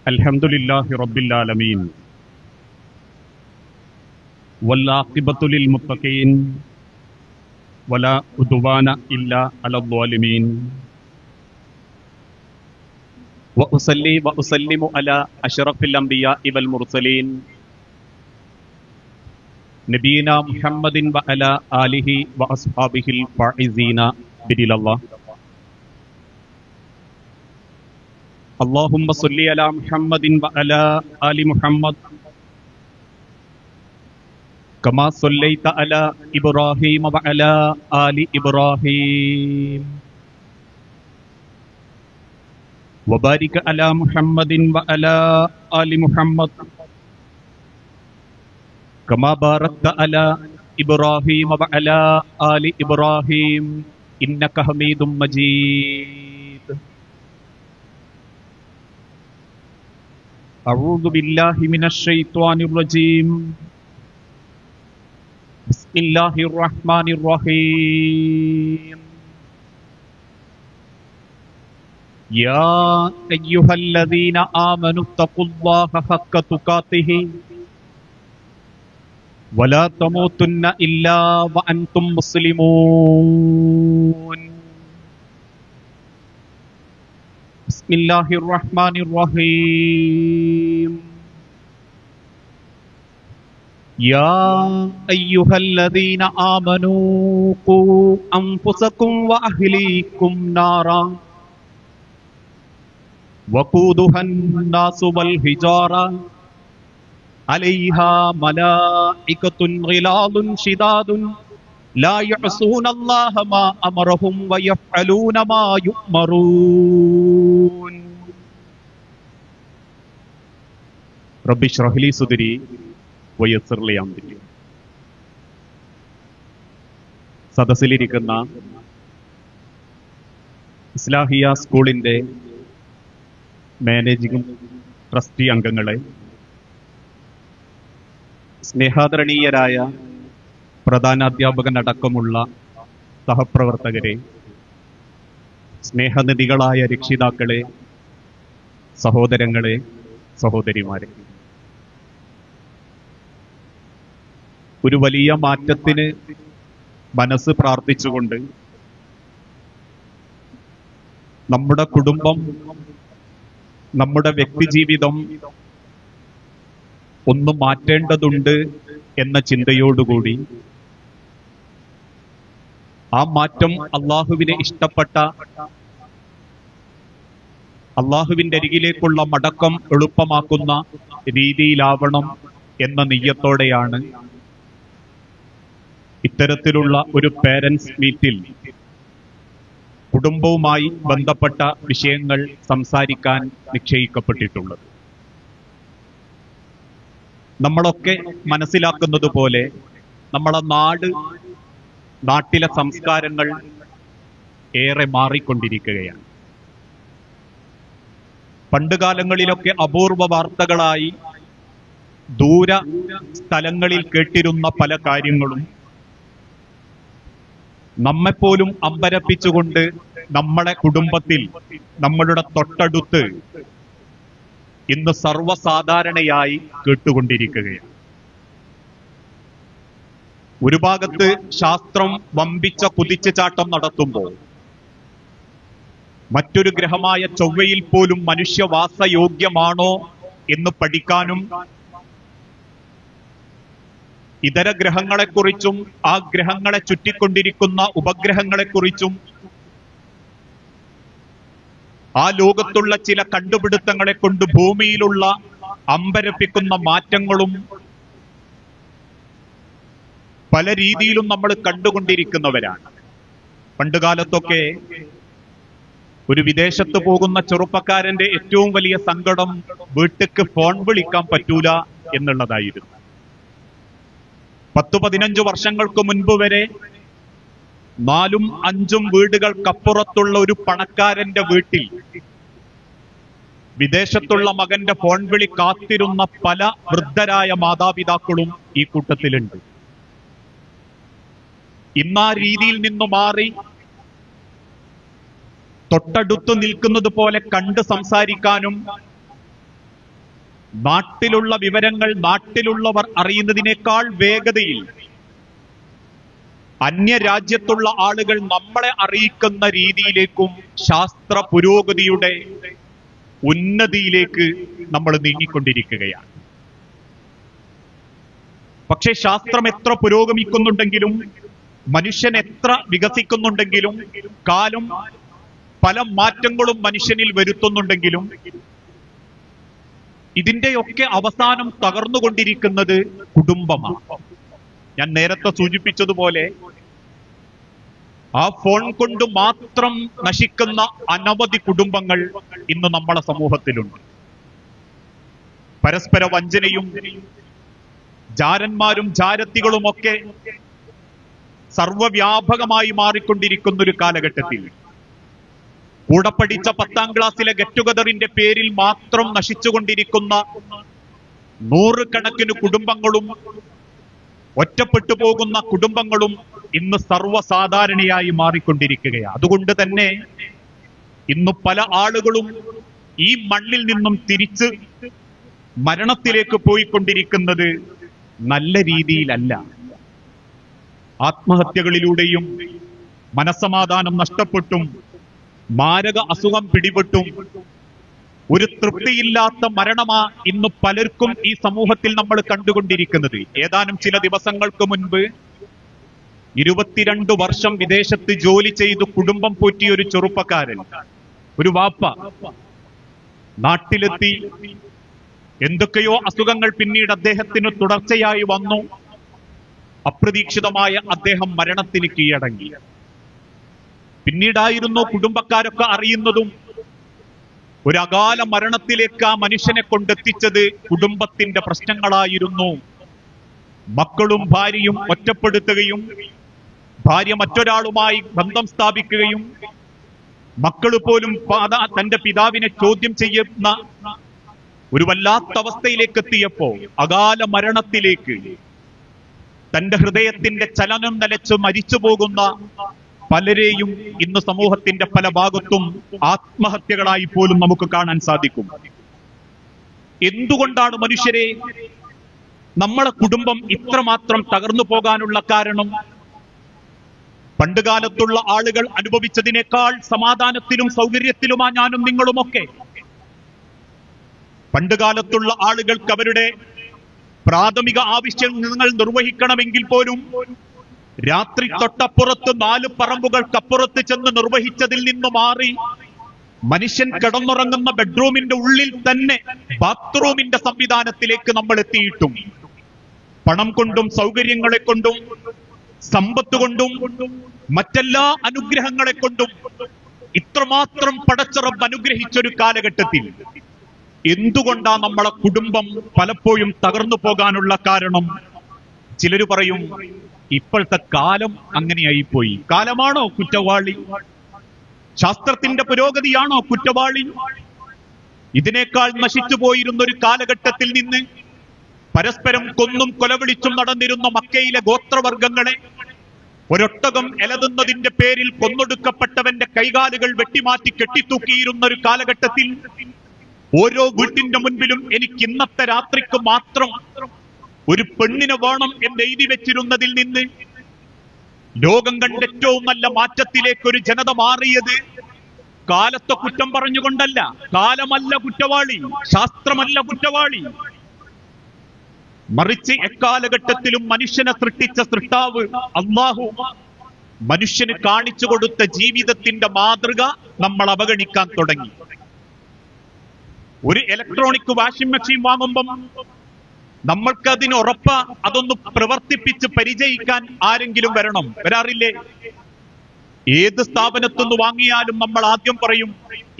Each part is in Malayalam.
അൽഹംദുലില്ലാഹി റബ്ബിൽ ആലമീൻ വല്ലാഖിബത്തു ലിൽ മുത്തഖീൻ വലാ ഉദ്വാന ഇല്ലാ അലൽ ളാലിമീൻ വഉസല്ലി വഉസല്ലിമു അലാ അഷ്റഫിൽ അംബിയാഇ വൽ മുർസലീൻ നബിയിനാ മുഹമ്മദിൻ വഅലാ ആലിഹി വഅസ്ഹാബിഹിൽ ഫായിസീന ബിദിലല്ലാഹ്. അല്ലാഹുമ്മ സ്വല്ലി അലാ മുഹമ്മദിൻ വഅലാ ആലി മുഹമ്മദ് കമാ സ്വല്ലൈത അലാ ഇബ്രാഹീമ വഅലാ ആലി ഇബ്രാഹീം വബാരിക അലാ മുഹമ്മദിൻ വഅലാ ആലി മുഹമ്മദ് കമാ ബാറക്ത അലാ ഇബ്രാഹീമ വഅലാ ആലി ഇബ്രാഹീം ഇന്നക ഹമീദും മജീദ്. അഊദു ബില്ലാഹി മിനശ് ശൈത്വാനിർ റജീം. ബിസ്മില്ലാഹിർ റഹ്മാനിർ റഹീം. യാ അയ്യുഹല്ലദീന ആമനു തഖുല്ലാഹ ഹഖ്ക തുഖാതിഹി വലാ തമൂതുന്ന ഇല്ലാ വഅൻതും മുസ്ലിമൂൻ. ബിസ്മില്ലാഹിർ റഹ്മാനിർ റഹീം. യാ അയ്യുഹല്ലദീന ആമനൂ ഖൂ അൻഫുസകും വഅഹ്ലീകും നാറാ വഖൂദുഹൻ നാസു വൽ ഹിജാറ അലൈഹാ മലായികത്തുൻ ഗിലാദുൻ ശിദാദുൻ ലാ യഅസൂനല്ലാഹ മാ അമറഹും വയഫ്അലൂന മാ യുഅ്മറൂൻ. റബ്ബി ഇശ്റഹ് ലി സദ്രി വയസ്സിർ ലി അംരി. സദസ്സിലിരിക്കുന്ന ഇസ്ലാഹിയ സ്കൂളിന്റെ മാനേജിംഗ് ട്രസ്റ്റി അംഗങ്ങളെ, സ്നേഹാദരണീയരായ പ്രധാനാധ്യാപകനടക്കമുള്ള സഹപ്രവർത്തകരെ, സ്നേഹനിധികളായ രക്ഷിതാക്കളെ, സഹോദരങ്ങളെ, സഹോദരിമാരെ, ഒരു വലിയ മാറ്റത്തിന് മനസ്സ് പ്രാർത്ഥിച്ചുകൊണ്ട് നമ്മുടെ കുടുംബം, നമ്മുടെ വ്യക്തിജീവിതം ഒന്ന് മാറ്റേണ്ടതുണ്ട് എന്ന ചിന്തയോടുകൂടി ആ മാറ്റം അള്ളാഹുവിനെ ഇഷ്ടപ്പെട്ട, അള്ളാഹുവിന്റെ അരികിലേക്കുള്ള മടക്കം എളുപ്പമാക്കുന്ന രീതിയിലാവണം എന്ന നിയ്യത്തോടെയാണ് ഇത്തരത്തിലുള്ള ഒരു പേരൻസ് മീറ്റിൽ കുടുംബവുമായി ബന്ധപ്പെട്ട വിഷയങ്ങൾ സംസാരിക്കാൻ നിശ്ചയിക്കപ്പെട്ടിട്ടുള്ളത്. നമ്മളൊക്കെ മനസ്സിലാക്കുന്നത് പോലെ നമ്മളെ നാട്ടിലെ സംസ്കാരങ്ങൾ ഏറെ മാറിക്കൊണ്ടിരിക്കുകയാണ്. പണ്ടുകാലങ്ങളിലൊക്കെ അപൂർവ വാർത്തകളായി ദൂര സ്ഥലങ്ങളിൽ കേട്ടിരുന്ന പല കാര്യങ്ങളും നമ്മെപ്പോലും അമ്പരപ്പിച്ചുകൊണ്ട് നമ്മുടെ കുടുംബത്തിൽ, നമ്മളുടെ തൊട്ടടുത്ത് ഇന്ന് സർവ്വസാധാരണയായി കേട്ടുകൊണ്ടിരിക്കുകയാണ്. ഒരു ഭാഗത്ത് ശാസ്ത്രം വമ്പിച്ച കുതിച്ചുചാട്ടം നടത്തുമ്പോൾ മറ്റൊരു ഗ്രഹമായ ചൊവ്വയിൽ പോലും മനുഷ്യവാസയോഗ്യമാണോ എന്ന് പഠിക്കാനും ഇതര ഗ്രഹങ്ങളെക്കുറിച്ചും ആ ഗ്രഹങ്ങളെ ചുറ്റിക്കൊണ്ടിരിക്കുന്ന ഉപഗ്രഹങ്ങളെക്കുറിച്ചും ആ ലോകത്തുള്ള ചില കണ്ടുപിടുത്തങ്ങളെ കൊണ്ട് ഭൂമിയിലുള്ള അമ്പരപ്പിക്കുന്ന മാറ്റങ്ങളും പല രീതിയിലും നമ്മൾ കണ്ടുകൊണ്ടിരിക്കുന്നവരാണ്. പണ്ടുകാലത്തൊക്കെ ഒരു വിദേശത്ത് പോകുന്ന ചെറുപ്പക്കാരന്റെ ഏറ്റവും വലിയ സങ്കടം വീട്ടിക്ക് ഫോൺ വിളിക്കാൻ പറ്റൂല എന്നുള്ളതായിരുന്നു. 10-15 വർഷങ്ങൾക്ക് മുൻപ് വരെ 4-5 വീടുകൾക്കപ്പുറത്തുള്ള ഒരു പണക്കാരന്റെ വീട്ടിൽ വിദേശത്തുള്ള മകന്റെ ഫോൺ വിളി കാത്തിരുന്ന പല വൃദ്ധരായ മാതാപിതാക്കളും ഈ കൂട്ടത്തിലുണ്ട്. ഇന്ന് ആ രീതിയിൽ നിന്നു മാറി തൊട്ടടുത്തു നിൽക്കുന്നത് പോലെ കണ്ട് സംസാരിക്കാനും നാട്ടിലുള്ള വിവരങ്ങൾ നാട്ടിലുള്ളവർ അറിയുന്നതിനേക്കാൾ വേഗതയിൽ അന്യരാജ്യത്തുള്ള ആളുകൾ നമ്മളെ അറിയിക്കുന്ന രീതിയിലേക്കും ശാസ്ത്ര പുരോഗതിയുടെ ഉന്നതിയിലേക്ക് നമ്മൾ നീങ്ങിക്കൊണ്ടിരിക്കുകയാണ്. പക്ഷേ ശാസ്ത്രം എത്ര പുരോഗമിക്കുന്നുണ്ടെങ്കിലും മനുഷ്യൻ എത്ര വികസിക്കുന്നുണ്ടെങ്കിലും കാലം പല മാറ്റങ്ങളും മനുഷ്യനിൽ വരുത്തുന്നുണ്ടെങ്കിലും ഇതിന്റെയൊക്കെ അവസാനം തകർന്നുകൊണ്ടിരിക്കുന്നത് കുടുംബമാണ്. ഞാൻ നേരത്തെ സൂചിപ്പിച്ചതുപോലെ ആ ഫോൺ കൊണ്ട് മാത്രം നശിക്കുന്ന അനവധി കുടുംബങ്ങൾ ഇന്ന് നമ്മളെ സമൂഹത്തിലുണ്ട്. പരസ്പര വഞ്ചനയും ജാരന്മാരും ജാരത്തികളുമൊക്കെ സർവവ്യാപകമായി മാറിക്കൊണ്ടിരിക്കുന്ന ഒരു കാലഘട്ടത്തിൽ കൂടെ പഠിച്ച 10ാം ക്ലാസ്സിലെ ഗെറ്റ് ടുഗദറിന്റെ പേരിൽ മാത്രം നശിച്ചുകൊണ്ടിരിക്കുന്ന നൂറുകണക്കിന് കുടുംബങ്ങളും ഒറ്റപ്പെട്ടു പോകുന്ന കുടുംബങ്ങളും ഇന്ന് സർവ്വസാധാരണയായി മാറിക്കൊണ്ടിരിക്കുകയാണ്. അതുകൊണ്ട് തന്നെ ഇന്ന് പല ആളുകളും ഈ മണ്ണിൽ നിന്നും തിരിച്ച് മരണത്തിലേക്ക് പോയിക്കൊണ്ടിരിക്കുന്നത് നല്ല രീതിയിലല്ല. ആത്മഹത്യകളിലൂടെയും മനസ്സമാധാനം നഷ്ടപ്പെട്ടും മാരക അസുഖം പിടിപെട്ടും ഒരു തൃപ്തിയില്ലാത്ത മരണമാ ഇന്ന് പലർക്കും ഈ സമൂഹത്തിൽ നമ്മൾ കണ്ടുകൊണ്ടിരിക്കുന്നത്. ഏതാനും ചില ദിവസങ്ങൾക്ക് മുൻപ് 22 വർഷം വിദേശത്ത് ജോലി ചെയ്ത് കുടുംബം പോറ്റിയ ഒരു ചെറുപ്പക്കാരൻ, ഒരു വാപ്പ നാട്ടിലെത്തി. എന്തൊക്കെയോ അസുഖങ്ങൾ പിന്നീട് അദ്ദേഹത്തിന് തുടർച്ചയായി വന്നു. അപ്രതീക്ഷിതമായ അദ്ദേഹം മരണത്തിന് കീഴടങ്ങി. പിന്നീടായിരുന്നു കുടുംബക്കാരൊക്കെ അറിയുന്നതും ഒരു അകാല മരണത്തിലേക്ക് ആ മനുഷ്യനെ കൊണ്ടെത്തിച്ചത് കുടുംബത്തിന്റെ പ്രശ്നങ്ങളായിരുന്നു. മക്കളും ഭാര്യയും ഒറ്റപ്പെടുത്തുകയും ഭാര്യ മറ്റൊരാളുമായി ബന്ധം സ്ഥാപിക്കുകയും മക്കള് പോലും തന്റെ പിതാവിനെ ചോദ്യം ചെയ്യുന്ന ഒരു വല്ലാത്ത അവസ്ഥയിലേക്ക് എത്തിയപ്പോ അകാല മരണത്തിലേക്ക് തന്റെ ഹൃദയത്തിന്റെ ചലനം നിലച്ച് മരിച്ചു പോകുന്ന പലരെയും ഇന്ന് സമൂഹത്തിന്റെ പല ഭാഗത്തും ആത്മഹത്യകളായി പോലും നമുക്ക് കാണാൻ സാധിക്കും. എന്തുകൊണ്ടാണ് മനുഷ്യരെ നമ്മളെ കുടുംബം ഇത്രമാത്രം തകർന്നു പോകാനുള്ള കാരണം? പണ്ടുകാലത്തുള്ള ആളുകൾ അനുഭവിച്ചതിനേക്കാൾ സമാധാനത്തിലും സൗകര്യത്തിലുമാ ഞാനും നിങ്ങളുമൊക്കെ. പണ്ടുകാലത്തുള്ള ആളുകൾക്ക് അവരുടെ പ്രാഥമിക ആവശ്യങ്ങൾ നിർവഹിക്കണമെങ്കിൽ പോലും രാത്രി തൊട്ടപ്പുറത്ത് 4 പറമ്പുകൾക്കപ്പുറത്ത് ചെന്ന് നിർവഹിച്ചതിൽ നിന്ന് മാറി മനുഷ്യൻ കിടന്നുറങ്ങുന്ന ബെഡ്റൂമിന്റെ ഉള്ളിൽ തന്നെ ബാത്റൂമിന്റെ സംവിധാനത്തിലേക്ക് നമ്മൾ എത്തിയിട്ടും പണം കൊണ്ടും സൗകര്യങ്ങളെ കൊണ്ടും സമ്പത്ത് കൊണ്ടും മറ്റെല്ലാ അനുഗ്രഹങ്ങളെ കൊണ്ടും ഇത്രമാത്രം പടച്ചറബ് അനുഗ്രഹിച്ചൊരു കാലഘട്ടത്തിൽ എന്തുകൊണ്ടാ നമ്മളെ കുടുംബം പലപ്പോഴും തകർന്നു പോകാനുള്ള കാരണം? ചിലര് പറയും ഇപ്പോഴത്തെ കാലം അങ്ങനെയായിപ്പോയി. കാലമാണോ കുറ്റവാളി? ശാസ്ത്രത്തിന്റെ പുരോഗതിയാണോ കുറ്റവാളി? ഇതിനേക്കാൾ നശിച്ചു പോയിരുന്ന ഒരു കാലഘട്ടത്തിൽ നിന്ന് പരസ്പരം കൊന്നും കൊലവിളിച്ചും നടന്നിരുന്ന മക്കയിലെ ഗോത്രവർഗങ്ങളെ ഒരൊട്ടകം എലതുന്നതിന്റെ പേരിൽ കൊന്നൊടുക്കപ്പെട്ടവന്റെ കൈകാലുകൾ വെട്ടിമാറ്റി കെട്ടിത്തൂക്കിയിരുന്ന ഒരു കാലഘട്ടത്തിൽ ഓരോ വീട്ടിന്റെ മുൻപിലും എനിക്ക് ഇന്നത്തെ രാത്രിക്ക് മാത്രം ഒരു പെണ്ണിനെ വേണം എന്ന് എഴുതി വെച്ചിരുന്നതിൽ നിന്ന് ലോകം കണ്ട ഏറ്റവും നല്ല മാറ്റത്തിലേക്ക് ഒരു ജനത മാറിയത് കാലത്തെ കുറ്റം പറഞ്ഞുകൊണ്ടല്ല. കാലമല്ല കുറ്റവാളി, ശാസ്ത്രമല്ല കുറ്റവാളി, മറിച്ച് എക്കാലഘട്ടത്തിലും മനുഷ്യനെ സൃഷ്ടിച്ച സൃഷ്ടാവ് അല്ലാഹു മനുഷ്യന് കാണിച്ചു കൊടുത്ത ജീവിതത്തിന്റെ മാതൃക നമ്മൾ അവഗണിക്കാൻ തുടങ്ങി. ഒരു ഇലക്ട്രോണിക് വാഷിംഗ് മെഷീൻ വാങ്ങുമ്പം നമ്മൾക്ക് അതിന് ഉറപ്പ അതൊന്ന് പ്രവർത്തിപ്പിച്ച് പരിചയിക്കാൻ ആരെങ്കിലും വരാറില്ലേ? ഏത് സ്ഥാപനത്തുനിന്ന് വാങ്ങിയാലും നമ്മൾ ആദ്യം പറയും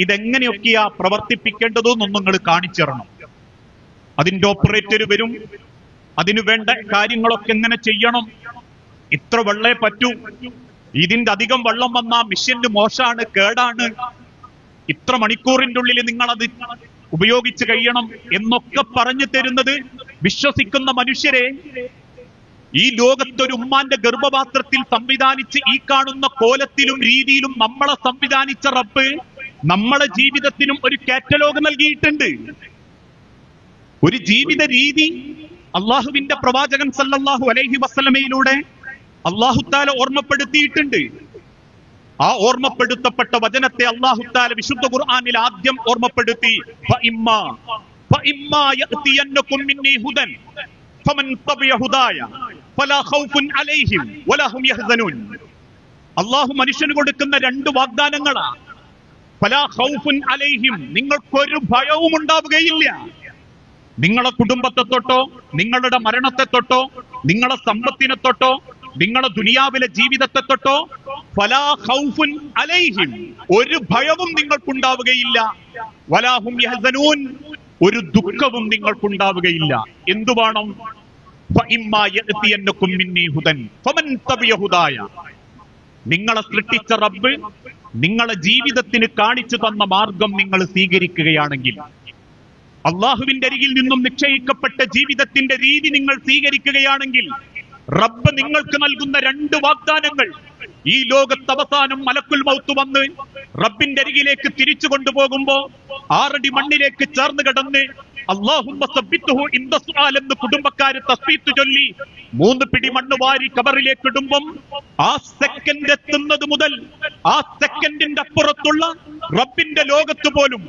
ഇതെങ്ങനെയൊക്കെയാ പ്രവർത്തിപ്പിക്കേണ്ടതെന്ന് നിങ്ങൾ കാണിച്ചു തരണം. അതിന്റെ ഓപ്പറേറ്റർ വരും, അതിനു വേണ്ട കാര്യങ്ങളൊക്കെ എങ്ങനെ ചെയ്യണം, ഇത്ര വെള്ളേ പറ്റൂ, ഇതിന്റെ അധികം വെള്ളം വന്നാ മെഷീന് മോശമാണ്, കേടാണ്, ഇത്ര മണിക്കൂറിന്റെ ഉള്ളിൽ നിങ്ങളത് ഉപയോഗിച്ച് കഴിയണം എന്നൊക്കെ പറഞ്ഞു തരുന്നത് വിശ്വസിക്കുന്ന മനുഷ്യരെ ഈ ലോകത്തൊരു ഉമ്മാന്റെ ഗർഭപാത്രത്തിൽ സംവിധാനിച്ച് ഈ കാണുന്ന കോലത്തിലും രീതിയിലും നമ്മളെ സംവിധാനിച്ച റബ്ബ് നമ്മളെ ജീവിതത്തിനും ഒരു കാറ്റലോഗ് നൽകിയിട്ടുണ്ട്. ഒരു ജീവിത രീതി അള്ളാഹുവിന്റെ പ്രവാചകൻ സല്ലല്ലാഹു അലൈഹി വസല്ലമയിലൂടെ അള്ളാഹു തആല ഓർമ്മപ്പെടുത്തിയിട്ടുണ്ട്. ആ ഓർമ്മപ്പെടുത്തപ്പെട്ട വചനത്തെ അള്ളാഹു തആല വിശുദ്ധ ഖുർആനിൽ ആദ്യം ഓർമ്മപ്പെടുത്തി. ഫഇമ്മാ യഅതിയന്നകും മിന്നീ ഹുദൻ ഫമൻ തബിയ ഹുദായ ഫലാ ഖൗഫുൻ അലൈഹിം വലാ ഹും യഹ്സനൂൻ. അള്ളാഹു മനുഷ്യന് കൊടുക്കുന്ന രണ്ട് വാഗ്ദാനങ്ങളാ. ഫലാ ഖൗഫുൻ അലൈഹിം, നിങ്ങൾക്കൊരു ഭയവും ഉണ്ടാവുകയില്ല. നിങ്ങളെ കുടുംബത്തെ തൊട്ടോ, നിങ്ങളുടെ മരണത്തെ തൊട്ടോ, നിങ്ങളെ സമ്പത്തിനെ തൊട്ടോ, നിങ്ങളെ ദുനിയാവിലെ ജീവിതത്തെ തൊട്ടോ, ഫലാ ഖൗഫുൻ അലൈഹിം, ഒരു ഭയവും നിങ്ങൾക്കുണ്ടാവുകയില്ല. വലാ ഹും യഹ്സനൂൻ, ഒരു ദുഃഖവും നിങ്ങൾക്കുണ്ടാവുകയില്ല. എന്തു വേണം? ഫഇമ്മാ യഅതിയന്നകും മിന്നീ ഹുദൻ ഫമൻ തബിയ ഹുദായ, നിങ്ങളെ സൃഷ്ടിച്ച റബ്ബ് നിങ്ങളെ ജീവിതത്തിന് കാണിച്ചു തന്ന മാർഗം നിങ്ങൾ സ്വീകരിക്കുകയാണെങ്കിൽ, അള്ളാഹുവിന്റെ അരികിൽ നിന്നും നിശ്ചയിക്കപ്പെട്ട ജീവിതത്തിന്റെ രീതി നിങ്ങൾ സ്വീകരിക്കുകയാണെങ്കിൽ, റബ്ബ് നിങ്ങൾക്ക് നൽകുന്ന രണ്ട് വാഗ്ദാനങ്ങൾ, ഈ ലോകത്ത് അവസാനം മലക്കുൽ മൗത്ത് വന്ന് റബ്ബിന്റെ അരികിലേക്ക് തിരിച്ചു കൊണ്ടുപോകുമ്പോ 6 അടി മണ്ണിലേക്ക് ചേർന്ന് കിടന്ന് അല്ലാഹുമ്മ സബ്ബിത്ഹു ഇൻദ സുആൽ എന്ന് കുടുംബക്കാര് തസ്ബീഹ് ചൊല്ലി 3 പിടി മണ്ണ് വാരി കബറിലേക്ക് ഇടുമ്പം ആ സെക്കൻഡ് എത്തുന്നത് മുതൽ ആ സെക്കൻഡിന്റെ അപ്പുറത്തുള്ള റബ്ബിന്റെ ലോകത്ത് പോലും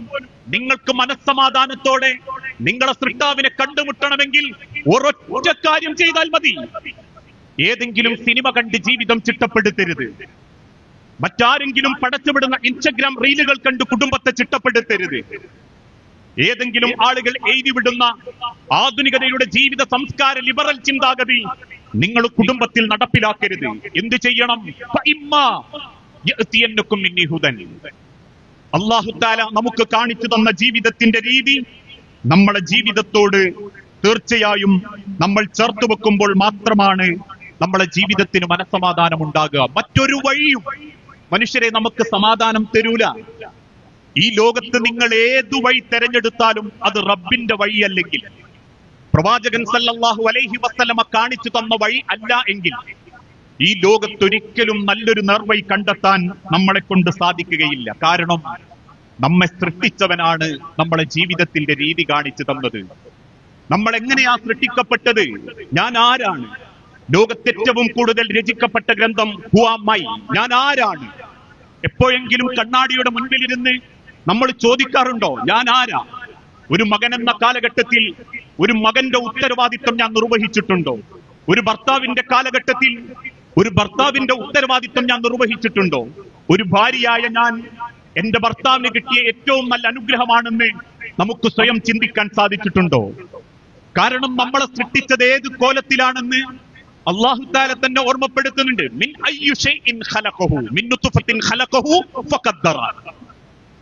നിങ്ങൾക്ക് മനസ്സമാധാനത്തോടെ നിങ്ങളെ സൃഷ്ടാവിനെ കണ്ടുമുട്ടണമെങ്കിൽ ഒരൊറ്റ കാര്യം ചെയ്താൽ മതി. ഏതെങ്കിലും സിനിമ കണ്ട് ജീവിതം ചിട്ടപ്പെടുത്തരുത്. മറ്റാരെങ്കിലും പടച്ചുവിടുന്ന ഇൻസ്റ്റഗ്രാം റീലുകൾ കണ്ട് കുടുംബത്തെ ചിട്ടപ്പെടുത്തരുത്. ഏതെങ്കിലും ആളുകൾ എഴുതിവിടുന്ന ആധുനികതയുടെ ജീവിത സംസ്കാര ലിബറൽ ചിന്താഗതി നിങ്ങൾ കുടുംബത്തിൽ നടപ്പിലാക്കരുത്. എന്ത് ചെയ്യണം? അല്ലാഹു തആല നമുക്ക് കാണിച്ചു തന്ന ജീവിതത്തിന്റെ രീതി നമ്മളെ ജീവിതത്തോട് തീർച്ചയായും നമ്മൾ ചേർത്ത് വെക്കുമ്പോൾ മാത്രമാണ് നമ്മളെ ജീവിതത്തിന് മനസ്സമാധാനം ഉണ്ടാകുക. മറ്റൊരു വഴിയും മനുഷ്യരെ നമുക്ക് സമാധാനം തരൂല. ഈ ലോകത്ത് നിങ്ങൾ ഏതു വഴി തെരഞ്ഞെടുത്താലും അത് റബ്ബിന്റെ വഴിയല്ലെങ്കിൽ, പ്രവാചകൻ സല്ലല്ലാഹു അലൈഹി വസല്ലമ കാണിച്ചു തന്ന വഴി അല്ല എങ്കിൽ ഈ ലോകത്തൊരിക്കലും നല്ലൊരു നേർവഴി കണ്ടെത്താൻ നമ്മളെ കൊണ്ട് സാധിക്കുകയില്ല. കാരണം നമ്മെ സൃഷ്ടിച്ചവനാണ് നമ്മളെ ജീവിതത്തിന്റെ രീതി കാണിച്ചു തന്നത്. നമ്മൾ എങ്ങനെയാ സൃഷ്ടിക്കപ്പെട്ടത്? ഞാൻ ആരാണ്? ലോകത്ത് ഏറ്റവും കൂടുതൽ രചിക്കപ്പെട്ട ഗ്രന്ഥം ഹു ആം ഐ, ഞാൻ ആരാണ്? എപ്പോഴെങ്കിലും കണ്ണാടിയുടെ മുൻപിലിരുന്ന് നമ്മൾ ചോദിക്കാറുണ്ടോ ഞാൻ ആരാ? ഒരു മകൻ എന്ന കാലഘട്ടത്തിൽ ഒരു മകന്റെ ഉത്തരവാദിത്വം ഞാൻ നിർവഹിച്ചിട്ടുണ്ടോ? ഒരു ഭർത്താവിന്റെ കാലഘട്ടത്തിൽ ഒരു ഭർത്താവിന്റെ ഉത്തരവാദിത്വം ഞാൻ നിർവഹിച്ചിട്ടുണ്ടോ? ഒരു ഭാര്യയായ ഞാൻ എന്റെ ഭർത്താവിന് കിട്ടിയ ഏറ്റവും നല്ല അനുഗ്രഹമാണെന്ന് നമുക്ക് സ്വയം ചിന്തിക്കാൻ സാധിച്ചിട്ടുണ്ടോ? കാരണം നമ്മളെ സൃഷ്ടിച്ചത് ഏത് കോലത്തിലാണെന്ന് അല്ലാഹു തആല തന്നെ ഓർമ്മപ്പെടുത്തുന്നുണ്ട്. മിൻ അയ്യി ഷൈഇൻ ഖലഖഹു മിൻ നുത്ഫത്തിൻ ഖലഖഹു ഫഖദ്ദറ.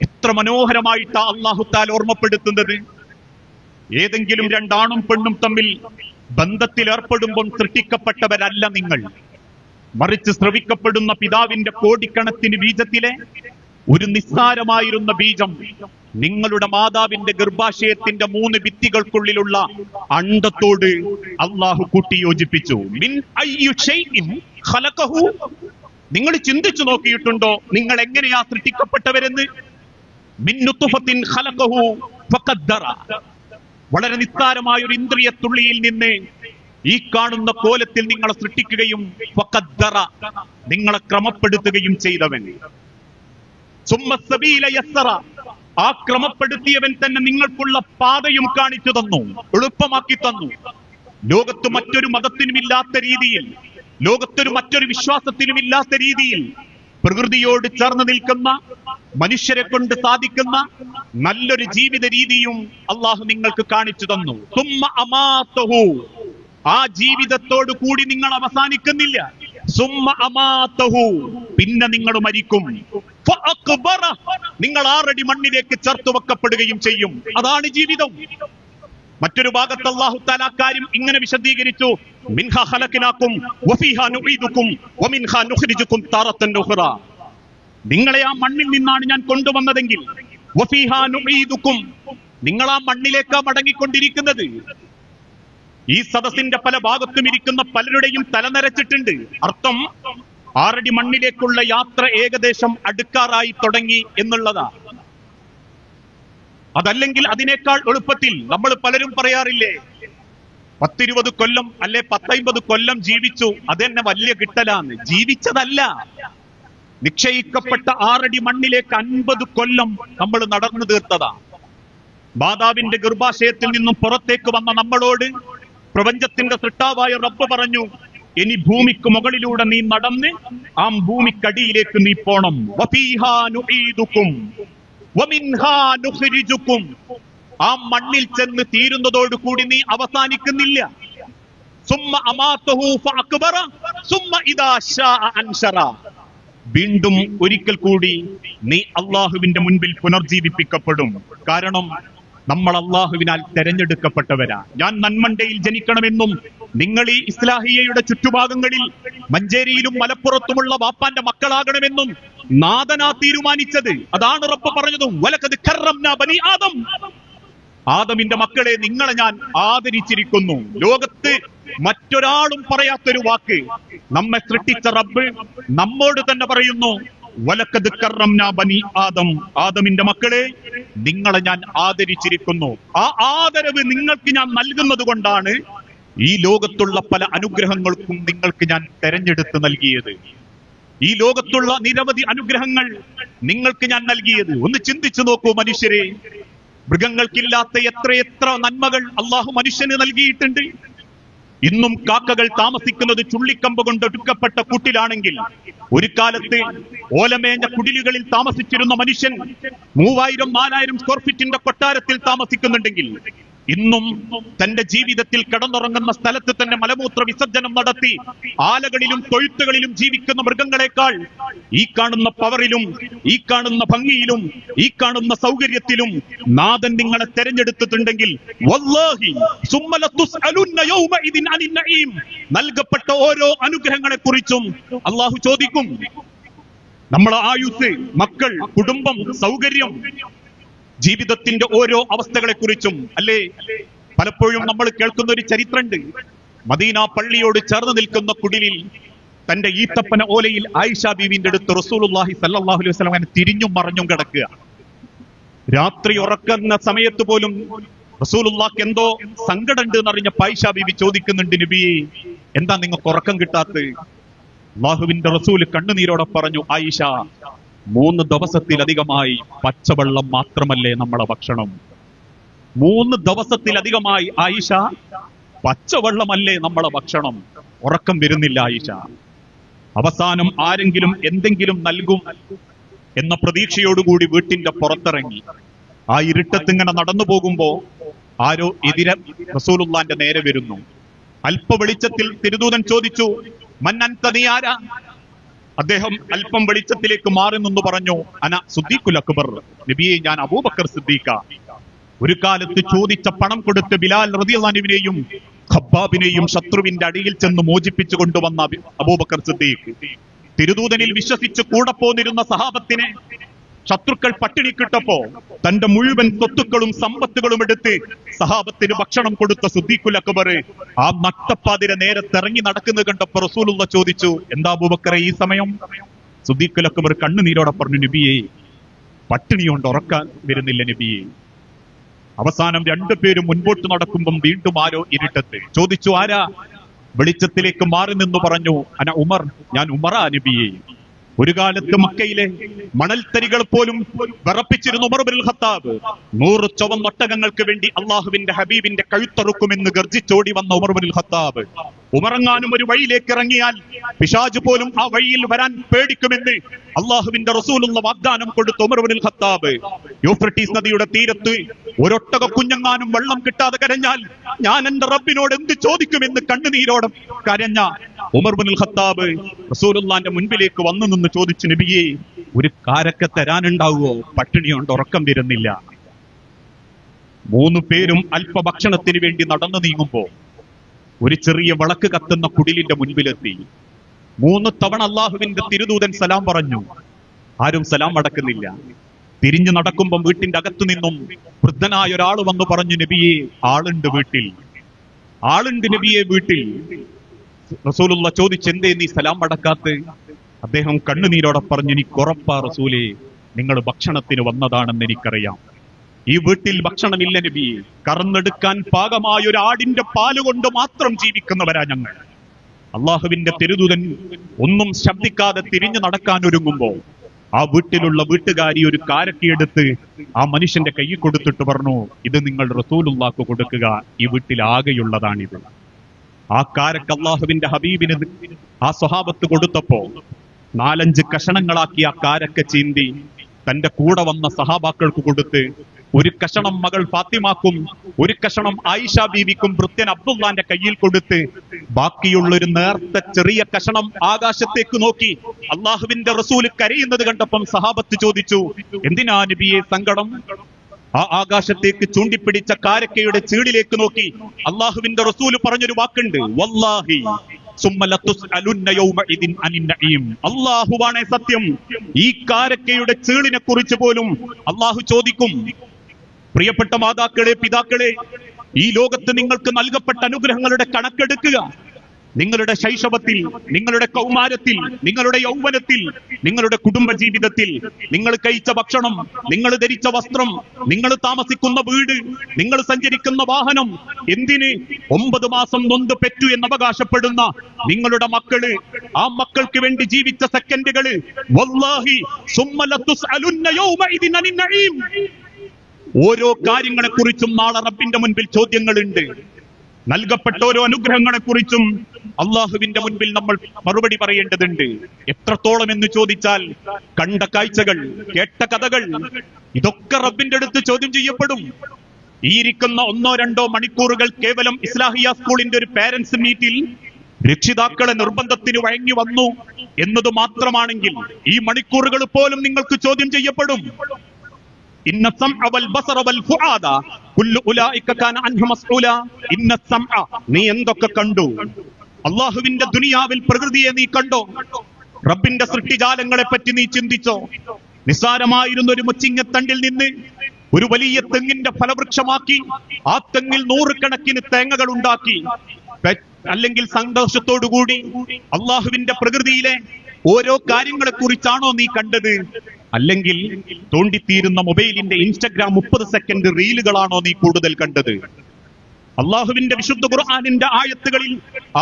എത്ര മനോഹരമായിട്ടാ അല്ലാഹു തആല ഓർമ്മപ്പെടുത്തുന്നത്. ഏതെങ്കിലും രണ്ടാണും പെണ്ണും തമ്മിൽ ബന്ധത്തിൽ ഏർപ്പെടുമ്പോൾ സൃഷ്ടിക്കപ്പെട്ടവരല്ല നിങ്ങൾ. മറിച്ച് ശ്രവിക്കപ്പെടുന്ന പിതാവിന്റെ കോടിക്കണക്കിന് ബീജത്തിലെ ഒരു നിസ്സാരമായിരുന്ന ബീജം നിങ്ങളുടെ മാതാവിന്റെ ഗർഭാശയത്തിന്റെ 3 ഭിത്തികൾക്കുള്ളിലുള്ള അണ്ഡത്തോട് അള്ളാഹു കൂട്ടിയോജിപ്പിച്ചു. മിൻ അയ്യി ഷൈഇൻ ഖലഖഹു. നിങ്ങൾ ചിന്തിച്ചു നോക്കിയിട്ടുണ്ടോ നിങ്ങൾ എങ്ങനെയാ സൃഷ്ടിക്കപ്പെട്ടവരെന്ന്? മിൻ നുത്ഫത്തിൻ ഖലഖഹു ഫഖദ്ദറ. വളരെ നിസ്സാരമായ ഒരു ഇന്ദ്രിയ തുള്ളിയിൽ നിന്ന് ഈ കാണുന്ന കോലത്തിൽ നിങ്ങളെ സൃഷ്ടിക്കുകയും ഫഖദ്ദറ, നിങ്ങളെ ക്രമപ്പെടുത്തുകയും ചെയ്തവൻ. സുമ്മ സബീല യസ്സറ. ആ ക്രമപ്പെടുത്തിയവൻ തന്നെ നിങ്ങൾക്കുള്ള പാതയും കാണിച്ചു തന്നു, എളുപ്പമാക്കി തന്നു. ലോകത്ത് മറ്റൊരു മതത്തിനുമില്ലാത്ത രീതിയിൽ, ലോകത്തൊരു മറ്റൊരു വിശ്വാസത്തിനുമില്ലാത്ത രീതിയിൽ പ്രകൃതിയോട് ചേർന്ന് നിൽക്കുന്ന മനുഷ്യരെ കൊണ്ട് സാധിക്കുന്ന നല്ലൊരു ജീവിത രീതിയും അള്ളാഹു നിങ്ങൾക്ക് കാണിച്ചു തന്നു. സുമ്മ അമാതഹു. ആ ജീവിതത്തോട് കൂടി നിങ്ങൾ അവസാനിക്കുന്നില്ല. സുമ്മ അമാതഹു. പിന്നെ നിങ്ങൾ മരിക്കും. ഫഅക്ബറ. നിങ്ങൾ 6 അടി മണ്ണിലേക്ക് ചേർത്ത് വെക്കപ്പെടുകയും ചെയ്യും. അതാണ് ജീവിതം. മറ്റൊരു ഭാഗത്ത് അല്ലാഹു തആല കാര്യം ഇങ്ങനെ വിശദീകരിച്ചു. മിൻഹാ ഖലഖനാകും വഫീഹാ നുഈദുകും വമിൻഹാ നുഖ്രിജുകും താറത്തൻ ഉഖ്റ. നിങ്ങളെ ആ മണ്ണിൽ നിന്നാണ് ഞാൻ കൊണ്ടുവന്നതെങ്കിൽ വഫീഹാ നുഈദുകും, നിങ്ങൾ ആ മണ്ണിലേക്കാ മടങ്ങിക്കൊണ്ടിരിക്കുന്നത്. ഈ സദസ്സിന്റെ പല ഭാഗത്തും ഇരിക്കുന്ന പലരുടെയും തലനരച്ചിട്ടുണ്ട്. അർത്ഥം 6 അടി മണ്ണിലേക്കുള്ള യാത്ര ഏകദേശം അടുക്കാറായി തുടങ്ങി എന്നുള്ളതാ. അതല്ലെങ്കിൽ അതിനേക്കാൾ എളുപ്പത്തിൽ നമ്മൾ പലരും പറയാറില്ലേ, 10-20 കൊല്ലം അല്ലെ 10-50 കൊല്ലം ജീവിച്ചു, അതെന്നെ വലിയ കിട്ടലാന്ന്. ജീവിച്ചതല്ല, നിശ്ചയിക്കപ്പെട്ട 6 അടി മണ്ണിലേക്ക് 50 കൊല്ലം നമ്മൾ നടന്നു തീർത്തതാ. മാതാവിന്റെ ഗർഭാശയത്തിൽ നിന്നും പുറത്തേക്ക് വന്ന നമ്മളോട് പ്രപഞ്ചത്തിന്റെ സൃഷ്ടാവായ റബ്ബ് പറഞ്ഞു, ഇനി ഭൂമിക്ക് മുകളിലൂടെ നീ നടന്ന് ആ ഭൂമിക്കടിയിലേക്ക് നീ പോണം. വഫീഹാ നുഈദുകും വമിൻഹാ നുഖ്രിജുകും. ആ മണ്ണിൽ ചെന്ന് തീരുന്നതോടുകൂടി നീ അവസാനിക്കുന്നില്ല. സുമ്മ അമാതഹു ഫഅക്ബറ സുമ്മ ഇദാ ശാഅ അൻശറ. വീണ്ടും ഒരിക്കൽ കൂടി നീ അള്ളാഹുവിന്റെ മുൻപിൽ പുനർജീവിപ്പിക്കപ്പെടും. കാരണം നമ്മൾ അള്ളാഹുവിനാൽ തെരഞ്ഞെടുക്കപ്പെട്ടവരാ. ഞാൻ നന്മണ്ടയിൽ ജനിക്കണമെന്നും നിങ്ങൾ ഈ ഇസ്ലാഹിയയുടെ ചുറ്റുഭാഗങ്ങളിൽ മഞ്ചേരിയിലും മലപ്പുറത്തുമുള്ള വാപ്പാന്റെ മക്കളാകണമെന്നും നാഥനാ തീരുമാനിച്ചത്. അതാണ് റബ്ബ് പറഞ്ഞതും, വലഖദ് കറംനാ ബനി ആദം. ആദമിന്റെ മക്കളെ, നിങ്ങളെ ഞാൻ ആദരിച്ചിരിക്കുന്നു. ലോകത്ത് മറ്റൊരാളും പറയാത്തൊരു വാക്ക് നമ്മെ സൃഷ്ടിച്ച റബ്ബ് നമ്മോട് തന്നെ പറയുന്നു, വലഖദ് കറംനാ ബനി ആദം. ആദമിന്റെ മക്കളെ, നിങ്ങളെ ഞാൻ ആദരിച്ചിരിക്കുന്നു. ആ ആദരവ് നിങ്ങൾക്ക് ഞാൻ നൽകുന്നത് കൊണ്ടാണ് ഈ ലോകത്തുള്ള പല അനുഗ്രഹങ്ങൾക്കും നിങ്ങൾക്ക് ഞാൻ തെരഞ്ഞെടുത്ത് നൽകിയത്. ഈ ലോകത്തുള്ള നിരവധി അനുഗ്രഹങ്ങൾ നിങ്ങൾക്ക് ഞാൻ നൽകിയത്. ഒന്ന് ചിന്തിച്ചു നോക്കൂ മനുഷ്യരെ, മൃഗങ്ങൾക്കില്ലാത്ത എത്രയെത്ര നന്മകൾ അള്ളാഹു മനുഷ്യന് നൽകിയിട്ടുണ്ട്. ഇന്നും കാക്കകൾ താമസിക്കുന്നത് ചുള്ളിക്കമ്പ് കൊണ്ട് ഒടുക്കപ്പെട്ട കൂട്ടിലാണെങ്കിൽ, ഒരു കാലത്ത് ഓലമേഞ്ഞ കുടിലുകളിൽ താമസിച്ചിരുന്ന മനുഷ്യൻ 3000-4000 സ്ക്വയർ ഫീറ്റിന്റെ കൊട്ടാരത്തിൽ താമസിക്കുന്നുണ്ടെങ്കിൽ, ഇന്നും തന്റെ ജീവിതത്തിൽ കിടന്നുറങ്ങുന്ന സ്ഥലത്ത് തന്നെ മലമൂത്ര വിസർജനം നടത്തി ആലകളിലും തൊഴുത്തുകളിലും ജീവിക്കുന്ന മൃഗങ്ങളെക്കാൾ ഈ കാണുന്ന പവറിലും ഈ കാണുന്ന ഭംഗിയിലും ഈ കാണുന്ന സൗകര്യത്തിലും നാഥൻ നിങ്ങളെ തെരഞ്ഞെടുത്തിട്ടുണ്ടെങ്കിൽ, വല്ലാഹി സുമ്മ ലതുസ്അലുന്ന യൗമഇദിൻ അനിൻ നഈം. നൽകപ്പെട്ട ഓരോ അനുഗ്രഹങ്ങളെ കുറിച്ചും അള്ളാഹു ചോദിക്കും. നമ്മളെ ആയുസ്, മക്കൾ, കുടുംബം, സൗകര്യം, ജീവിതത്തിന്റെ ഓരോ അവസ്ഥകളെ കുറിച്ചും അല്ലേ. പലപ്പോഴും നമ്മൾ കേൾക്കുന്ന ഒരു ചരിത്രമുണ്ട്. മദീന പള്ളിയോട് ചേർന്ന് നിൽക്കുന്ന കുടിലിൽ തന്റെ ഈത്തപ്പന ഓലയിൽ ആയിഷ ബീവിന്റെ അടുത്ത് റസൂലുള്ളാഹി സ്വല്ലല്ലാഹു അലൈഹി വസല്ലം അങ്ങനെ തിരിഞ്ഞും മറഞ്ഞും കിടക്കുക. രാത്രി ഉറക്കുന്ന സമയത്ത് പോലും റസൂലുള്ളാഹിക്ക് എന്തോ സങ്കടമുണ്ട് എന്നറിഞ്ഞ ആയിഷ ബീവി ചോദിക്കുന്നുണ്ട്, നബിയെ, എന്താ നിങ്ങൾക്ക് ഉറക്കം കിട്ടാത്തത്? അല്ലാഹുവിന്റെ റസൂൽ കണ്ണുനീരോടെ പറഞ്ഞു, ആയിഷ, 3 ദിവസത്തിലധികമായി പച്ചവെള്ളം മാത്രമല്ലേ നമ്മളെ ഭക്ഷണം. 3 ദിവസത്തിലധികമായി ആയിഷ, പച്ചവെള്ളമല്ലേ നമ്മളെ ഭക്ഷണം. ഉറക്കം വരുന്നില്ല ആയിഷ. അവസാനം ആരെങ്കിലും എന്തെങ്കിലും നൽകും എന്ന പ്രതീക്ഷയോടുകൂടി വീട്ടിന്റെ പുറത്തിറങ്ങി. ആ ഇരുട്ടത്തിങ്ങനെ നടന്നു പോകുമ്പോ ആരോ എതിരെ റസൂലുള്ളാന്റെ നേരെ വരുന്നു. അല്പ വെളിച്ചത്തിൽ തിരുദൂതൻ ചോദിച്ചു, മൻ അൻത, നീ ആരാ? അദ്ദേഹം അല്പം വെളിച്ചത്തിലേക്ക് മാറി നിന്ന് പറഞ്ഞു, അന സിദ്ദീഖുൽ അക്ബർ. നബിയെ, ഞാൻ അബൂബക്കർ സിദ്ദീഖ. ഒരു കാലത്ത് ചോദിച്ച പണം കൊടുത്ത് ബിലാൽ റളിയല്ലാഹു അൻഹുവിനെയും ഖബ്ബാബിനെയും ശത്രുവിന്റെ അടിയിൽ ചെന്ന് മോചിപ്പിച്ചു കൊണ്ടുവന്ന അബൂബക്കർ സിദ്ദീഖ്. തിരുദൂതനിൽ വിശ്വസിച്ച് കൂടെ പോന്നിരുന്ന സഹാബത്തിനെ ശത്രുക്കൾ പട്ടിണിക്കിട്ടപ്പോ തന്റെ മുഴുവൻ സ്വത്തുക്കളും സമ്പത്തുകളും എടുത്ത് സഹാബത്തിന് ഭക്ഷണം കൊടുത്ത സിദ്ദീഖുൽ അക്ബർ ആ നട്ടപ്പാതിരെ നേരെ തിറങ്ങി നടക്കുന്നത് കണ്ടപ്പോ റസൂലുള്ള ചോദിച്ചു, എന്താ അബൂബക്കറെ ഈ സമയം? സിദ്ദീഖുൽ അക്ബർ കണ്ണുനീരോടെ പറഞ്ഞു, നബിയെ, പട്ടിണി കൊണ്ട് ഉറക്കാൻ വരുന്നില്ല നബിയെ. അവസാനം 2 പേരും മുൻപോട്ട് നടക്കുമ്പം വീണ്ടും ആരോ ഇരുട്ടത്ത് ചോദിച്ചു, ആരാ? വെളിച്ചത്തിലേക്ക് മാറി നിന്ന് പറഞ്ഞു, അന ഉമർ, ഞാൻ ഉമറാ നബിയെ. ഒരു കാലത്ത് മക്കയിലെ മണൽത്തരികൾ പോലും വിറപ്പിച്ചിരുന്ന ഉമർ ഇബ്നുൽ ഖത്താബ് 100 ചുവന്നൊട്ടകങ്ങൾക്ക് വേണ്ടി അള്ളാഹുവിന്റെ ഹബീബിന്റെ കഴുത്തറുക്കുമെന്ന് ഗർജിച്ചോടി വന്ന ഉമർ ഇബ്നുൽ ഖത്താബ് ഉമറങ്ങാനും ഒരു വഴിയിലേക്ക് ഇറങ്ങിയാൽ പിശാച് പോലും ആ വഴിയിൽ വരാൻ പേടിക്കുമെന്ന് അള്ളാഹുവിന്റെ റസൂലുള്ള വാഗ്ദാനം കൊടുത്ത ഉമർ ഇബ്നുൽ ഖത്താബ് യൂഫ്രട്ടീസ് നദിയുടെ തീരത്ത് ഒരൊട്ടക കുഞ്ഞങ്ങാനും വെള്ളം കിട്ടാതെ കരഞ്ഞാൽ ഞാൻ എന്റെ റബ്ബിനോട് എന്ത് ചോദിക്കുമെന്ന് കണ്ണുനീരോടെ കരഞ്ഞ ഉമർ ഇബ്നുൽ ഖത്താബ് റസൂലുള്ളാന്റെ മുൻപിലേക്ക് വന്നു നിന്ന് ചോദിച്ചു, നബിയെ, ഒരു കാരക്ക തരാനുണ്ടാവുമോ? പട്ടിണി കൊണ്ട് ഉറക്കം വരുന്നില്ല. 3 പേരും അല്പഭക്ഷണത്തിന് വേണ്ടി നടന്നു നീങ്ങുമ്പോ ഒരു ചെറിയ വിളക്ക് കത്തുന്ന കുടിലിന്റെ മുൻപിലെത്തി. 3 തവണ അള്ളാഹുവിന്റെ തിരുദൂതൻ സലാം പറഞ്ഞു. ആരും സലാം അടക്കുന്നില്ല. തിരിഞ്ഞു നടക്കുമ്പം വീട്ടിന്റെ അകത്തു നിന്നും വൃദ്ധനായ ഒരാൾ വന്നു പറഞ്ഞു, നബിയെ, ആളുണ്ട് വീട്ടിൽ, ആളുണ്ട് നബിയെ വീട്ടിൽ. റസൂലുള്ള ചോദിച്ചു, എന്തേ നീ സലാം അടക്കാത്ത? അദ്ദേഹം കണ്ണുനീരോടെ പറഞ്ഞു, എനിക്ക് ഉറപ്പാ റസൂലേ, നിങ്ങൾ ഭക്ഷണത്തിന് വന്നതാണെന്ന് എനിക്കറിയാം. ഈ വീട്ടിൽ ഭക്ഷണമില്ല നബിയെ, കറന്നെടുക്കാൻ പാകമായ ഒരു ആടിന്റെ പാല് കൊണ്ട് മാത്രം ജീവിക്കുന്നവരാ ഞങ്ങൾ. അള്ളാഹുവിന്റെ തിരുദൂതൻ ഒന്നും ശബ്ദിക്കാതെ തിരിഞ്ഞു നടക്കാൻ ഒരുങ്ങുമ്പോ ആ വീട്ടിലുള്ള വീട്ടുകാരി ഒരു കാരക്കയെടുത്ത് ആ മനുഷ്യന്റെ കയ്യിൽ കൊടുത്തിട്ട് പറഞ്ഞു, ഇത് നിങ്ങൾ റസൂലുള്ളാഹിക്ക് കൊടുക്കുക, ഈ വീട്ടിൽ ആകെയുള്ളതാണിത്. ആ കാരക്ക അള്ളാഹുവിന്റെ ഹബീബിന് ആ സ്വഹാബത്ത് കൊടുത്തപ്പോ 4-5 കഷണങ്ങളാക്കി ആ കാരക്ക ചീന്തി തന്റെ കൂടെ വന്ന സഹാബാക്കൾക്ക് കൊടുത്ത്, ഒരു കഷണം മകൾ ഫാത്തിമാക്കും, ഒരു കഷണം ആയിഷ ബീവിക്കും ഭൃത്യൻ അബ്ദുള്ളാന്റെ കയ്യിൽ കൊടുത്ത്, ബാക്കിയുള്ളൊരു നേർത്ത ചെറിയ കഷണം ആകാശത്തേക്ക് നോക്കി അള്ളാഹുവിന്റെ റസൂല് കരയുന്നത് കണ്ടപ്പം സഹാബത്ത് ചോദിച്ചു, എന്തിനാ നബിയെ സങ്കടം? ആ ആകാശത്തേക്ക് ചൂണ്ടിപ്പിടിച്ച കാരക്കയുടെ ചീടിലേക്ക് നോക്കി അള്ളാഹുവിന്റെ റസൂല് പറഞ്ഞൊരു വാക്കുണ്ട്, വല്ലാഹി അള്ളാഹുവാണേ സത്യം, ഈ കാരക്കയുടെ ചീളിനെ കുറിച്ച് പോലും അള്ളാഹു ചോദിക്കും. പ്രിയപ്പെട്ട മാതാക്കളെ, പിതാക്കളെ, ഈ ലോകത്ത് നിങ്ങൾക്ക് നൽകപ്പെട്ട അനുഗ്രഹങ്ങളുടെ കണക്കെടുക്കുക. നിങ്ങളുടെ ശൈശവത്തിൽ, നിങ്ങളുടെ കൗമാരത്തിൽ, നിങ്ങളുടെ യൗവനത്തിൽ, നിങ്ങളുടെ കുടുംബ ജീവിതത്തിൽ നിങ്ങൾ കഴിച്ച ഭക്ഷണം, നിങ്ങൾ ധരിച്ച വസ്ത്രം, നിങ്ങൾ താമസിക്കുന്ന വീട്, നിങ്ങൾ സഞ്ചരിക്കുന്ന വാഹനം, എന്തിന് 9 മാസം നൊന്ത് പെറ്റു എന്ന് അവകാശപ്പെടുന്ന നിങ്ങളുടെ മക്കള്, ആ മക്കൾക്ക് വേണ്ടി ജീവിച്ച സെക്കൻഡുകള്, വല്ലാഹി സുമ്മ ലതുസ്അലുന്ന യൗമഇദിൻ അനിൻ നഈം. ഓരോ കാര്യങ്ങളെ കുറിച്ചും നാളെ റബ്ബിന്റെ മുൻപിൽ ചോദ്യങ്ങളുണ്ട്. നൽകപ്പെട്ട ഓരോ അനുഗ്രഹങ്ങളെ കുറിച്ചും അള്ളാഹുവിന്റെ മുൻപിൽ നമ്മൾ മറുപടി പറയേണ്ടതുണ്ട്. എത്രത്തോളം എന്ന് ചോദിച്ചാൽ, കണ്ട കാഴ്ചകൾ, കേട്ട കഥകൾ, ഇതൊക്കെ റബ്ബിന്റെ അടുത്ത് ചോദ്യം ചെയ്യപ്പെടും. ഈ ഇരിക്കുന്ന 1-2 മണിക്കൂറുകൾ കേവലം ഇസ്ലാഹിയ സ്കൂളിന്റെ ഒരു പാരന്റ്സ് മീറ്റിൽ രക്ഷിതാക്കളെ നിർബന്ധത്തിന് വഴങ്ങി വന്നു എന്നത് മാത്രമാണെങ്കിൽ ഈ മണിക്കൂറുകൾ പോലും നിങ്ങൾക്ക് ചോദ്യം ചെയ്യപ്പെടും. ഇന്ന സമഅ വൽ ബസറ വൽ ഫുആദ കുല്ലു ഉലൈക കാന അൻഹു മസ്ഊല. ഇന്ന സമഅ, നീ എന്തൊക്കെ കണ്ടു? അല്ലാഹുവിന്റെ ദുനിയാവിൽ പ്രകൃതിയെ നീ കണ്ടോ? റബ്ബിന്റെ സൃഷ്ടിജാലങ്ങളെ പറ്റി നീ ചിന്തിച്ചോ? നിസ്സാരമായിരുന്ന ഒരു മുച്ചിങ്ങത്തണ്ടിൽ നിന്ന് ഒരു വലിയ തെങ്ങിന്റെ ഫലവൃക്ഷമാക്കി, ആ തെങ്ങിൽ 100 കണക്കിന് തേങ്ങകൾ ഉണ്ടാക്കി, അല്ലെങ്കിൽ സന്തോഷത്തോടുകൂടി അള്ളാഹുവിന്റെ പ്രകൃതിയിലെ ഓരോ കാര്യങ്ങളെ കുറിച്ചാണോ നീ കണ്ടത്? അല്ലെങ്കിൽ തോണ്ടിത്തീരുന്ന മൊബൈലിന്റെ ഇൻസ്റ്റഗ്രാം 30 സെക്കൻഡ് റീലുകളാണോ നീ കൂടുതൽ കണ്ടത്? അള്ളാഹുവിന്റെ വിശുദ്ധ ഖുർആനിന്റെ ആയത്തുകളിൽ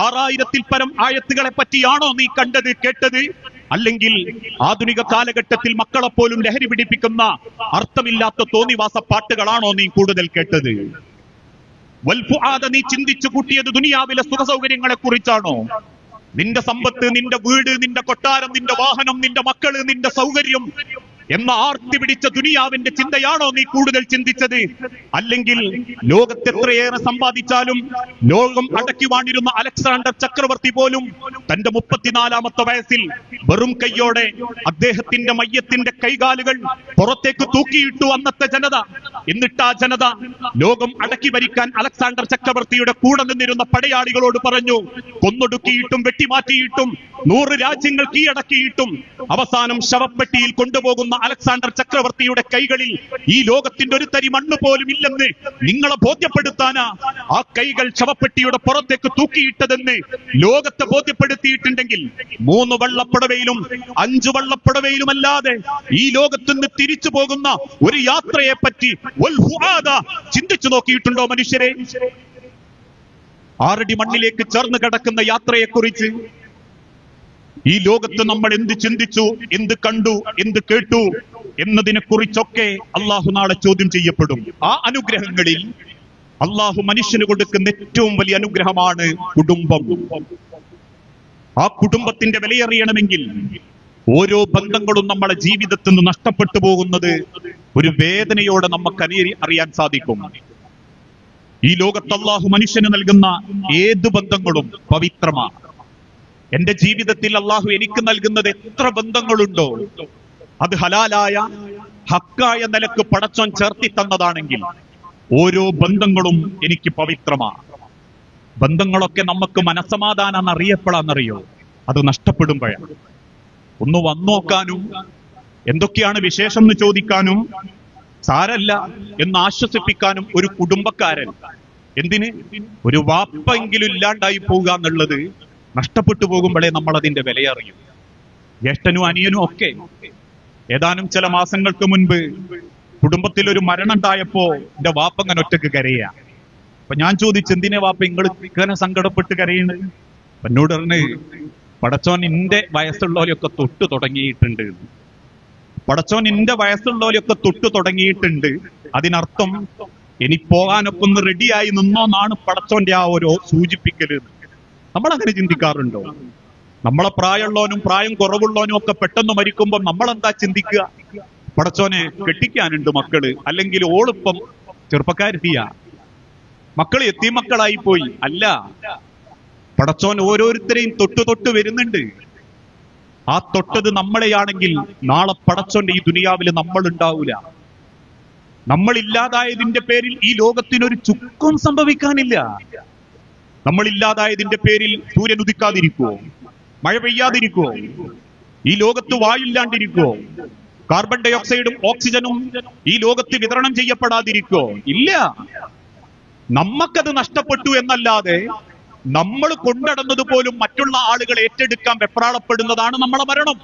6000-ൽ പരം ആയത്തുകളെ പറ്റിയാണോ നീ കണ്ടത്, കേട്ടത്? അല്ലെങ്കിൽ ആധുനിക കാലഘട്ടത്തിൽ മക്കളെ പോലും ലഹരി പിടിപ്പിക്കുന്ന അർത്ഥമില്ലാത്ത തോന്നിവാസ പാട്ടുകളാണോ നീ കൂടുതൽ കേട്ടത്? വൽഫുആദ, നീ ചിന്തിച്ചു കൂട്ടിയത് ദുനിയാവിലെ സുഖ സൗകര്യങ്ങളെ കുറിച്ചാണോ? നിന്റെ സമ്പത്ത്, നിന്റെ വീട്, നിന്റെ കൊട്ടാരം, നിന്റെ വാഹനം, നിന്റെ മക്കള്, നിന്റെ സൗകര്യം എന്ന ആർത്തി പിടിച്ച ദുനിയാവിന്റെ ചിന്തയാണോ നീ കൂടുതൽ ചിന്തിച്ചത്? അല്ലെങ്കിൽ ലോകത്തെത്രയേറെ സമ്പാദിച്ചാലും ലോകം അടക്കി വാണിരുന്ന അലക്സാണ്ടർ ചക്രവർത്തി പോലും തന്റെ 34-ാമത്തെ വയസ്സിൽ വെറും കൈയോടെ അദ്ദേഹത്തിന്റെ മയ്യത്തിന്റെ കൈകാലുകൾ പുറത്തേക്ക് തൂക്കിയിട്ടു അന്നത്തെ ജനത. എന്നിട്ട് ആ ജനത ലോകം അടക്കി ഭരിക്കാൻ അലക്സാണ്ടർ ചക്രവർത്തിയുടെ കൂടെ നിന്നിരുന്ന പടയാളികളോട് പറഞ്ഞു, കൊന്നൊടുക്കിയിട്ടും വെട്ടിമാറ്റിയിട്ടും 100 രാജ്യങ്ങൾ കീഴടക്കിയിട്ടും അവസാനം ശവപ്പെട്ടിയിൽ കൊണ്ടുപോകുന്ന അലക്സാണ്ടർ ചക്രവർത്തിയുടെ കൈകളിൽ ഈ ലോകത്തിന്റെ ഒരു തരി മണ്ണ് പോലും ഇല്ലെന്ന് നിങ്ങളെ ബോധ്യപ്പെടുത്താനാ ആ കൈകൾ ശവപ്പെട്ടിയുടെ പുറത്തേക്ക് തൂക്കിയിട്ടതെന്ന് ലോകത്തെ ബോധ്യപ്പെടുത്തിയിട്ടുണ്ടെങ്കിൽ 3 വള്ളപ്പടവയിലും 5 വള്ളപ്പടവയിലുമല്ലാതെ ഈ ലോകത്തുനിന്ന് തിരിച്ചു പോകുന്ന ഒരു യാത്രയെ പറ്റി ചിന്തിച്ചു നോക്കിയിട്ടുണ്ടോ മനുഷ്യരെ? 6 അടി മണ്ണിലേക്ക് ചേർന്ന് കിടക്കുന്ന യാത്രയെക്കുറിച്ച് ഈ ലോകത്ത് നമ്മൾ എന്ത് ചിന്തിച്ചു, എന്ത് കണ്ടു, എന്ത് കേട്ടു എന്നതിനെ കുറിച്ചൊക്കെ അള്ളാഹു നാളെ ചോദ്യം ചെയ്യപ്പെടും. ആ അനുഗ്രഹങ്ങളിൽ അള്ളാഹു മനുഷ്യന് കൊടുക്കുന്ന ഏറ്റവും വലിയ അനുഗ്രഹമാണ് കുടുംബം. ആ കുടുംബത്തിന്റെ വിലയറിയണമെങ്കിൽ ഓരോ ബന്ധങ്ങളും നമ്മുടെ ജീവിതത്തിൽ നിന്ന് നഷ്ടപ്പെട്ടു പോകുന്നത് ഒരു വേദനയോടെ നമുക്ക് അറിയാൻ സാധിക്കും. ഈ ലോകത്ത് അള്ളാഹു മനുഷ്യന് നൽകുന്ന ഏത് ബന്ധങ്ങളും പവിത്രമാണ്. എന്റെ ജീവിതത്തിൽ അള്ളാഹു എനിക്ക് നൽകുന്നത് എത്ര ബന്ധങ്ങളുണ്ടോ അത് ഹലാലായ ഹക്കായ നിലക്ക് പടച്ചോൻ ചേർത്തി തന്നതാണെങ്കിൽ ഓരോ ബന്ധങ്ങളും എനിക്ക് പവിത്രമാണ്. ബന്ധങ്ങളൊക്കെ നമുക്ക് മനസ്സമാധാനം അറിയപ്പെടാന്നറിയോ? അത് നഷ്ടപ്പെടുമ്പോഴാണ്. ഒന്ന് വന്നോക്കാനും എന്തൊക്കെയാണ് വിശേഷം എന്ന് ചോദിക്കാനും സാരല്ല എന്ന് ആശ്വസിപ്പിക്കാനും ഒരു കുടുംബക്കാരൻ, എന്തിന് ഒരു വാപ്പെങ്കിലും ഇല്ലാണ്ടായി പോവുക എന്നുള്ളത് നഷ്ടപ്പെട്ടു പോകുമ്പോഴേ നമ്മൾ അതിന്റെ വിലയറിയും. ജ്യേഷ്ഠനും അനിയനും ഒക്കെ ഏതാനും ചില മാസങ്ങൾക്ക് മുൻപ് കുടുംബത്തിൽ ഒരു മരണം ഉണ്ടായപ്പോ എന്റെ വാപ്പ അങ്ങനെ ഒറ്റക്ക് കരയാ. അപ്പൊ ഞാൻ ചോദിച്ചു, എന്തിനാ വാപ്പ നിങ്ങൾ ഇങ്ങനെ സങ്കടപ്പെട്ട് കരയുന്നത്? എന്നോട് പറഞ്ഞ്, പടച്ചോൻ എന്റെ വയസ്സുള്ളവരെയൊക്കെ തൊട്ട് തുടങ്ങിയിട്ടുണ്ട്. പടച്ചോൻ എന്റെ വയസ്സുള്ളവരെയൊക്കെ തൊട്ട് തുടങ്ങിയിട്ടുണ്ട്. അതിനർത്ഥം ഇനി പോകാനൊക്കെ ഒന്ന് റെഡിയായി നിന്നോന്നാണ് പടച്ചോന്റെ ആ ഒരു സൂചിപ്പിക്കല്. നമ്മളങ്ങനെ ചിന്തിക്കാറുണ്ടോ? നമ്മളെ പ്രായമുള്ളവനും പ്രായം കുറവുള്ളവനും ഒക്കെ പെട്ടെന്ന് മരിക്കുമ്പോൾ നമ്മളെന്താ ചിന്തിക്കുക? പടച്ചോനെ കെട്ടിക്കാനുണ്ട് മക്കള്, അല്ലെങ്കിൽ ഓളിപ്പം ചെറുപ്പക്കാരിയ, മക്കള് എത്തിമക്കളായി പോയി. അല്ല, പടച്ചോൻ ഓരോരുത്തരെയും തൊട്ട് തൊട്ട് വരുന്നുണ്ട്. ആ തൊട്ടത് നമ്മളെയാണെങ്കിൽ നാളെ പടച്ചോന്റെ ഈ ദുനിയാവിൽ നമ്മൾ ഉണ്ടാവൂല. നമ്മൾ ഇല്ലാതായതിന്റെ പേരിൽ ഈ ലോകത്തിനൊരു ചുക്കും സംഭവിക്കാനില്ല. നമ്മൾ ഇല്ലാതായതിന്റെ പേരിൽ സൂര്യൻ ഉദിക്കാതിരിക്കുവോ? മഴ പെയ്യാതിരിക്കുവോ? ഈ ലോകത്ത് വായുല്ലാണ്ടിരിക്കുവോ? കാർബൺ ഡൈ ഓക്സൈഡും ഓക്സിജനും ഈ ലോകത്ത് വിതരണം ചെയ്യപ്പെടാതിരിക്കുവോ? ഇല്ല. നമ്മക്കത് നഷ്ടപ്പെട്ടു എന്നല്ലാതെ നമ്മൾ കൊണ്ടടന്നത് പോലും മറ്റുള്ള ആളുകൾ ഏറ്റെടുക്കാൻ വെപ്രാളപ്പെടുന്നതാണ് നമ്മളെ മരണം.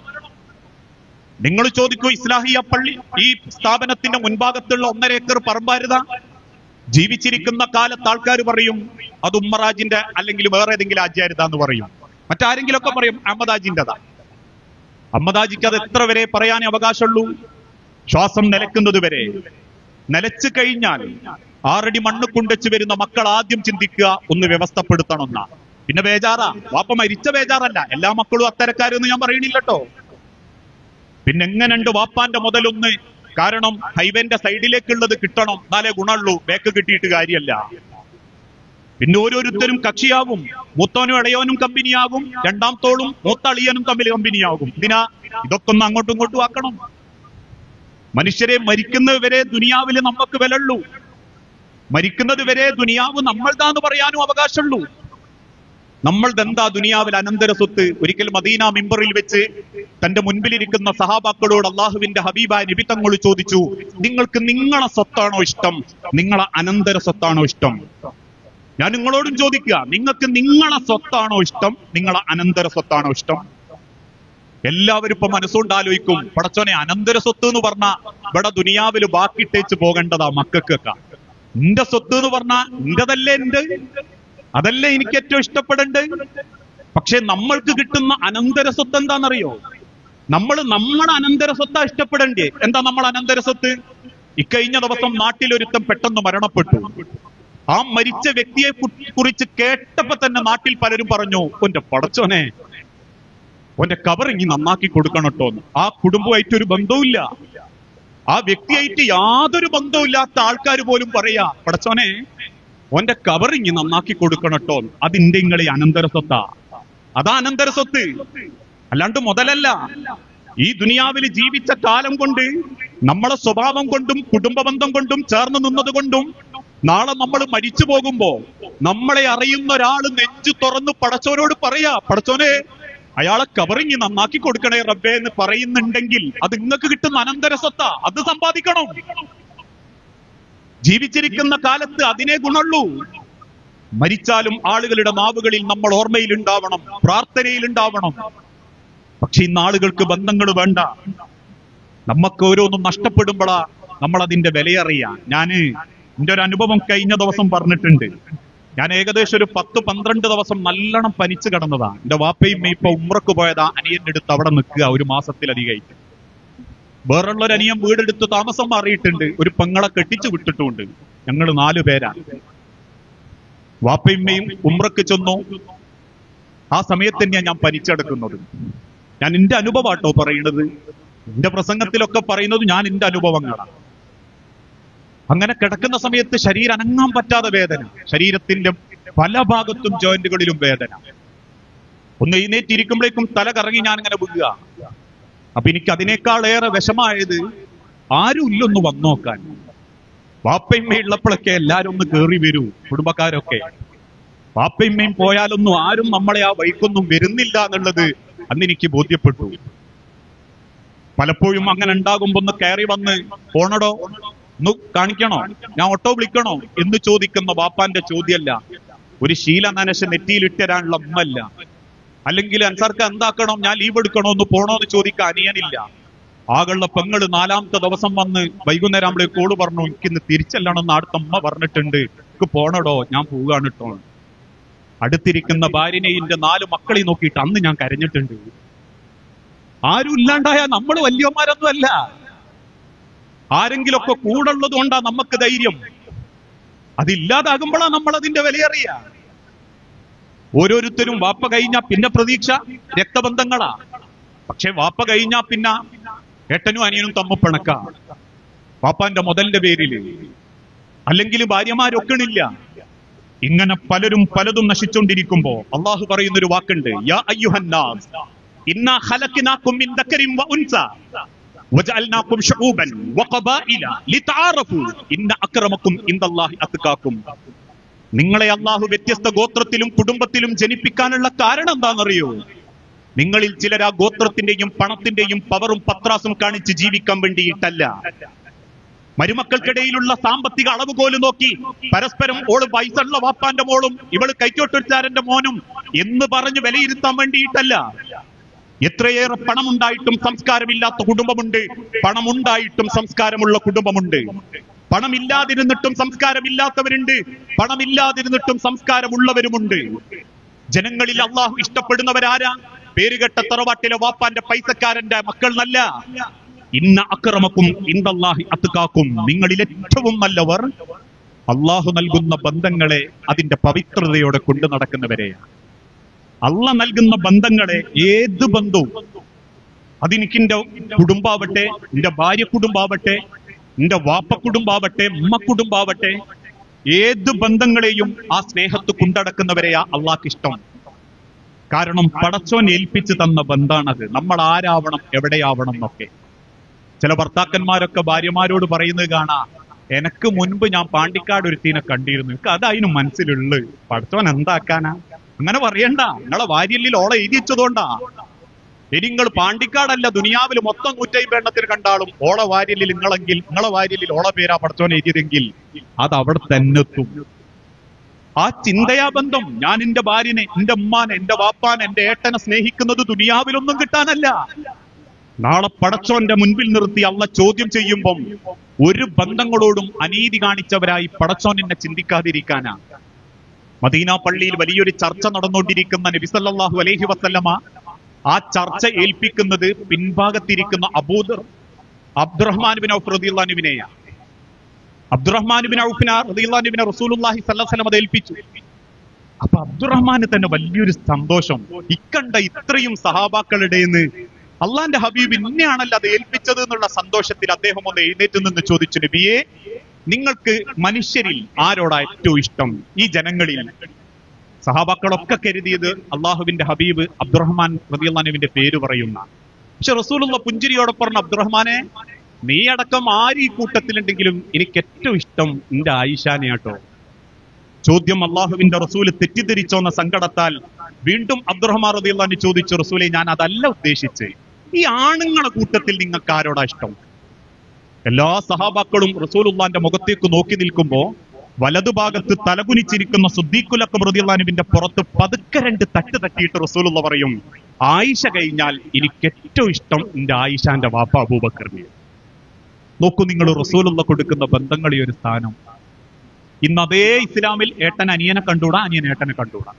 നിങ്ങൾ ചോദിക്കൂ, ഇസ്ലാഹിയ പള്ളി ഈ സ്ഥാപനത്തിന്റെ മുൻഭാഗത്തുള്ള 1.5 ഏക്കർ പറമ്പാരുത ജീവിച്ചിരിക്കുന്ന കാലത്ത് ആൾക്കാർ പറയും അത് ഉമ്മറാജിന്റെ അല്ലെങ്കിൽ വേറെ ഏതെങ്കിലും ആചാര്യത എന്ന് പറയും. മറ്റാരെങ്കിലും ഒക്കെ പറയും അഹമ്മദാജിന്റെതാ. അഹമ്മദാജിക്ക് അത് എത്ര വരെ പറയാനേ അവകാശമുള്ളൂ? ശ്വാസം നിലക്കുന്നത് വരെ. നിലച്ചു കഴിഞ്ഞാൽ 6 അടി മണ്ണ് കൊണ്ടുവച്ച് വരുന്ന മക്കൾ ആദ്യം ചിന്തിക്കുക ഒന്ന് വ്യവസ്ഥപ്പെടുത്തണമെന്ന. പിന്നെ ബേജാറാ, വാപ്പ മരിച്ച ബേജാറല്ല. എല്ലാ മക്കളും അത്തരക്കാരെന്ന് ഞാൻ പറയണില്ലട്ടോ. പിന്നെ എങ്ങനെയുണ്ട് വാപ്പാന്റെ മുതലൊന്ന്? കാരണം ഹൈവേന്റെ സൈഡിലേക്കുള്ളത് കിട്ടണം, എന്നാലേ ഗുണമുള്ളൂ. ബേക്ക് കിട്ടിയിട്ട് കാര്യമല്ല. പിന്നെ ഓരോരുത്തരും കക്ഷിയാകും. മൂത്തോനും ഇളയോനും കമ്പനിയാകും, രണ്ടാമത്തോളും മൂത്ത അളിയനും തമ്മിൽ കമ്പനിയാകും. ഇതൊക്കെ ഒന്ന് അങ്ങോട്ടും ഇങ്ങോട്ടും ആക്കണം. മനുഷ്യരെ മരിക്കുന്നത് വരെ ദുനിയാവിൽ നമുക്ക് വിലയുള്ളൂ. മരിക്കുന്നത് വരെ ദുനിയാവ് നമ്മൾതാന്ന് പറയാനും അവകാശമുള്ളൂ. നമ്മൾതെന്താ ദുനിയാവിൽ അനന്തര സ്വത്ത്? ഒരിക്കൽ മദീന മിമ്പറിൽ വെച്ച് തന്റെ മുൻപിലിരിക്കുന്ന സഹാബാക്കളോട് അള്ളാഹുവിന്റെ ഹബീബായ നബി തങ്ങൾ ചോദിച്ചു, നിങ്ങൾക്ക് നിങ്ങളെ സ്വത്താണോ ഇഷ്ടം, നിങ്ങളെ അനന്തര സ്വത്താണോ ഇഷ്ടം? ഞാൻ നിങ്ങളോടും ചോദിക്കുക, നിങ്ങൾക്ക് നിങ്ങളെ സ്വത്താണോ ഇഷ്ടം, നിങ്ങളെ അനന്തര സ്വത്താണോ ഇഷ്ടം? എല്ലാവരും ഇപ്പൊ മനസ്സുകൊണ്ട് ആലോചിക്കും, പടച്ചോനെ അനന്തര സ്വത്ത് എന്ന് പറഞ്ഞാ ഇവിടെ ദുനിയാവില് ബാക്കിട്ടേച്ച് പോകേണ്ടതാ മക്കൾക്കൊക്കെ. എന്റെ സ്വത്ത് എന്ന് പറഞ്ഞാ എന്റെതല്ലേ, അതല്ലേ എനിക്ക് ഏറ്റവും ഇഷ്ടപ്പെടേണ്ടത്. പക്ഷെ നമ്മൾക്ക് കിട്ടുന്ന അനന്തര സ്വത്ത് എന്താണെന്നറിയോ? നമ്മുടെ അനന്തര സ്വത്താ ഇഷ്ടപ്പെടേണ്ടേ. എന്താ നമ്മൾ അനന്തര സ്വത്ത്? ഇക്കഴിഞ്ഞ ദിവസം നാട്ടിലൊരുത്തം പെട്ടെന്ന് മരണപ്പെട്ടു. ആ മരിച്ച വ്യക്തിയെ കുറിച്ച് കേട്ടപ്പോ തന്നെ നാട്ടിൽ പലരും പറഞ്ഞു, ഓന്റെ പടച്ചോനെ ഓന്റെ കബറിങ്ങി നന്നാക്കി കൊടുക്കണട്ടോ. ആ കുടുംബമായിട്ട് ഒരു ബന്ധവുമില്ല, ആ വ്യക്തിയായിട്ട് യാതൊരു ബന്ധവുമില്ലാത്ത ആൾക്കാർ പോലും പറയാ, പടച്ചോനെ ഓന്റെ കബറിങ്ങി നന്നാക്കി കൊടുക്കണട്ടോ. അതിന്റെ ഇങ്ങളെ അനന്തര സ്വത്താ. അതാ അനന്തര സ്വത്ത്, അല്ലാണ്ട് മുതലല്ല. ഈ ദുനിയാവിൽ ജീവിച്ച കാലം കൊണ്ട് നമ്മളെ സ്വഭാവം കൊണ്ടും കുടുംബ ബന്ധം കൊണ്ടും ചേർന്ന് നിന്നത് കൊണ്ടും നാളെ നമ്മൾ മരിച്ചു പോകുമ്പോ നമ്മളെ അറിയുന്ന ഒരാൾ നെഞ്ചു തുറന്ന് പടച്ചോനോട് പറയാ, പടച്ചോനെ അയാളെ കബറിങ്ങി നന്നാക്കി കൊടുക്കണേ റബ്ബേ എന്ന് പറയുന്നുണ്ടെങ്കിൽ അത് നിങ്ങൾക്ക് കിട്ടുന്ന അനന്തര സ്വത്താ. അത് സമ്പാദിക്കണം. ജീവിച്ചിരിക്കുന്ന കാലത്ത് അതിനെ ഗുണുള്ളൂ. മരിച്ചാലും ആളുകളുടെ നാവുകളിൽ നമ്മൾ ഓർമ്മയിൽ ഉണ്ടാവണം, പ്രാർത്ഥനയിൽ ഉണ്ടാവണം. പക്ഷെ ഇന്ന് ആളുകൾക്ക് ബന്ധങ്ങൾ വേണ്ട. നമുക്ക് ഓരോന്നും നഷ്ടപ്പെടുമ്പോഴാ നമ്മൾ അതിന്റെ വിലയറിയാം. എന്റെ ഒരു അനുഭവം കഴിഞ്ഞ ദിവസം പറഞ്ഞിട്ടുണ്ട്. ഞാൻ ഏകദേശം ഒരു 10-12 ദിവസം നല്ലോണം പനിച്ചു കിടന്നതാ. എന്റെ വാപ്പയും ഇപ്പൊ ഉമ്രക്ക് പോയതാ. അനിയന്റെ അടുത്ത് അവിടെ നിൽക്കുക 1 മാസത്തിലധികമായിട്ട്. വേറുള്ളൊരു അനിയൻ വീടെടുത്ത് താമസം മാറിയിട്ടുണ്ട്. ഒരു പെങ്ങളെ കെട്ടിച്ചു വിട്ടിട്ടുമുണ്ട്. ഞങ്ങൾ 4 പേരാ. വാപ്പയമ്മയും ഉമ്രക്ക് ചെന്നു. ആ സമയത്ത് തന്നെയാണ് ഞാൻ പനിച്ചെടുക്കുന്നത്. ഞാൻ എന്റെ അനുഭവമാട്ടോ പറയുന്നത്. എന്റെ പ്രസംഗത്തിലൊക്കെ പറയുന്നത് ഞാൻ എന്റെ അനുഭവങ്ങളാണ്. അങ്ങനെ കിടക്കുന്ന സമയത്ത് ശരീരം അനങ്ങാൻ പറ്റാതെ വേദന, ശരീരത്തിന്റെ പല ഭാഗത്തും ജോയിന്റുകളിലും വേദന. ഒന്ന് എഴുന്നേറ്റിരിക്കുമ്പോഴേക്കും തല കറങ്ങി ഞാൻ ഇങ്ങനെ വീഴുക. അപ്പൊ എനിക്ക് അതിനേക്കാളേറെ വിഷമായത് ആരും ഇല്ലൊന്ന് വന്നു നോക്കാൻ. വാപ്പയമ്മ ഉള്ളപ്പോഴൊക്കെ എല്ലാരും ഒന്ന് കേറി വരൂ, കുടുംബക്കാരൊക്കെ. വാപ്പയമ്മയും പോയാലൊന്നും ആരും നമ്മളെ ആ വഴിക്കൊന്നും വരുന്നില്ല എന്നുള്ളത് അന്ന് എനിക്ക് ബോധ്യപ്പെട്ടു. പലപ്പോഴും അങ്ങനെ ഉണ്ടാകുമ്പോ ഒന്ന് കയറി വന്ന് പോണടോ, ഒന്ന് കാണിക്കണോ, ഞാൻ ഓട്ടോ വിളിക്കണോ എന്ന് ചോദിക്കുന്ന വാപ്പാന്റെ ചോദ്യമല്ല. ഒരു ശീല നനശ നെറ്റിയിലിട്ടരാനുള്ള ഉമ്മല്ല. അല്ലെങ്കിൽ അൻസാർക്ക് എന്താക്കണം, ഞാൻ ലീവ് എടുക്കണോ, ഒന്ന് പോണോ എന്ന് ചോദിക്കാൻ അനിയനില്ല. ആകളുടെ പെങ്ങള് 4ാമത്തെ ദിവസം വന്ന് വൈകുന്നേരം നമ്മളെ കോള് പറഞ്ഞു, എനിക്കിന്ന് തിരിച്ചല്ലണമെന്ന് അടുത്ത അമ്മ പറഞ്ഞിട്ടുണ്ട്, എനിക്ക് പോണടോ, ഞാൻ പോവുകയാണ് കേട്ടോ. അടുത്തിരിക്കുന്ന ഭാര്യനെയും 4 മക്കളെയും നോക്കിയിട്ട് അന്ന് ഞാൻ കരഞ്ഞിട്ടുണ്ട്. ആരും ഇല്ലാണ്ടായ നമ്മൾ വലിയമാരൊന്നും അല്ല, ആരെങ്കിലൊക്കെ കൂടുള്ളത് കൊണ്ടാ നമുക്ക് ധൈര്യം. അതില്ലാതാകുമ്പോഴാ നമ്മൾ അതിന്റെ വിലയറിയ. ഓരോരുത്തരും വാപ്പ കഴിഞ്ഞാ പിന്നെ പ്രതീക്ഷ രക്തബന്ധങ്ങളാ. പക്ഷെ വാപ്പ കഴിഞ്ഞാ പിന്നെ ഏട്ടനും അനിയനും തമ്മിൽ പിണക്ക, വാപ്പാന്റെ മുതലിന്റെ പേരില്, അല്ലെങ്കിൽ ഭാര്യമാരൊക്കണില്ല. ഇങ്ങനെ പലരും പലതും നശിച്ചുകൊണ്ടിരിക്കുമ്പോ അള്ളാഹു പറയുന്നൊരു വാക്കുണ്ട്, യാ അയ്യുഹന്നാസ് ഇന്നാ ഖലഖനാകും മിൻ ദക്കരിൻ വ ഉൻസ വജഅൽനാകും ശുഊബൻ വഖബായില ലിതആറഫു ഇന്ന അക്രമക്കും ഇൻദല്ലാഹി അത്ഖാകും. നിങ്ങളെ അള്ളാഹു വ്യത്യസ്ത ഗോത്രത്തിലും കുടുംബത്തിലും ജനിപ്പിക്കാനുള്ള കാരണം എന്താണെന്നറിയോ? നിങ്ങളിൽ ചിലർ ആ ഗോത്രത്തിന്റെയും പണത്തിന്റെയും പവറും പത്രാസും കാണിച്ച് ജീവിക്കാൻ വേണ്ടിയിട്ടല്ല. മരുമക്കൾക്കിടയിലുള്ള സാമ്പത്തിക അളവുകോല് നോക്കി പരസ്പരം ഓള് പൈസയുള്ള വാപ്പാന്റെ മോളും ഇവള് കൈക്കോട്ടൊരുത്താരന്റെ മോനും എന്ന് പറഞ്ഞ് വിലയിരുത്താൻ വേണ്ടിയിട്ടല്ല. എത്രയേറെ പണമുണ്ടായിട്ടും സംസ്കാരമില്ലാത്ത കുടുംബമുണ്ട്, പണമുണ്ടായിട്ടും സംസ്കാരമുള്ള കുടുംബമുണ്ട്. പണമില്ലാതിരുന്നിട്ടും സംസ്കാരമില്ലാത്തവരുണ്ട്, പണമില്ലാതിരുന്നിട്ടും സംസ്കാരമുള്ളവരുമുണ്ട്. ജനങ്ങളിൽ അള്ളാഹു ഇഷ്ടപ്പെടുന്നവരാരാ? പേരുകെട്ട തറവാട്ടിലെ വാപ്പാന്റെ പൈസക്കാരന്റെ മക്കൾ നല്ല. ഇന്ന അക്രമക്കും ഇൻദല്ലാഹി അത്ഖാകും. നിങ്ങളിൽ ഏറ്റവും നല്ലവർ അള്ളാഹു നൽകുന്ന ബന്ധങ്ങളെ അതിന്റെ പവിത്രതയോടെ കൊണ്ടു നടക്കുന്നവരെയാണ്. അള്ളാഹ് നൽകുന്ന ബന്ധങ്ങളെ, ഏത് ബന്ധവും, അതെനിക്ക് എന്റെ കുടുംബാവട്ടെ, എന്റെ ഭാര്യ കുടുംബാവട്ടെ, എന്റെ വാപ്പ കുടുംബാവട്ടെ, ഉമ്മ കുടുംബാവട്ടെ, ഏത് ബന്ധങ്ങളെയും ആ സ്നേഹത്ത് കൊണ്ടടക്കുന്നവരെയാ അള്ളാഹ്ക്ക് ഇഷ്ടം. കാരണം പടച്ചോൻ ഏൽപ്പിച്ചു തന്ന ബന്ധാണത്. നമ്മൾ ആരാവണം, എവിടെയാവണം എന്നൊക്കെ. ചില ഭർത്താക്കന്മാരൊക്കെ ഭാര്യമാരോട് പറയുന്നത് കാണാ, എനക്ക് മുൻപ് ഞാൻ പാണ്ടിക്കാട് ഒരുത്തീനെ കണ്ടിരുന്നു, എനിക്ക് അതതിന് മനസ്സിലുള്ളു, പടച്ചോൻ എന്താക്കാനാ? അങ്ങനെ പറയണ്ട, നിങ്ങളെ വാര്യല്ലിൽ ഓളെ എഴുതി വെച്ചതുകൊണ്ടാ. ഇനി നിങ്ങൾ പാണ്ടിക്കാടല്ല, ദുനിയാവിൽ മൊത്തം 150 എണ്ണത്തിന് കണ്ടാലും ഓളെ വാര്യല്ലിൽ നിങ്ങളെങ്കിൽ, നിങ്ങളെ വാര്യല്ലിൽ ഓളെ പേരാ പടച്ചോൻ എഴുതിയതെങ്കിൽ അത് അവിടെ തന്നെ എത്തും. ആ ചിന്തയാ ബന്ധം. ഞാൻ എന്റെ ഭാര്യനെ, എന്റെ ഉമ്മാനെ, എന്റെ വാപ്പാനെ, എന്റെ ഏട്ടനെ സ്നേഹിക്കുന്നത് ദുനിയാവിലൊന്നും കിട്ടാനല്ല. നാളെ പടച്ചോന്റെ മുൻപിൽ നിർത്തി അള്ള ചോദ്യം ചെയ്യുമ്പം ഒരു ബന്ധങ്ങളോടും അനീതി കാണിച്ചവരായി പടച്ചോൻ എന്നെ ചിന്തിക്കാതിരിക്കാനാ. മദീന പള്ളിയിൽ വലിയൊരു ചർച്ച നടന്നുകൊണ്ടിരിക്കുന്ന നബി സല്ലല്ലാഹു അലൈഹി വസല്ലമ ആ ചർച്ച ഏൽപ്പിക്കുന്നത് പിൻഭാഗത്തിരിക്കുന്ന അബ്ദുറഹ്മാൻ ബിൻ ഔഫ് റളിയല്ലാഹു അൻഹുവിനെയാണ്. അബ്ദുറഹ്മാൻ ബിൻ ഔഫിനെ റളിയല്ലാഹു അൻഹു റസൂലുള്ളാഹി സ്വല്ലല്ലാഹു അലൈഹി വസല്ലം അത് ഏൽപ്പിച്ചു. അപ്പൊ അബ്ദുറഹ്മാന് തന്നെ വലിയൊരു സന്തോഷം. ഇക്കണ്ട ഇത്രയും സഹാബാക്കളുടെന്ന് അള്ളാന്റെ ഹബീബ് ഇന്നെയാണല്ലോ അത് ഏൽപ്പിച്ചത് എന്നുള്ള സന്തോഷത്തിൽ അദ്ദേഹം ഒന്ന് എഴുന്നേറ്റ് നിന്ന് ചോദിച്ചു, നബിയെ, നിങ്ങൾക്ക് മനുഷ്യരിൽ ആരോടാ ഏറ്റവും ഇഷ്ടം ഈ ജനങ്ങളിൽ? സഹാബാക്കളൊക്കെ കരുതിയത് അള്ളാഹുവിന്റെ ഹബീബ് അബ്ദുറഹ്മാൻ റളിയല്ലാഹു അൻഹുവിന്റെ പേര് പറയുന്ന. പക്ഷെ റസൂലുള്ള പുഞ്ചിരിയോടെ പറഞ്ഞ, അബ്ദുറഹ്മാനെ, നീ അടക്കം ആര് ഈ കൂട്ടത്തിലുണ്ടെങ്കിലും എനിക്ക് ഏറ്റവും ഇഷ്ടം എന്റെ ആയിഷാനെ കേട്ടോ. ചോദ്യം അള്ളാഹുവിന്റെ റസൂല് തെറ്റിദ്ധരിച്ചോന്ന സങ്കടത്താൽ വീണ്ടും അബ്ദുറഹ്മാൻ റളിയല്ലാഹു അൻഹു ചോദിച്ചു, റസൂലെ, ഞാൻ അതല്ല ഉദ്ദേശിച്ച്, ഈ ആണുങ്ങളെ കൂട്ടത്തിൽ നിങ്ങൾക്ക് ആരോടാ ഇഷ്ടം? എല്ലാ സഹാബാക്കളും റസൂലുള്ളാന്റെ മുഖത്തേക്ക് നോക്കി നിൽക്കുമ്പോ വലതുഭാഗത്ത് തലകുനിച്ചിരിക്കുന്ന സിദ്ദീഖുൽ അക്ബർ റളിയല്ലാഹു അൻഹുവിന്റെ പുറത്ത് പതുക്കെ 2 തട്ട് തട്ടിയിട്ട് റസൂലുള്ള പറയും, ആയിഷ കഴിഞ്ഞാൽ എനിക്ക് ഏറ്റവും ഇഷ്ടം എന്റെ ആയിഷാന്റെ വാപ്പ അബൂബക്കറിനെ. നോക്കൂ നിങ്ങൾ, റസൂലുള്ള കൊടുക്കുന്ന ബന്ധങ്ങളെ ഒരു സ്ഥാനം. ഇന്ന് അതേ ഇസ്ലാമിൽ ഏട്ടൻ അനിയനെ കണ്ടൂടാ, അനിയൻ ഏട്ടനെ കണ്ടൂടാ,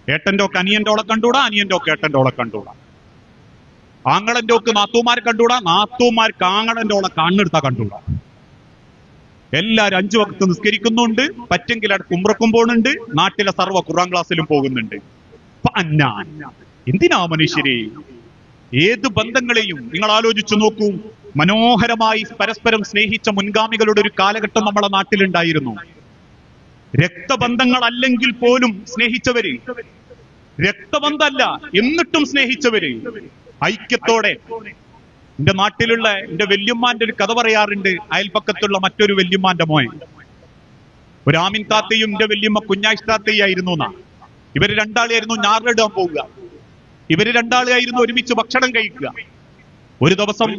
ഏട്ടന്റെ ഒക്കെ അനിയന്റെ ഓളെ കണ്ടൂടാ, അനിയന്റെ ഒക്കെ ഏട്ടന്റെ ഓളെ കണ്ടൂടാ, ആങ്ങളന്റെ ഒക്കെ നാത്തൂമാരെ കണ്ടൂടാ, നാത്തൂമാർക്ക് ആങ്ങളന്റെ ഓളെ കണ്ണെടുത്താ കണ്ടൂടാ. എല്ലാരും 5 വക്ത് നിസ്കരിക്കുന്നുണ്ട്, പറ്റെങ്കിൽ അടുത്ത് ഉംറക്കും പോകുന്നുണ്ട്, നാട്ടിലെ സർവ്വ ഖുർആൻ ക്ലാസ്സിലും പോകുന്നുണ്ട്. എന്തിനാ മനുഷ്യരെ? ഏത് ബന്ധങ്ങളെയും നിങ്ങൾ ആലോചിച്ചു നോക്കൂ. മനോഹരമായി പരസ്പരം സ്നേഹിച്ച മുൻഗാമികളുടെ ഒരു കാലഘട്ടം നമ്മളെ നാട്ടിലുണ്ടായിരുന്നു. രക്തബന്ധങ്ങളല്ലെങ്കിൽ പോലും സ്നേഹിച്ചവര്, രക്തബന്ധമല്ല എന്നിട്ടും സ്നേഹിച്ചവര് ഐക്യത്തോടെ. എന്റെ നാട്ടിലുള്ള എന്റെ വല്യമ്മാന്റെ ഒരു കഥ പറയാറുണ്ട്. അയൽപ്പക്കത്തുള്ള മറ്റൊരു വല്യമ്മാന്റെ മോൻ, ഒരു ആമിൻ താത്തയും എന്റെ വല്യമ്മ കുഞ്ഞായിഷ് താത്തയായിരുന്നു എന്നാ. ഇവര് രണ്ടാളായിരുന്നു ഞാറിടാൻ പോവുക. ഇവര് രണ്ടാളായിരുന്നു ഒരുമിച്ച് ഭക്ഷണം കഴിക്കുക. ഒരു ദിവസം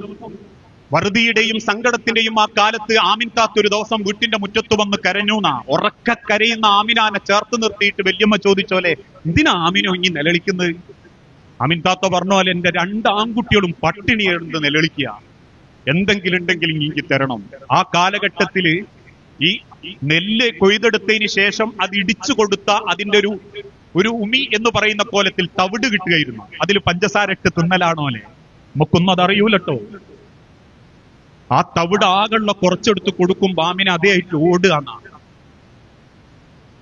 വറുതിയുടെയും സങ്കടത്തിന്റെയും ആ കാലത്ത് ആമിൻ താത്ത ഒരു ദിവസം വീട്ടിന്റെ മുറ്റത്ത് വന്ന് കരഞ്ഞൂന്നാ. ഉറക്ക കരയുന്ന ആമിനാനെ ചേർത്ത് നിർത്തിയിട്ട് വല്യമ്മ ചോദിച്ചോലെ, എന്തിനാ ആമിനോ ഇനി നിലവിളിക്കുന്നത്? ആമിൻ താത്ത പറഞ്ഞ പോലെ, എന്റെ 2 ആൺകുട്ടികളും പട്ടിണി എഴുന്ന് നിലവിളിക്കുക. എന്തെങ്കിലും ഉണ്ടെങ്കിൽ ഇങ്ങി തരണം. ആ കാലഘട്ടത്തില് ഈ നെല്ല് കൊയ്തെടുത്തതിന് ശേഷം അത് ഇടിച്ചു കൊടുത്ത അതിന്റെ ഒരു ഉമി എന്ന് പറയുന്ന കോലത്തിൽ തവിട് കിട്ടുകയായിരുന്നു. അതിൽ പഞ്ചസാര ഇട്ട് തിന്നലാണോ അല്ലെ, നമുക്കൊന്നും അതറിയൂലട്ടോ. ആ തവിട് ആകെയുള്ള കുറച്ചെടുത്ത് കൊടുക്കും ബാമിന് അതേയായിട്ട് ഓടുകയാണ്.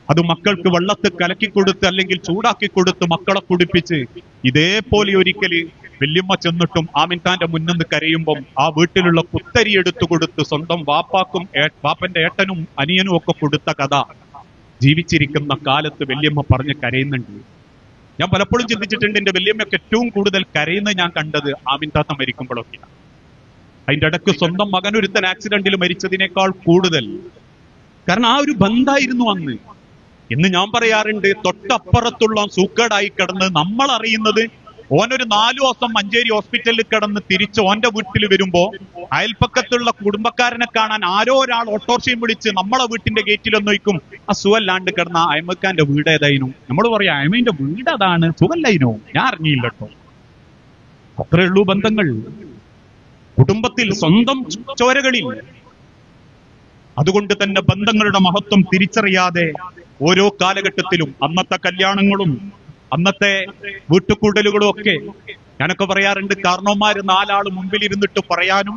അത് മക്കൾക്ക് വെള്ളത്തിൽ കലക്കി കൊടുത്ത് അല്ലെങ്കിൽ ചൂടാക്കി കൊടുത്ത് മക്കളെ കുടിപ്പിച്ച് ഇതേപോലെ ഒരിക്കല് വല്യമ്മ ചെന്നിട്ടും ആമിൻ ഖാന്റെ മുന്നിന്ന് കരയുമ്പം ആ വീട്ടിലുള്ള കുത്തരി എടുത്തു കൊടുത്ത് സ്വന്തം വാപ്പാക്കും വാപ്പന്റെ ഏട്ടനും അനിയനും ഒക്കെ കൊടുത്ത കഥ ജീവിച്ചിരിക്കുന്ന കാലത്ത് വല്യമ്മ പറഞ്ഞ് കരയുന്നുണ്ട്. ഞാൻ പലപ്പോഴും ചിന്തിച്ചിട്ടുണ്ട്, എന്റെ വല്യമ്മയൊക്കെ ഏറ്റവും കൂടുതൽ കരയുന്നത് ഞാൻ കണ്ടത് ആമിൻ താത്ത മരിക്കുമ്പോഴൊക്കെയാണ്. അതിന്റെ ഇടയ്ക്ക് സ്വന്തം മകൻ ഒരുത്തൻ ആക്സിഡന്റിൽ മരിച്ചതിനേക്കാൾ കൂടുതൽ. കാരണം ആ ഒരു ബന്ധായിരുന്നു അന്ന്. ഇന്ന് ഞാൻ പറയാറുണ്ട്, തൊട്ടപ്പുറത്തുള്ള സൂക്കേടായി കിടന്ന് നമ്മൾ അറിയുന്നത് ഓനൊരു 4 ദിവസം മഞ്ചേരി ഹോസ്പിറ്റലിൽ കിടന്ന് തിരിച്ച് ഓന്റെ വീട്ടിൽ വരുമ്പോ അയൽപ്പക്കത്തുള്ള കുടുംബക്കാരനെ കാണാൻ ആരോ ഒരാൾ ഓട്ടോറിക്ഷയും വിളിച്ച് നമ്മളെ വീട്ടിന്റെ ഗേറ്റിലൊന്നും വയ്ക്കും ആ സുഖല്ലാണ്ട് കിടന്ന അയമക്കാന്റെ വീട് ഏതായിരുന്നു. നമ്മൾ പറയാം അയമന്റെ വീട് അതാണ്, സുഖല്ലായിനോ, ഞാൻ അറിഞ്ഞില്ല കേട്ടോ. അത്രേ ഉള്ളൂ ബന്ധങ്ങൾ കുടുംബത്തിൽ, സ്വന്തം ചോരകളിൽ. അതുകൊണ്ട് തന്നെ ബന്ധങ്ങളുടെ മഹത്വം തിരിച്ചറിയാതെ ഓരോ കാലഘട്ടത്തിലും അന്നത്തെ കല്യാണങ്ങളും അന്നത്തെ വീട്ടുകൂടലുകളും ഒക്കെ ഞാനൊക്കെ പറയാറുണ്ട്, കാരണവന്മാര് 4 ആള് മുമ്പിൽ ഇരുന്നിട്ട് പറയാനും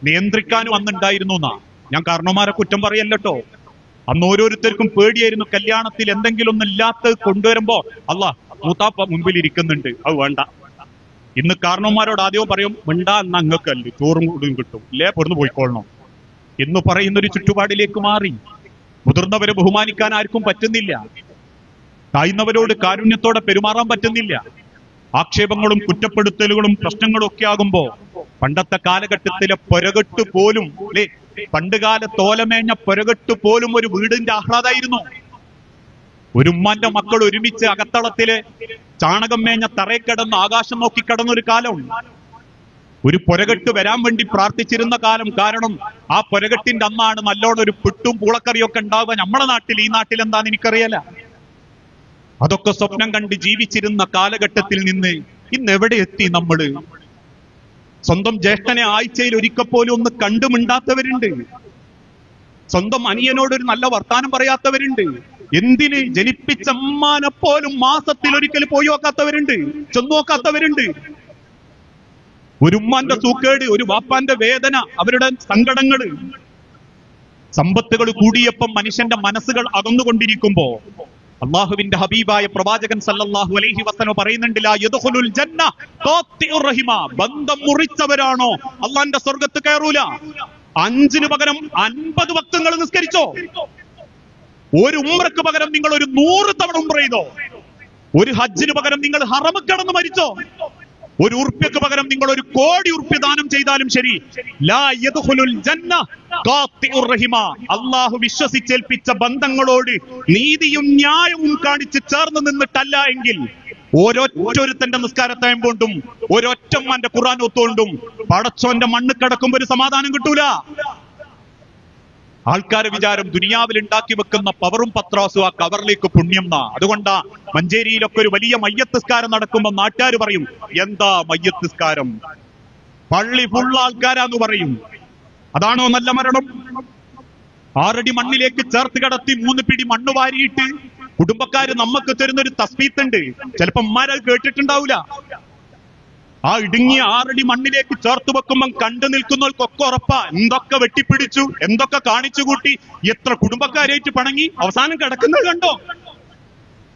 നിയന്ത്രിക്കാനും അന്നുണ്ടായിരുന്നു എന്നാ. ഞാൻ കാരണവന്മാരെ കുറ്റം പറയല്ലോ. അന്ന് ഓരോരുത്തർക്കും പേടിയായിരുന്നു. കല്യാണത്തിൽ എന്തെങ്കിലും ഒന്നും ഇല്ലാത്തത് കൊണ്ടുവരുമ്പോ അല്ലാ മൂത്താപ്പ മുമ്പിൽ ഇരിക്കുന്നുണ്ട്, അത് വേണ്ട. ഇന്ന് കാരണവന്മാരോട് ആദ്യം പറയും, മിണ്ടാ എന്നാ അങ്ങക്കല്ലേ ചോറും കൂടും കിട്ടും, ഇല്ലേ പൊറന്ന് പോയിക്കൊള്ളണം എന്ന് പറയുന്നൊരു ചുറ്റുപാടിലേക്ക് മാറി. മുതിർന്നവരെ ബഹുമാനിക്കാൻ ആർക്കും പറ്റുന്നില്ല. താഴ്ന്നവരോട് കാരുണ്യത്തോടെ പെരുമാറാൻ പറ്റുന്നില്ല. ആക്ഷേപങ്ങളും കുറ്റപ്പെടുത്തലുകളും പ്രശ്നങ്ങളും ഒക്കെ ആകുമ്പോ പണ്ടത്തെ കാലഘട്ടത്തിലെ പൊരകെട്ട് പോലും അല്ലെ, പണ്ടുകാല തോലമേഞ്ഞ പൊരകെട്ട് പോലും ഒരു വീടിന്റെ ആഹ്ലാദമായിരുന്നു. ഒരു ഉമ്മാന്റെ മക്കൾ ഒരുമിച്ച് അകത്തളത്തില് ചാണകം മേഞ്ഞ തറയിൽ കിടന്ന് ആകാശം നോക്കി കിടന്നൊരു കാലം. ഒരു പൊരകെട്ട് വരാൻ വേണ്ടി പ്രാർത്ഥിച്ചിരുന്ന കാലം. കാരണം ആ പൊരകെട്ടിന്റെ അന്നാണ് നല്ലോണം ഒരു പുട്ടും പൂളക്കറിയൊക്കെ ഉണ്ടാവുക. നമ്മളെ നാട്ടിൽ, ഈ നാട്ടിൽ എന്താന്ന് എനിക്കറിയാല. അതൊക്കെ സ്വപ്നം കണ്ട് ജീവിച്ചിരുന്ന കാലഘട്ടത്തിൽ നിന്ന് ഇന്ന് എവിടെ എത്തി നമ്മള്? സ്വന്തം ജ്യേഷ്ഠനെ ആഴ്ചയിൽ ഒരിക്കൽ പോലും ഒന്ന് കണ്ടുമിണ്ടാത്തവരുണ്ട്. സ്വന്തം അനിയനോടൊരു നല്ല വർത്താനം പറയാത്തവരുണ്ട്. എന്തിന് ജനിപ്പിച്ചമ്മാനെ പോലും മാസത്തിൽ ഒരിക്കൽ പോയി നോക്കാത്തവരുണ്ട്, ചെന്നു നോക്കാത്തവരുണ്ട്. ഒരു ഉമ്മാന്റെ സൂക്കേട്, ഒരു വാപ്പാന്റെ വേദന, അവരുടെ സങ്കടങ്ങള്. സമ്പത്തുകൾ കൂടിയപ്പം മനുഷ്യന്റെ മനസ്സുകൾ അകന്നുകൊണ്ടിരിക്കുമ്പോ അള്ളാഹുവിന്റെ ഹബീബായ പ്രവാചകൻ സല്ലല്ലാഹു അലൈഹി വസല്ലം പറയുന്നുണ്ട്, ലാ യദ്ഖുലുൽ ജന്ന ഖാത്തിഉർ റഹിമ. ബന്ധം മുറിച്ചവരാണോ അള്ളാന്റെ സ്വർഗ്ഗത്ത് കയറൂല. 5 പകരം 50 വക്തങ്ങൾ നിസ്കരിച്ചോ. ഒരു ഉംറക്ക് പകരം നിങ്ങൾ ഒരു 100 തവണ ഉംറ ചെയ്തോ. ഒരു ഹജ്ജിന് പകരം നിങ്ങൾ ഹറമ് കടന്ന് മരിച്ചോ. ഒരു ഉറുപ്പ്യക്ക് പകരം നിങ്ങൾ 1 കോടി ഉറുപ്പ്യ ദാനം ചെയ്താലും ശരി, ലാ യദ്ഖുലുൽ ജന്ന ഖാത്തിഉർ റഹിമ. അല്ലാഹു വിശ്വസിച്ചേൽപ്പിച്ച ബന്ധങ്ങളോട് നീതിയും ന്യായവും കാണിച്ച് ചേർന്ന് നിന്നിട്ടല്ല എങ്കിൽ ഓരോരുത്തന്റെ നിസ്കാരത്തായം കൊണ്ടും ഓരോറ്റമ്മാന്റെ ഖുർആൻ ഒത്തുകൊണ്ടും പടച്ചോന്റെ മണ്ണ് കിടക്കുമ്പോ ഒരു സമാധാനം കിട്ടൂല. ആൾക്കാരെ വിചാരം ദുനിയാവിൽ ഉണ്ടാക്കി വെക്കുന്ന പവറും പത്രാസും ആ കവറിലേക്ക് പുണ്യം എന്നാ. അതുകൊണ്ടാ മഞ്ചേരിയിലൊക്കെ ഒരു വലിയ മയ്യത്തിസ്കാരം നടക്കുമ്പോ നാട്ടുകാർ പറയും, എന്താ മയ്യത്തിസ്കാരം, പള്ളി ഫുൾ ആൾക്കാരാന്ന് പറയും. അതാണോ നല്ല മരണം? 6 അടി മണ്ണിലേക്ക് ചേർത്ത് കിടത്തി 3 പിടി മണ്ണ് വാരിയിട്ട് കുടുംബക്കാര് നമുക്ക് തരുന്നൊരു തസ്ബീത്തുണ്ട്. ചിലപ്പോ ഉമ്മാരത് കേട്ടിട്ടുണ്ടാവൂല. ആ ഇടുങ്ങിയ 6 അടി മണ്ണിലേക്ക് ചേർത്ത് വെക്കുമ്പം കണ്ടു നിൽക്കുന്നവർക്കൊക്കെ ഉറപ്പാ, എന്തൊക്കെ വെട്ടിപ്പിടിച്ചു, എന്തൊക്കെ കാണിച്ചു കൂട്ടി, എത്ര കുടുംബക്കാരായിട്ട് പിണങ്ങി, അവസാനം കിടക്കുന്നത് കണ്ടോ.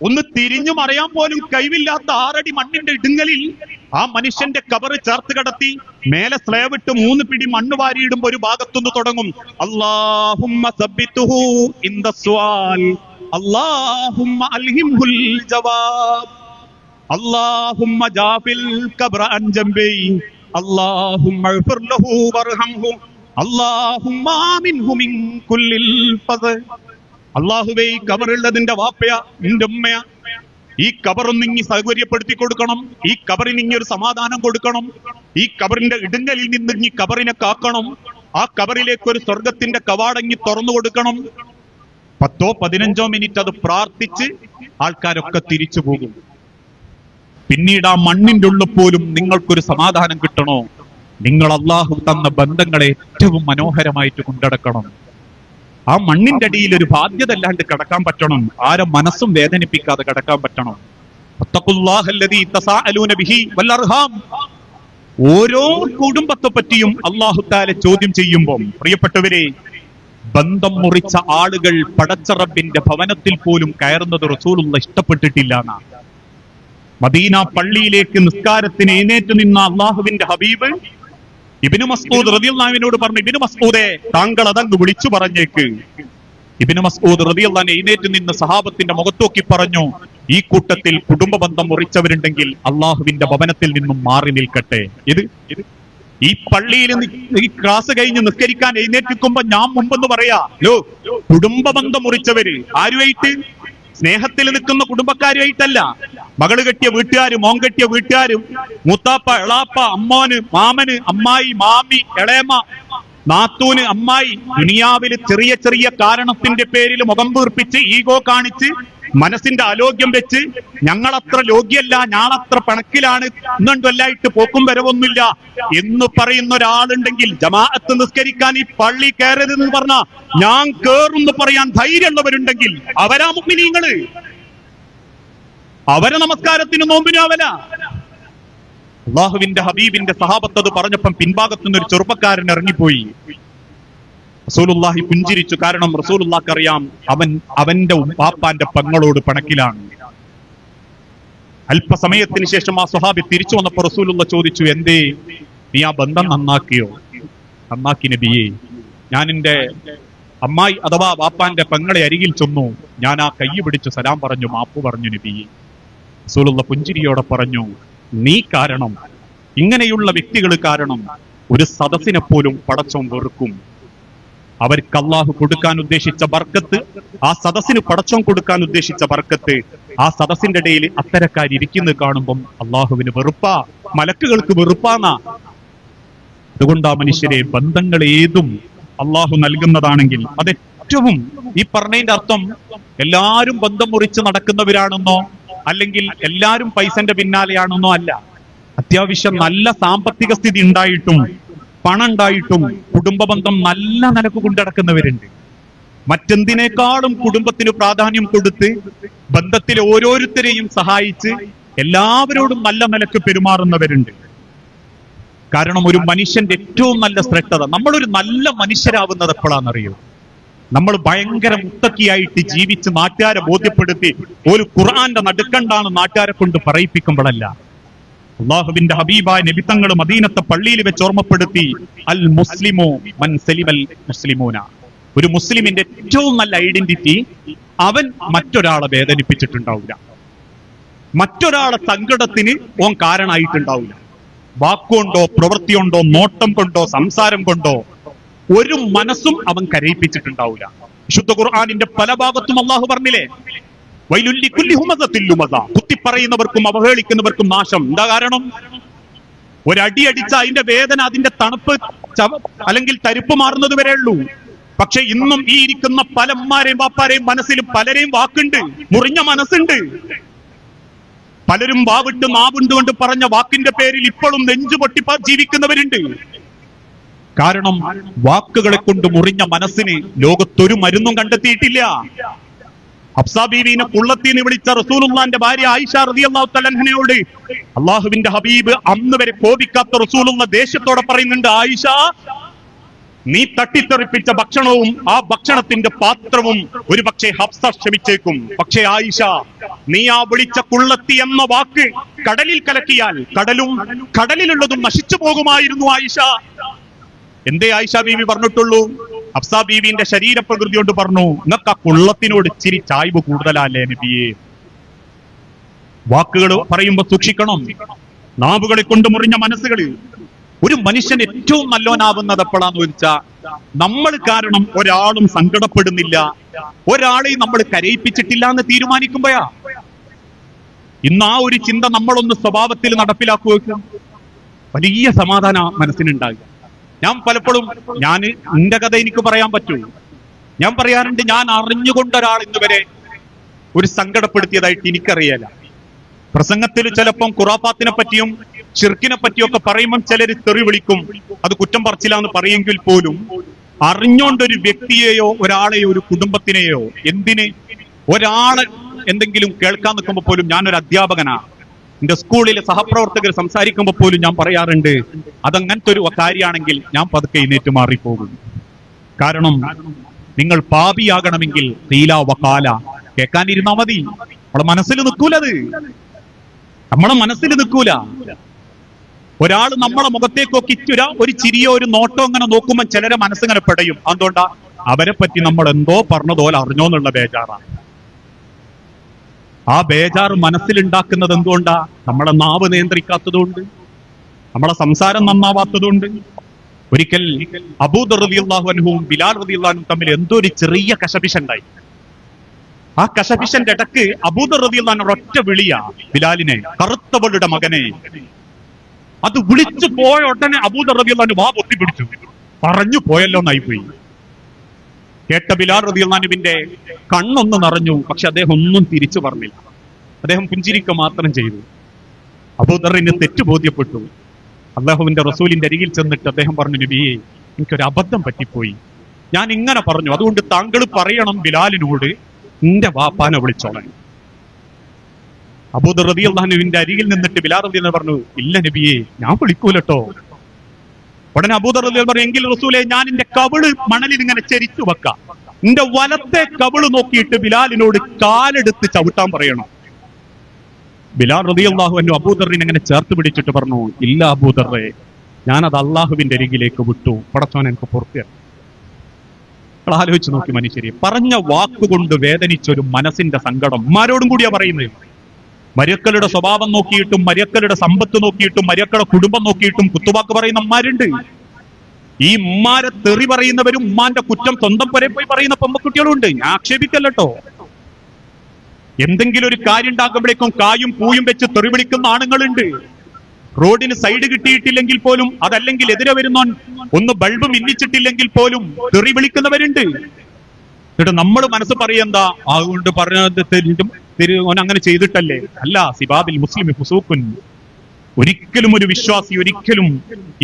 ഒന്ന് തിരിഞ്ഞു മറിയാൻ പോലും കഴിവില്ലാത്ത 6 അടി മണ്ണിന്റെ ഇടുങ്ങലിൽ ആ മനുഷ്യന്റെ കബറ് ചേർത്ത് കിടത്തി മേലെ സ്ലേവ് ഇട്ട് 3 പിടി മണ്ണ് വാരിയിടുമ്പോ ഒരു ഭാഗത്തുനിന്ന് തുടങ്ങും, അല്ലാഹുമ്മ സബ്ബിതുഹു ഇൻദ സ്വാൽ, അല്ലാഹുമ്മ അൽഹിംഹുൽ ജവാബ്, അല്ലാഹുമ്മ ജാഫിൽ ഖബ്റ അൻ ജംബി, അല്ലാഹുമ്മ ഇഗ്ഫിർ ലഹു വർഹംഹു, അല്ലാഹുമ്മ ആമിൻഹു മിൻ കുല്ലിൽ ഫസ. അല്ലാഹുവേ, ഈ ഖബറുള്ളതിന്റെ വാപ്പയ, നിന്റെ ഉമ്മയ, ഈ ഖബറൊന്ന് ഇങ്ങി സൗകര്യപ്പെടുത്തി കൊടുക്കണം, ഈ ഖബറിന് ഇങ്ങി ഒരു സമാധാനം കൊടുക്കണം, ഈ ഖബറിന്റെ ഇടുങ്ങലിൽ നിന്ന് ഇങ്ങി ഖബറിനെ കാക്കണം, ആ ഖബറിലേക്ക് ഒരു സ്വർഗത്തിന്റെ കവാടങ്ങി തുറന്നു കൊടുക്കണം. 10-15 മിനിറ്റ് അത് പ്രാർത്ഥിച്ച് ആൾക്കാരൊക്കെ തിരിച്ചു പോകും. പിന്നീട് ആ മണ്ണിന്റെ ഉള്ളിൽ പോലും നിങ്ങൾക്കൊരു സമാധാനം കിട്ടണോ, നിങ്ങൾ അള്ളാഹു തന്ന ബന്ധങ്ങളെ ഏറ്റവും മനോഹരമായിട്ട് കൊണ്ടടക്കണം. ആ മണ്ണിന്റെ അടിയിൽ ഒരു ബാധ്യത അല്ലാണ്ട് കിടക്കാൻ പറ്റണം. ആരെ മനസ്സും വേദനിപ്പിക്കാതെ കിടക്കാൻ പറ്റണം. ഓരോ കുടുംബത്തെ പറ്റിയും അല്ലാഹു തആല ചോദ്യം ചെയ്യുമ്പോൾ പ്രിയപ്പെട്ടവരെ, ബന്ധം മുറിച്ച ആളുകൾ പടച്ച റബ്ബിന്റെ ഭവനത്തിൽ പോലും കയറുന്നത് റസൂലുള്ളാഹി ഇഷ്ടപ്പെട്ടിട്ടില്ല എന്നാണ്. മദീന പള്ളിയിലേക്ക് നിസ്കാരത്തിന് എഴുന്നേറ്റ് നിന്ന അള്ളാഹുവിന്റെ ഹബീബ് ഇബ്നു മസ്ഊദ് റളിയല്ലാഹു അൻഹുവിനോട് പറഞ്ഞു, ഇബ്നു മസ്ഊദേ, താങ്കൾ അതങ്ങ് വിളിച്ചു പറഞ്ഞേക്ക്. ഇബ്നു മസ്ഊദ് റളിയല്ലാഹു അൻഹു എഴുന്നേറ്റ് നിന്ന് സഹാബത്തിന്റെ മുഖത്തോക്കി പറഞ്ഞു, ഈ കൂട്ടത്തിൽ കുടുംബ ബന്ധം മുറിച്ചവരുണ്ടെങ്കിൽ അള്ളാഹുവിന്റെ ഭവനത്തിൽ നിന്നും മാറി നിൽക്കട്ടെ. ഈ പള്ളിയിൽ ഈ ക്ലാസ് കഴിഞ്ഞ് നിസ്കരിക്കാൻ എഴുന്നേറ്റിക്കുമ്പോ ഞാൻ മുമ്പെന്ന് പറയാ, കുടുംബ ബന്ധം മുറിച്ചവര് ആരുമായിട്ട്? സ്നേഹത്തിൽ നിൽക്കുന്ന കുടുംബക്കാരുമായിട്ടല്ല. മകള് കെട്ടിയ വീട്ടുകാരും മോൻ കെട്ടിയ വീട്ടുകാരും, മൂത്താപ്പ, എളാപ്പ, അമ്മോന്, മാമന്, അമ്മായി, മാമി, എളേമ, നാത്തൂന്, അമ്മായി, ദുനിയാവില് ചെറിയ ചെറിയ കാരണത്തിന്റെ പേരിൽ മുഖം വീർപ്പിച്ച് ഈഗോ കാണിച്ച് മനസ്സിന്റെ ആരോഗ്യം വെച്ച് ഞങ്ങളത്ര യോഗ്യല്ല, ഞാനത്ര പണക്കിലാണ്, എന്നുണ്ടല്ലായിട്ട് പോക്കും വരവൊന്നുമില്ല എന്ന് പറയുന്ന ഒരാളുണ്ടെങ്കിൽ ജമാഅത്ത് നിസ്കരിക്കാൻ ഈ പള്ളി കയറരുതെന്ന് പറഞ്ഞ ഞാൻ കേറുമെന്ന് പറയാൻ ധൈര്യമുള്ളവരുണ്ടെങ്കിൽ അവരാ മുഅ്മിനീങ്ങള്. അവരെ നമസ്കാരത്തിന് നോമ്പിനും അവല. അള്ളാഹുവിന്റെ ഹബീബിന്റെ സഹാബത്ത് അത് പറഞ്ഞപ്പം പിൻഭാഗത്തുനിന്ന് ഒരു ചെറുപ്പക്കാരൻ ഇറങ്ങിപ്പോയി. റസൂലുള്ളാഹി പുഞ്ചിരിച്ചു. കാരണം റസൂലുള്ളാഹിക്ക് അറിയാം അവന്റെ പാപ്പാന്റെ പെങ്ങളോട് പണക്കിലാണ്. അല്പസമയത്തിന് ശേഷം ആ സ്വഹാബി തിരിച്ചു വന്നപ്പോ റസൂലുള്ളാഹി ചോദിച്ചു, എന്തേ നീ ആ ബന്ധം നന്നാക്കിയോ? നന്നാക്കി നബിയേ. ഞാൻ എന്റെ അമ്മായി അഥവാ പാപ്പാന്റെ പെങ്ങളെ അരികിൽ ചെന്നു, ഞാൻ ആ കൈ പിടിച്ചു സലാം പറഞ്ഞു, മാപ്പ് പറഞ്ഞു നബിയേ. റസൂലുള്ളാഹി പുഞ്ചിരിയോടെ പറഞ്ഞു, നീ കാരണം, ഇങ്ങനെയുള്ള വ്യക്തികൾ കാരണം ഒരു സദസ്സിനെ പോലും പടച്ചോൻ വെറുക്കും. അവർക്ക് അള്ളാഹു കൊടുക്കാൻ ഉദ്ദേശിച്ച ബർക്കത്ത്, ആ സദസ്സിന് പടച്ചോൻ കൊടുക്കാൻ ഉദ്ദേശിച്ച ബർക്കത്ത് ആ സദസ്സിന്റെ ഇടയിൽ അത്തരക്കാരിയ്ക്കുന്നത് കാണുമ്പം അള്ളാഹുവിന് വെറുപ്പാ, മലക്കുകൾക്ക് വെറുപ്പാന്നാ. അതുകൊണ്ടാ മനുഷ്യരെ, ബന്ധങ്ങൾ ഏതും അള്ളാഹു നൽകുന്നതാണെങ്കിൽ അതേറ്റവും, ഈ പറഞ്ഞതിന്റെ അർത്ഥം എല്ലാരും ബന്ധം മുറിച്ച് നടക്കുന്നവരാണെന്നോ അല്ലെങ്കിൽ എല്ലാരും പൈസന്റെ പിന്നാലെയാണെന്നോ അല്ല. അത്യാവശ്യം നല്ല സാമ്പത്തിക സ്ഥിതി ഉണ്ടായിട്ടും പണം ഉണ്ടായിട്ടും കുടുംബ ബന്ധം നല്ല നിലക്ക് കൊണ്ടടക്കുന്നവരുണ്ട്. മറ്റെന്തിനേക്കാളും കുടുംബത്തിന് പ്രാധാന്യം കൊടുത്ത് ബന്ധത്തിലെ ഓരോരുത്തരെയും സഹായിച്ച് എല്ലാവരോടും നല്ല നിലക്ക് പെരുമാറുന്നവരുണ്ട്. കാരണം ഒരു മനുഷ്യന്റെ ഏറ്റവും നല്ല ശ്രദ്ധത, നമ്മളൊരു നല്ല മനുഷ്യരാവുന്നത് എപ്പോഴാണെന്നറിയോ? നമ്മൾ ഭയങ്കര മുത്തക്കിയായിട്ട് ജീവിച്ച് നാട്ടുകാരെ ബോധ്യപ്പെടുത്തി ഒരു ഖുർആന്റെ നടുക്കണ്ടാണ് നാട്ടുകാരെ കൊണ്ട് പറയിപ്പിക്കുമ്പോഴല്ല. അള്ളാഹുവിന്റെ ഹബീബായ നബിതങ്ങൾ മദീനത്തെ പള്ളിയിൽ വെച്ച് ഓർമ്മപ്പെടുത്തി, അൽ മുസ്ലിമു മൻ സലിമൽ മുസ്ലിമൂന. ഒരു മുസ്ലിമിന്റെ ഏറ്റവും നല്ല ഐഡന്റിറ്റി, അവൻ മറ്റൊരാളെ വേദനിപ്പിച്ചിട്ടുണ്ടാവില്ല, മറ്റൊരാളെ സങ്കടത്തിന് ഓൻ കാരണമായിട്ടുണ്ടാവില്ല. വാക്കുകൊണ്ടോ പ്രവൃത്തി കൊണ്ടോ നോട്ടം കൊണ്ടോ സംസാരം കൊണ്ടോ ഒരു മനസ്സും അവൻ കരയിപ്പിച്ചിട്ടുണ്ടാവില്ല. വിശുദ്ധ ഖുർആനിന്റെ പല ഭാഗത്തും അള്ളാഹു പറഞ്ഞില്ലേ, കുത്തിപ്പറയുന്നവർക്കും അവഹേളിക്കുന്നവർക്കും നാശം. എന്താ കാരണം? ഒരടി അടിച്ച അതിന്റെ വേദന, അതിന്റെ തണുപ്പ് അല്ലെങ്കിൽ തരിപ്പ് മാറുന്നത് വരെ ഉള്ളൂ. പക്ഷെ ഇന്നും ഈ ഇരിക്കുന്ന പല അമ്മാരെയും വാപ്പാരെയും മനസ്സിലും പലരെയും വാക്കുണ്ട്, മുറിഞ്ഞ മനസ്സുണ്ട്. പലരും വാവിട്ട് നാവുണ്ട് കൊണ്ട് പറഞ്ഞ വാക്കിന്റെ പേരിൽ ഇപ്പോഴും നെഞ്ചുപൊട്ടി ജീവിക്കുന്നവരുണ്ട്. കാരണം വാക്കുകളെ കൊണ്ട് മുറിഞ്ഞ മനസ്സിന് ലോകത്തൊരു മരുന്നും കണ്ടെത്തിയിട്ടില്ല. ഹഫ്സാ ബീവിനെ കുള്ളത്തിന്ന് വിളിച്ച റസൂലുള്ളാന്റെ ഭാര്യ ആയിഷ റളിയല്ലാഹു തആല അൻഹയോട് അള്ളാഹുവിന്റെ ഹബീബ് അന്ന് വരെ കോപിക്കാത്ത റസൂലുള്ള ദേഷ്യത്തോടെ പറയുന്നുണ്ട്, ആയിഷ, നീ തട്ടിത്തെറിപ്പിച്ച ഭക്ഷണവും ആ ഭക്ഷണത്തിന്റെ പാത്രവും ഒരു പക്ഷേ ഹഫ്സ ക്ഷമിച്ചേക്കും. പക്ഷേ ആയിഷ, നീ ആ വിളിച്ച കുള്ളത്തി എന്ന വാക്ക് കടലിൽ കലക്കിയാൽ കടലും കടലിലുള്ളതും നശിച്ചു പോകുമായിരുന്നു ആയിഷ. എന്തേ ആയിഷ ബീവി പറഞ്ഞിട്ടുള്ളൂ? ഹഫ്സാ ബീവിന്റെ ശരീരപ്രകൃതി കൊണ്ട് പറഞ്ഞു, നിങ്ങൾക്ക് ആ കുള്ളത്തിനോട് ഇച്ചിരി ചായ്വ് കൂടുതലല്ലേ നബിയെ. വാക്കുകൾ പറയുമ്പോ സൂക്ഷിക്കണം. നാവുകളെ കൊണ്ട് മുറിഞ്ഞ മനസ്സുകൾ. ഒരു മനുഷ്യൻ ഏറ്റവും നല്ലോനാവുന്നത് എപ്പോഴാന്ന് ചോദിച്ചാ, നമ്മൾ കാരണം ഒരാളും സങ്കടപ്പെടുന്നില്ല, ഒരാളെയും നമ്മൾ കരയിപ്പിച്ചിട്ടില്ല എന്ന് തീരുമാനിക്കുമ്പോഴാ. ഇന്ന് ആ ഒരു ചിന്ത നമ്മളൊന്ന് സ്വഭാവത്തിൽ നടപ്പിലാക്കുക, വലിയ സമാധാന മനസ്സിനുണ്ടാകുക. ഞാൻ പലപ്പോഴും, എന്റെ കഥ എനിക്ക് പറയാൻ പറ്റൂ, ഞാൻ പറയാറുണ്ട്, ഞാൻ അറിഞ്ഞുകൊണ്ട് ഒരാൾ ഇന്നുവരെ ഒരു സങ്കടപ്പെടുത്തിയതായിട്ട് എനിക്കറിയാല. പ്രസംഗത്തിൽ ചിലപ്പം ഖുറാഫാത്തിനെ പറ്റിയും ഷിർക്കിനെ പറ്റിയൊക്കെ പറയുമ്പോൾ ചിലര് തെറി വിളിക്കും, അത് കുറ്റം പറച്ചിലാന്ന് പറയെങ്കിൽ പോലും അറിഞ്ഞോണ്ടൊരു വ്യക്തിയെയോ ഒരാളെയോ ഒരു കുടുംബത്തിനെയോ എന്തിന് ഒരാള് എന്തെങ്കിലും കേൾക്കാൻ നിൽക്കുമ്പോൾ പോലും, ഞാനൊരു അധ്യാപകനാണ്, എന്റെ സ്കൂളിലെ സഹപ്രവർത്തകർ സംസാരിക്കുമ്പോൾ പോലും ഞാൻ പറയാറുണ്ട്, അതങ്ങനത്തെ ഒരു കാര്യമാണെങ്കിൽ ഞാൻ പതുക്കെ എഴുന്നേറ്റ് മാറിപ്പോകും. കാരണം നിങ്ങൾ പാപിയാകണമെങ്കിൽ തീല വകാല കേൾക്കാനിരുന്നാ മതി. നമ്മളെ മനസ്സിൽ നിൽക്കൂലത്, നമ്മളെ മനസ്സിൽ നിൽക്കൂല. ഒരാൾ നമ്മളെ മുഖത്തേക്കൊക്കെ ഒരു ചിരിയോ ഒരു നോട്ടോ അങ്ങനെ നോക്കുമ്പോൾ ചിലരെ മനസ്സിങ്ങനെ പെടയും. അതുകൊണ്ടാ അവരെ പറ്റി നമ്മൾ എന്തോ പറഞ്ഞതുപോലെ അറിഞ്ഞോന്നുള്ള ബേജാറാണ്. ആ ബേജാറ് മനസ്സിലുണ്ടാക്കുന്നത് എന്തുകൊണ്ടാ? നമ്മളെ നാവ് നിയന്ത്രിക്കാത്തതുകൊണ്ട്, നമ്മളെ സംസാരം നന്നാവാത്തതുകൊണ്ട്. ഒരിക്കൽ അബൂദർ റളിയല്ലാഹു അൻഹുവും ബിലാൽ റളിയല്ലാഹു അൻഹുവും തമ്മിൽ എന്തോ ഒരു ചെറിയ കശപിശുണ്ടായി. ആ കശപിശന്റെ ഇടക്ക് അബൂദർ റളിയല്ലാഹു അൻഹു ഒറ്റ വിളിയാ ബിലാലിനെ, കറുത്തവളുടെ മകനെ. അത് വിളിച്ചു പോയ ഉടനെ അബൂദർ റളിയല്ലാഹു അൻഹു വാ പൊത്തിപ്പിടിച്ചു, പറഞ്ഞു പോയല്ലോ എന്നായിപ്പോയി. കേട്ട ബിലാൽ റളിയല്ലാഹു അൻഹുവിന്റെ കണ്ണൊന്ന് നിറഞ്ഞു. പക്ഷെ അദ്ദേഹം ഒന്നും തിരിച്ചു പറഞ്ഞില്ല, അദ്ദേഹം പുഞ്ചിരിക്കുക മാത്രം ചെയ്തു. അബൂദറിന് തെറ്റ് ബോധ്യപ്പെട്ടു. അല്ലാഹുവിന്റെ റസൂലിന്റെ അരികിൽ ചെന്നിട്ട് അദ്ദേഹം പറഞ്ഞു, നബിയെ, എനിക്കൊരു അബദ്ധം പറ്റിപ്പോയി, ഞാൻ ഇങ്ങനെ പറഞ്ഞു, അതുകൊണ്ട് താങ്കൾ പറയണം ബിലാലിനോട് എന്റെ വാപ്പാനെ വിളിച്ചോളാൻ. അബൂദർ റളിയല്ലാഹു അൻഹുവിന്റെ അരികിൽ നിന്നിട്ട് ബിലാൽ റളിയല്ലാഹു അൻഹു പറഞ്ഞു, ഇല്ല നബിയെ, ഞാൻ വിളിക്കൂലട്ടോ. ഉടനെ അബൂദർ റളിയല്ലാഹു അൻഹു പറഞ്ഞു, എങ്കിൽ റസൂലേ, ഞാൻ എന്റെ കവിള് മണലിൽ ഇങ്ങനെ ചരിച്ചു വെക്കാം, എന്റെ വലത്തെ കവിള് നോക്കിയിട്ട് ബിലാലിനോട് കാലെടുത്ത് ചവിട്ടാൻ പറയണം. ബിലാൽ റളിയല്ലാഹു അൻഹു അബൂദറിനെ ഇങ്ങനെ ചേർത്ത് പിടിച്ചിട്ട് പറഞ്ഞു, ഇല്ല അബൂദറേ, ഞാനത് അള്ളാഹുവിന്റെ അരികിലേക്ക് വിട്ടു, പടച്ചോൻ എനിക്ക് പൂർത്തിയാക്കി. നിങ്ങൾ ആലോചിച്ച് നോക്കി മനുഷ്യരെ, പറഞ്ഞ വാക്കുകൊണ്ട് വേദനിച്ചൊരു മനസ്സിന്റെ സങ്കടം ആരോടും കൂടിയാ പറയുന്നത്. മര്യക്കളുടെ സ്വഭാവം നോക്കിയിട്ടും മര്യക്കളുടെ സമ്പത്ത് നോക്കിയിട്ടും മര്യക്കളുടെ കുടുംബം നോക്കിയിട്ടും കുത്തുവാക്ക് പറയുന്ന ഉമ്മാരുണ്ട്. ഈ ഉമ്മാരെ തെറി പറയുന്നവരും ഉമ്മാന്റെ കുറ്റം സ്വന്തം പുരെ പോയി പറയുന്ന പെമ്മക്കുട്ടികളും ഉണ്ട്. ഞാൻ ആക്ഷേപിക്കല്ലോ. എന്തെങ്കിലും ഒരു കാര്യം ഉണ്ടാക്കുമ്പോഴേക്കും കായും പൂയും വെച്ച് തെറി വിളിക്കുന്ന ആണുങ്ങളുണ്ട്. റോഡിന് സൈഡ് കിട്ടിയിട്ടില്ലെങ്കിൽ പോലും, അതല്ലെങ്കിൽ എതിരെ വരുന്നോൻ ഒന്ന് ബൾബ് മിന്നിച്ചിട്ടില്ലെങ്കിൽ പോലും തെറി വിളിക്കുന്നവരുണ്ട്. എന്നിട്ട് നമ്മൾ മനസ്സ് പറയെന്താ, അതുകൊണ്ട് പറഞ്ഞ അങ്ങനെ ചെയ്തിട്ടല്ലേ? അല്ല, സിബാബിൽ മുസ്ലിം ഫുസൂഖുൻ. ഒരിക്കലും ഒരു വിശ്വാസി ഒരിക്കലും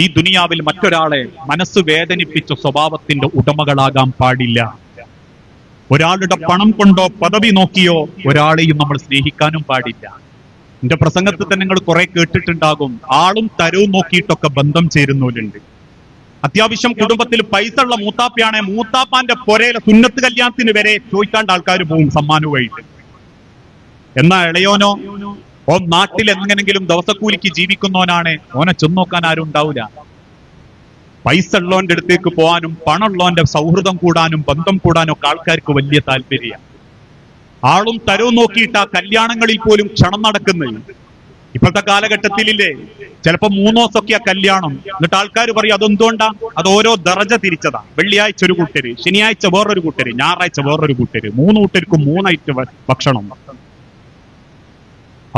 ഈ ദുനിയാവിൽ മറ്റൊരാളെ മനസ്സ് വേദനിപ്പിച്ച സ്വഭാവത്തിന്റെ ഉടമകളാകാൻ പാടില്ല. ഒരാളുടെ പണം കൊണ്ടോ പദവി നോക്കിയോ ഒരാളെയും നമ്മൾ സ്നേഹിക്കാനും പാടില്ല. എന്റെ പ്രസംഗത്തിൽ തന്നെ നിങ്ങൾ കുറെ കേട്ടിട്ടുണ്ടാകും, ആളും തരവും നോക്കിയിട്ടൊക്കെ ബന്ധം ചേരുന്നവരുണ്ട്. അത്യാവശ്യം കുടുംബത്തിൽ പൈസ ഉള്ള മൂത്താപ്പയാണെ മൂത്താപ്പാന്റെ പൊരയിലെ സുന്നത്ത് കല്യാണത്തിന് വരെ ചോദിക്കാണ്ട് ആൾക്കാർ പോകും സമ്മാനവുമായിട്ട്. എന്നാ ഇളയോനോ, ഓൻ നാട്ടിൽ എങ്ങനെങ്കിലും ദിവസക്കൂലിക്ക് ജീവിക്കുന്നവനാണ്, ഓനെ ചെന്നോക്കാൻ ആരും ഉണ്ടാവില്ല. പൈസ ഉള്ളവന്റെ അടുത്തേക്ക് പോകാനും പണമുള്ളവന്റെ സൗഹൃദം കൂടാനും ബന്ധം കൂടാനും ഒക്കെ ആൾക്കാർക്ക് വലിയ താല്പര്യം. ആളും തരവും നോക്കിയിട്ട് ആ കല്യാണങ്ങളിൽ പോലും ക്ഷണം നടക്കുന്നത്. ഇപ്പോഴത്തെ കാലഘട്ടത്തിലില്ലേ, ചിലപ്പോ 3 ദിവസമൊക്കെയാ കല്യാണം. എന്നിട്ട് ആൾക്കാർ പറയും അതെന്തുകൊണ്ടാ? അത് ഓരോ ദർജ തിരിച്ചതാ. വെള്ളിയാഴ്ച ഒരു കൂട്ടര്, ശനിയാഴ്ച വേറൊരു കൂട്ടര്, ഞായറാഴ്ച വേറൊരു കൂട്ടര്, 3 കൂട്ടർക്കും 3 ഐറ്റം ഭക്ഷണം.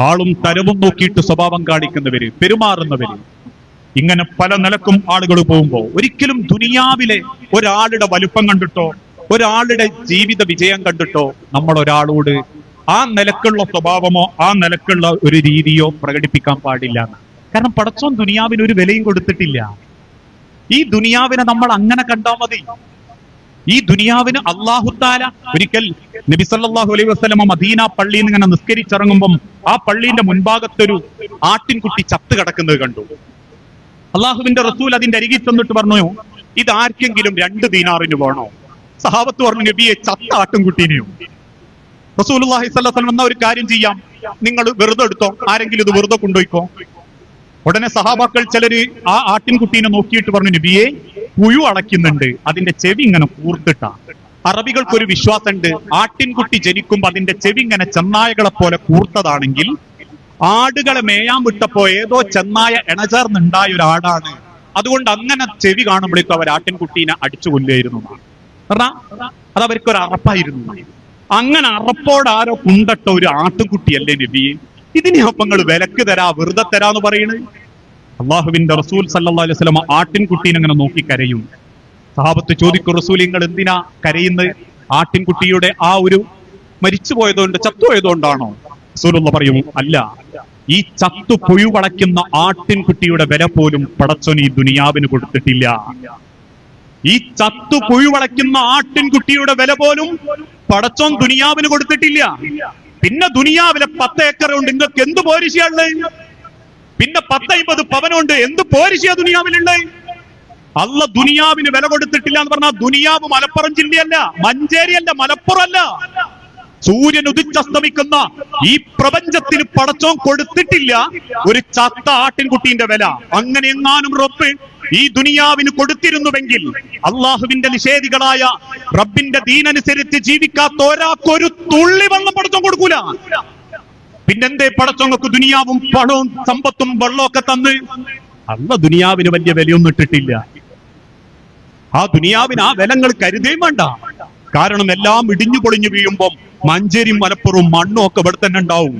ആളും തരവും നോക്കിയിട്ട് സ്വഭാവം കാണിക്കുന്നവര്, പെരുമാറുന്നവര്, ഇങ്ങനെ പല നിലക്കും ആളുകൾ പോകുമ്പോ ഒരിക്കലും ദുനിയാവിലെ ഒരാളുടെ വലുപ്പം കണ്ടിട്ടോ ഒരാളുടെ ജീവിത വിജയം കണ്ടിട്ടോ നമ്മൾ ഒരാളോട് ആ നിലക്കുള്ള സ്വഭാവമോ ആ നിലക്കുള്ള ഒരു രീതിയോ പ്രകടിപ്പിക്കാൻ പാടില്ല. കാരണം പടച്ചോൻ ദുനിയാവിന് ഒരു വിലയും കൊടുത്തിട്ടില്ല. ഈ ദുനിയാവിനെ നമ്മൾ അങ്ങനെ കണ്ടാൽ മതി. ഈ ദുനിയാവിന് അല്ലാഹു തആല ഒരിക്കൽ നബി സല്ലല്ലാഹു അലൈഹി വസല്ലമ മദീന പള്ളിയിൽ നിന്ന് ഇങ്ങനെ നിസ്കരിച്ചിറങ്ങുമ്പം ആ പള്ളിന്റെ മുൻഭാഗത്തൊരു ആട്ടിൻകുട്ടി ചത്ത് കിടക്കുന്നത് കണ്ടു. അള്ളാഹുവിന്റെ റസൂൽ അതിന്റെ അരികിൽ ചെന്നിട്ട് പറഞ്ഞു, ഇത് ആർക്കെങ്കിലും 2 ദീനാറിന് വേണോ? സഹാബത്ത് പറഞ്ഞു, നബിയെ, ചത്ത ആട്ടിൻകുട്ടീനെയോ? റസൂലുള്ളാഹി സ്വല്ലല്ലാഹു അലൈഹി വസല്ലം എന്നാ ഒരു കാര്യം ചെയ്യാം, നിങ്ങൾ വെറുതെ എടുത്തോ, ആരെങ്കിലും ഇത് വെറുതെ കൊണ്ടുപോയിക്കോ. ഉടനെ സഹാബാക്കൾ ചിലര് ആ ആട്ടിൻകുട്ടീനെ നോക്കിയിട്ട് പറഞ്ഞു, നബിയെ, പുഴു അടയ്ക്കുന്നുണ്ട്, അതിന്റെ ചെവി ഇങ്ങനെ കൂർത്തിട്ടാ. അറബികൾക്കൊരു വിശ്വാസമുണ്ട്, ആട്ടിൻകുട്ടി ജനിക്കുമ്പോ അതിന്റെ ചെവി ഇങ്ങനെ ചെന്നായകളെ പോലെ കൂർത്തതാണെങ്കിൽ ആടുകളെ മേയാൻ വിട്ടപ്പോ ഏതോ ചെന്നായ ഇണചേർന്നുണ്ടായ ഒരു ആടാണ്, അതുകൊണ്ട് അങ്ങനെ ചെവി കാണുമ്പോഴേക്കും അവർ ആട്ടിൻകുട്ടീനെ അടിച്ചു കൊല്ലുമായിരുന്നു. അത് അവർക്കൊരു അറപ്പായിരുന്നു. അങ്ങനെ അറപ്പോട് ആരോ കുണ്ടട്ട ഒരു ആട്ടുകുട്ടിയല്ലേ നബിയെ, ഇതിനെ അപ്പങ്ങൾ വിലക്ക് തരാ വെറുതെ തരാന്ന് പറയുന്നത്? അള്ളാഹുവിന്റെ റസൂൽ സല്ലല്ലാഹു അലൈഹി വസല്ലം ആട്ടിൻകുട്ടീനെ അങ്ങനെ നോക്കി കരയും. സഹാബത്ത് ചോദിക്കും, റസൂൽ നിങ്ങൾ എന്തിനാ കരയുന്നത്? ആട്ടിൻകുട്ടിയുടെ ആ ഒരു മരിച്ചു പോയതുകൊണ്ട് ചത്തുപോയതുകൊണ്ടാണോ? റസൂലുള്ള പറയും, അല്ല, ഈ ചത്തു പുഴുവളയ്ക്കുന്ന ആട്ടിൻകുട്ടിയുടെ വില പോലും പടച്ചോൻ ഈ ദുനിയാവിന് കൊടുത്തിട്ടില്ല. ഈ ചത്തു പുഴുവളയ്ക്കുന്ന ആട്ടിൻകുട്ടിയുടെ വില പോലും പടച്ചോൻ ദുനിയാവിന് കൊടുത്തിട്ടില്ല. പിന്നെ ദുനിയാവിലെ 10 ഏക്കർ കൊണ്ട് നിങ്ങൾക്ക് എന്ത് പോരിശയുള്ളത്? പിന്നെ 10-50 പവനുണ്ട് എന്ത് പോരിശയ ദുനിയാവിലുള്ളത്? അല്ല ദുനിയാവിന് വില കൊടുത്തിട്ടില്ല എന്ന് പറഞ്ഞാൽ ദുനിയാവ് മലപ്പുറം ജില്ലയല്ല, മഞ്ചേരിയല്ല, മലപ്പുറം അല്ല. സൂര്യൻ ഉദിച്ചസ്തമിക്കുന്ന ഈ പ്രപഞ്ചത്തിന് പടച്ചോൻ കൊടുത്തിട്ടില്ല ഒരു ചത്ത ആട്ടിൻകുട്ടീന്റെ വില. അങ്ങനെ എങ്ങാനും റബ്ബ് ഈ ദുനിയാവിന് കൊടുത്തിരുന്നുവെങ്കിൽ അള്ളാഹുവിന്റെ നിഷേധികളായ റബ്ബിന്റെ ദീനനുസരിച്ച് ജീവിക്കാത്ത ഒരാൾക്കൊരു തുള്ളി വെള്ളം പടച്ചോൻ കൊടുക്കൂല. പിന്നെന്തേ പടച്ചോങ്ങൾക്ക് ദുനിയാവും പണവും സമ്പത്തും വെള്ളമൊക്കെ തന്ന്? അല്ല ദുനിയാവിന് വലിയ വിലയൊന്നും ഇട്ടിട്ടില്ല. ആ ദുനിയാവിന് ആ വിലങ്ങൾ കരുതേം വേണ്ട. കാരണം എല്ലാം ഇടിഞ്ഞു പൊളിഞ്ഞു വീഴുമ്പം മഞ്ചേരിയും മലപ്പുറവും മണ്ണും ഒക്കെ ഇവിടെ തന്നെ ഉണ്ടാവും.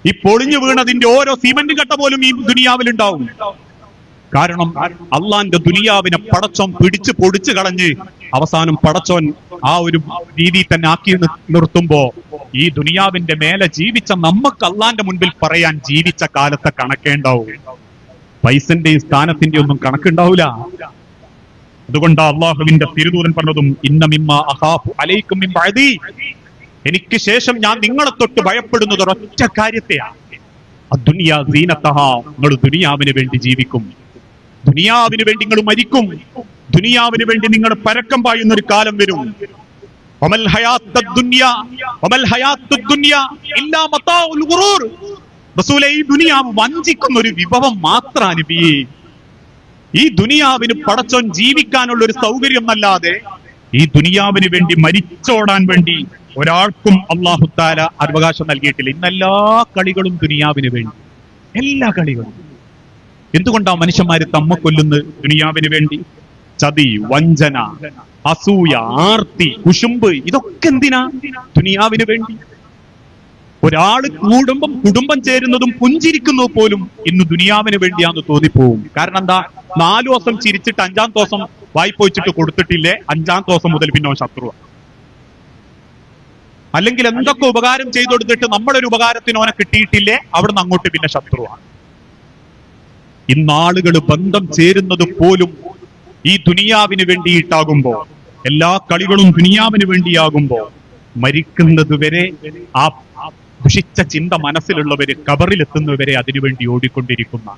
ഈ പൊളിഞ്ഞു വീണതിന്റെ ഓരോ സിമന്റ് കട്ട പോലും ഈ ദുനിയാവിലുണ്ടാവും. കാരണം അള്ളാന്റെ ദുനിയാവിനെ പടച്ചോൻ പിടിച്ച് പൊടിച്ചു കളഞ്ഞ് അവസാനം പടച്ചോൻ ആ ഒരു രീതിയിൽ തന്നെ ആക്കി നിർത്തുമ്പോ ഈ ദുനിയാവിന്റെ മേലെ ജീവിച്ച നമുക്ക് അള്ളാന്റെ മുൻപിൽ പറയാൻ ജീവിച്ച കാലത്തെ കണക്കേണ്ടാവും. പൈസന്റെയും സ്ഥാനത്തിന്റെയും ഒന്നും കണക്കുണ്ടാവൂല. അതുകൊണ്ടാ അള്ളാഹുവിന്റെ തിരുദൂതൻ പറഞ്ഞതും ഇന്ന മിമ്മ അഖാഫു അലൈക്കും മിൻ ബഅദി, എനിക്ക് ശേഷം ഞാൻ നിങ്ങളെ തൊട്ട് ഭയപ്പെടുന്നത് ഒരൊറ്റ കാര്യത്തെയാണ്. അദ്ദുനിയാ സീനത്തഹാ, നിങ്ങൾ ദുനിയാവിന് വേണ്ടി ജീവിക്കും, ദുനിയാവിന് വേണ്ടി നിങ്ങൾ മരിക്കും, ദുനിയാവിന് വേണ്ടി നിങ്ങൾ പരക്കം പായുന്ന ഒരു കാലം വരും. വമൽ ഹയാത്തുദ്ദുനിയ വമൽ ഹയാത്തുദ്ദുനിയ ഇല്ലാ മതാഉൽ ഗുറൂർ. റസൂലേ, ഈ ദുനിയാവ് വഞ്ചിക്കുന്ന ഒരു വിഭവം മാത്രമാണ് നബിയേ. ഈ ദുനിയാവിന് പടച്ചോൻ ജീവിക്കാനുള്ള ഒരു സൗകര്യം അല്ലാതെ ഈ ദുനിയാവിന് വേണ്ടി മരിച്ചോടാൻ വേണ്ടി ഒരാൾക്കും അല്ലാഹു തആല അവകാശം നൽകിയിട്ടില്ല. ഇന്നെല്ലാ കളികളും ദുനിയാവിന് വേണ്ടി, എല്ലാ കളികളും. എന്തുകൊണ്ടാ മനുഷ്യന്മാര് തമ്മ കൊല്ലുന്നത്? ദുനിയാവിന് വേണ്ടി. ചതി, വഞ്ചന, അസൂയ, ആർത്തി, കുശുമ്പ്, ഇതൊക്കെ എന്തിനാ? ദുനിയാവിന് വേണ്ടി. ഒരാള് കൂടുമ്പം കുടുംബം ചേരുന്നതും പുഞ്ചിരിക്കുന്നത് പോലും ഇന്ന് ദുനിയാവിന് വേണ്ടിയാന്ന് തോന്നിപ്പോവും. കാരണം എന്താ? 4 ദിവസം ചിരിച്ചിട്ട് 5-ാം ദിവസം വായ്പ വെച്ചിട്ട് കൊടുത്തിട്ടില്ലേ, 5-ാം ദിവസം മുതൽ പിന്നെ ശത്രുവ. അല്ലെങ്കിൽ എന്തൊക്കെ ഉപകാരം ചെയ്തു കൊടുത്തിട്ട് നമ്മളൊരു ഉപകാരത്തിന് ഓനെ കിട്ടിയിട്ടില്ലേ, അവിടുന്ന് അങ്ങോട്ട് പിന്നെ ശത്രുവാണ്. ഇന്നാളുകൾ ബന്ധം ചേരുന്നത് പോലും ഈ ദുനിയാവിന് വേണ്ടിയിട്ടാകുമ്പോ, എല്ലാ കളികളും ദുനിയാവിന് വേണ്ടിയാകുമ്പോ മരിക്കുന്നത് വരെ ആ ദുഷിച്ച ചിന്ത മനസ്സിലുള്ളവര് കബറിലെത്തുന്നവരെ അതിനുവേണ്ടി ഓടിക്കൊണ്ടിരിക്കുന്ന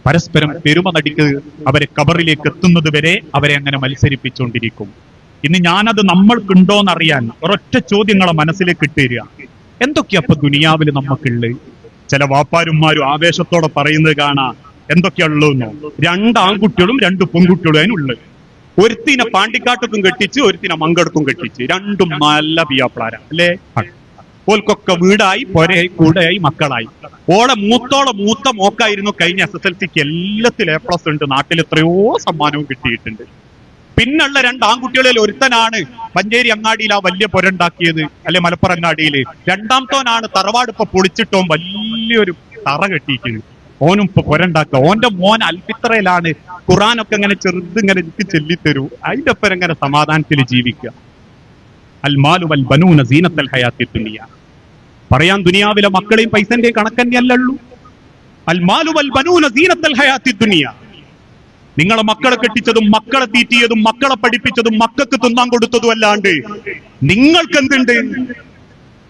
പരസ്പരം പെരുമ നടിക്ക് അവരെ കബറിലേക്ക് എത്തുന്നത് വരെ അവരെ അങ്ങനെ മത്സരിപ്പിച്ചുകൊണ്ടിരിക്കും. ഇന്ന് ഞാനത് നമ്മൾക്കുണ്ടോന്നറിയാൻ ഒരൊറ്റ ചോദ്യങ്ങളെ മനസ്സിലേക്ക് ഇട്ടുതരിക. എന്തൊക്കെയാ അപ്പൊ ദുനിയാവില് നമുക്കുള്ളത്? ചില വാപ്പാരുമാരും ആവേശത്തോടെ പറയുന്നത് കാണാ, എന്തൊക്കെയുള്ളൂന്നോ? 2 ആൺകുട്ടികളും 2 പെൺകുട്ടികളും അതിനുള്ളത്. ഒരുത്തിനെ പാണ്ടിക്കാട്ടുക്കും കെട്ടിച്ച്, ഒരുത്തിനെ മങ്കടക്കും കെട്ടിച്ച്. 2ഉം നല്ല പിയാപ്പിളാരാ അല്ലേ? ഓൽക്കൊക്കെ വീടായി, പൊരയായി, കൂടെയായി, മക്കളായി. മൂത്തോളെ മൂത്ത മോക്കായിരുന്നു കഴിഞ്ഞ SSLCക്ക് എല്ലാത്തിലും A+ ഉണ്ട്. നാട്ടിൽ എത്രയോ സമ്മാനവും കിട്ടിയിട്ടുണ്ട്. പിന്നുള്ള 2 ആൺകുട്ടികളിൽ ഒരുത്തനാണ് മഞ്ചേരി അങ്ങാടിയിൽ ആ വലിയ പൊരണ്ടാക്കിയത്, അല്ലെ മലപ്പുറം അങ്ങാടിയിൽ. 2ാമത്തോനാണ് തറവാട് ഇപ്പൊ പൊളിച്ചിട്ടോ വലിയൊരു തറ കെട്ടിയിരിക്കുന്നത്. ഓനും ഇപ്പൊ പൊരണ്ടാക്കുക. ഓന്റെ മോൻ അൽഫിത്രയിലാണ്. ഖുറാനൊക്കെ ഇങ്ങനെ ചെറുതിങ്ങനെ എനിക്ക് ചൊല്ലിത്തരൂ. അതിന്റെ ഒപ്പം ഇങ്ങനെ സമാധാനത്തിൽ ജീവിക്കുക. അൽ മാലു വൽ ബനൂന സീനത്തുൽ ഹയാത്തി ദുനിയ. പറയാൻ ദുനിയാവിലെ മക്കളെയും പൈസന്റെയും കണക്കന്നെയല്ലുള്ളൂ. അൽ മാലു വൽ ബനൂന സീനത്തുൽ ഹയാത്തി ദുനിയ. നിങ്ങളെ മക്കളെ കെട്ടിച്ചതും മക്കളെ തീറ്റിയതും മക്കളെ പഠിപ്പിച്ചതും മക്കൾക്ക് തിന്നാൻ കൊടുത്തതും അല്ലാണ്ട് നിങ്ങൾക്ക് എന്തുണ്ട്?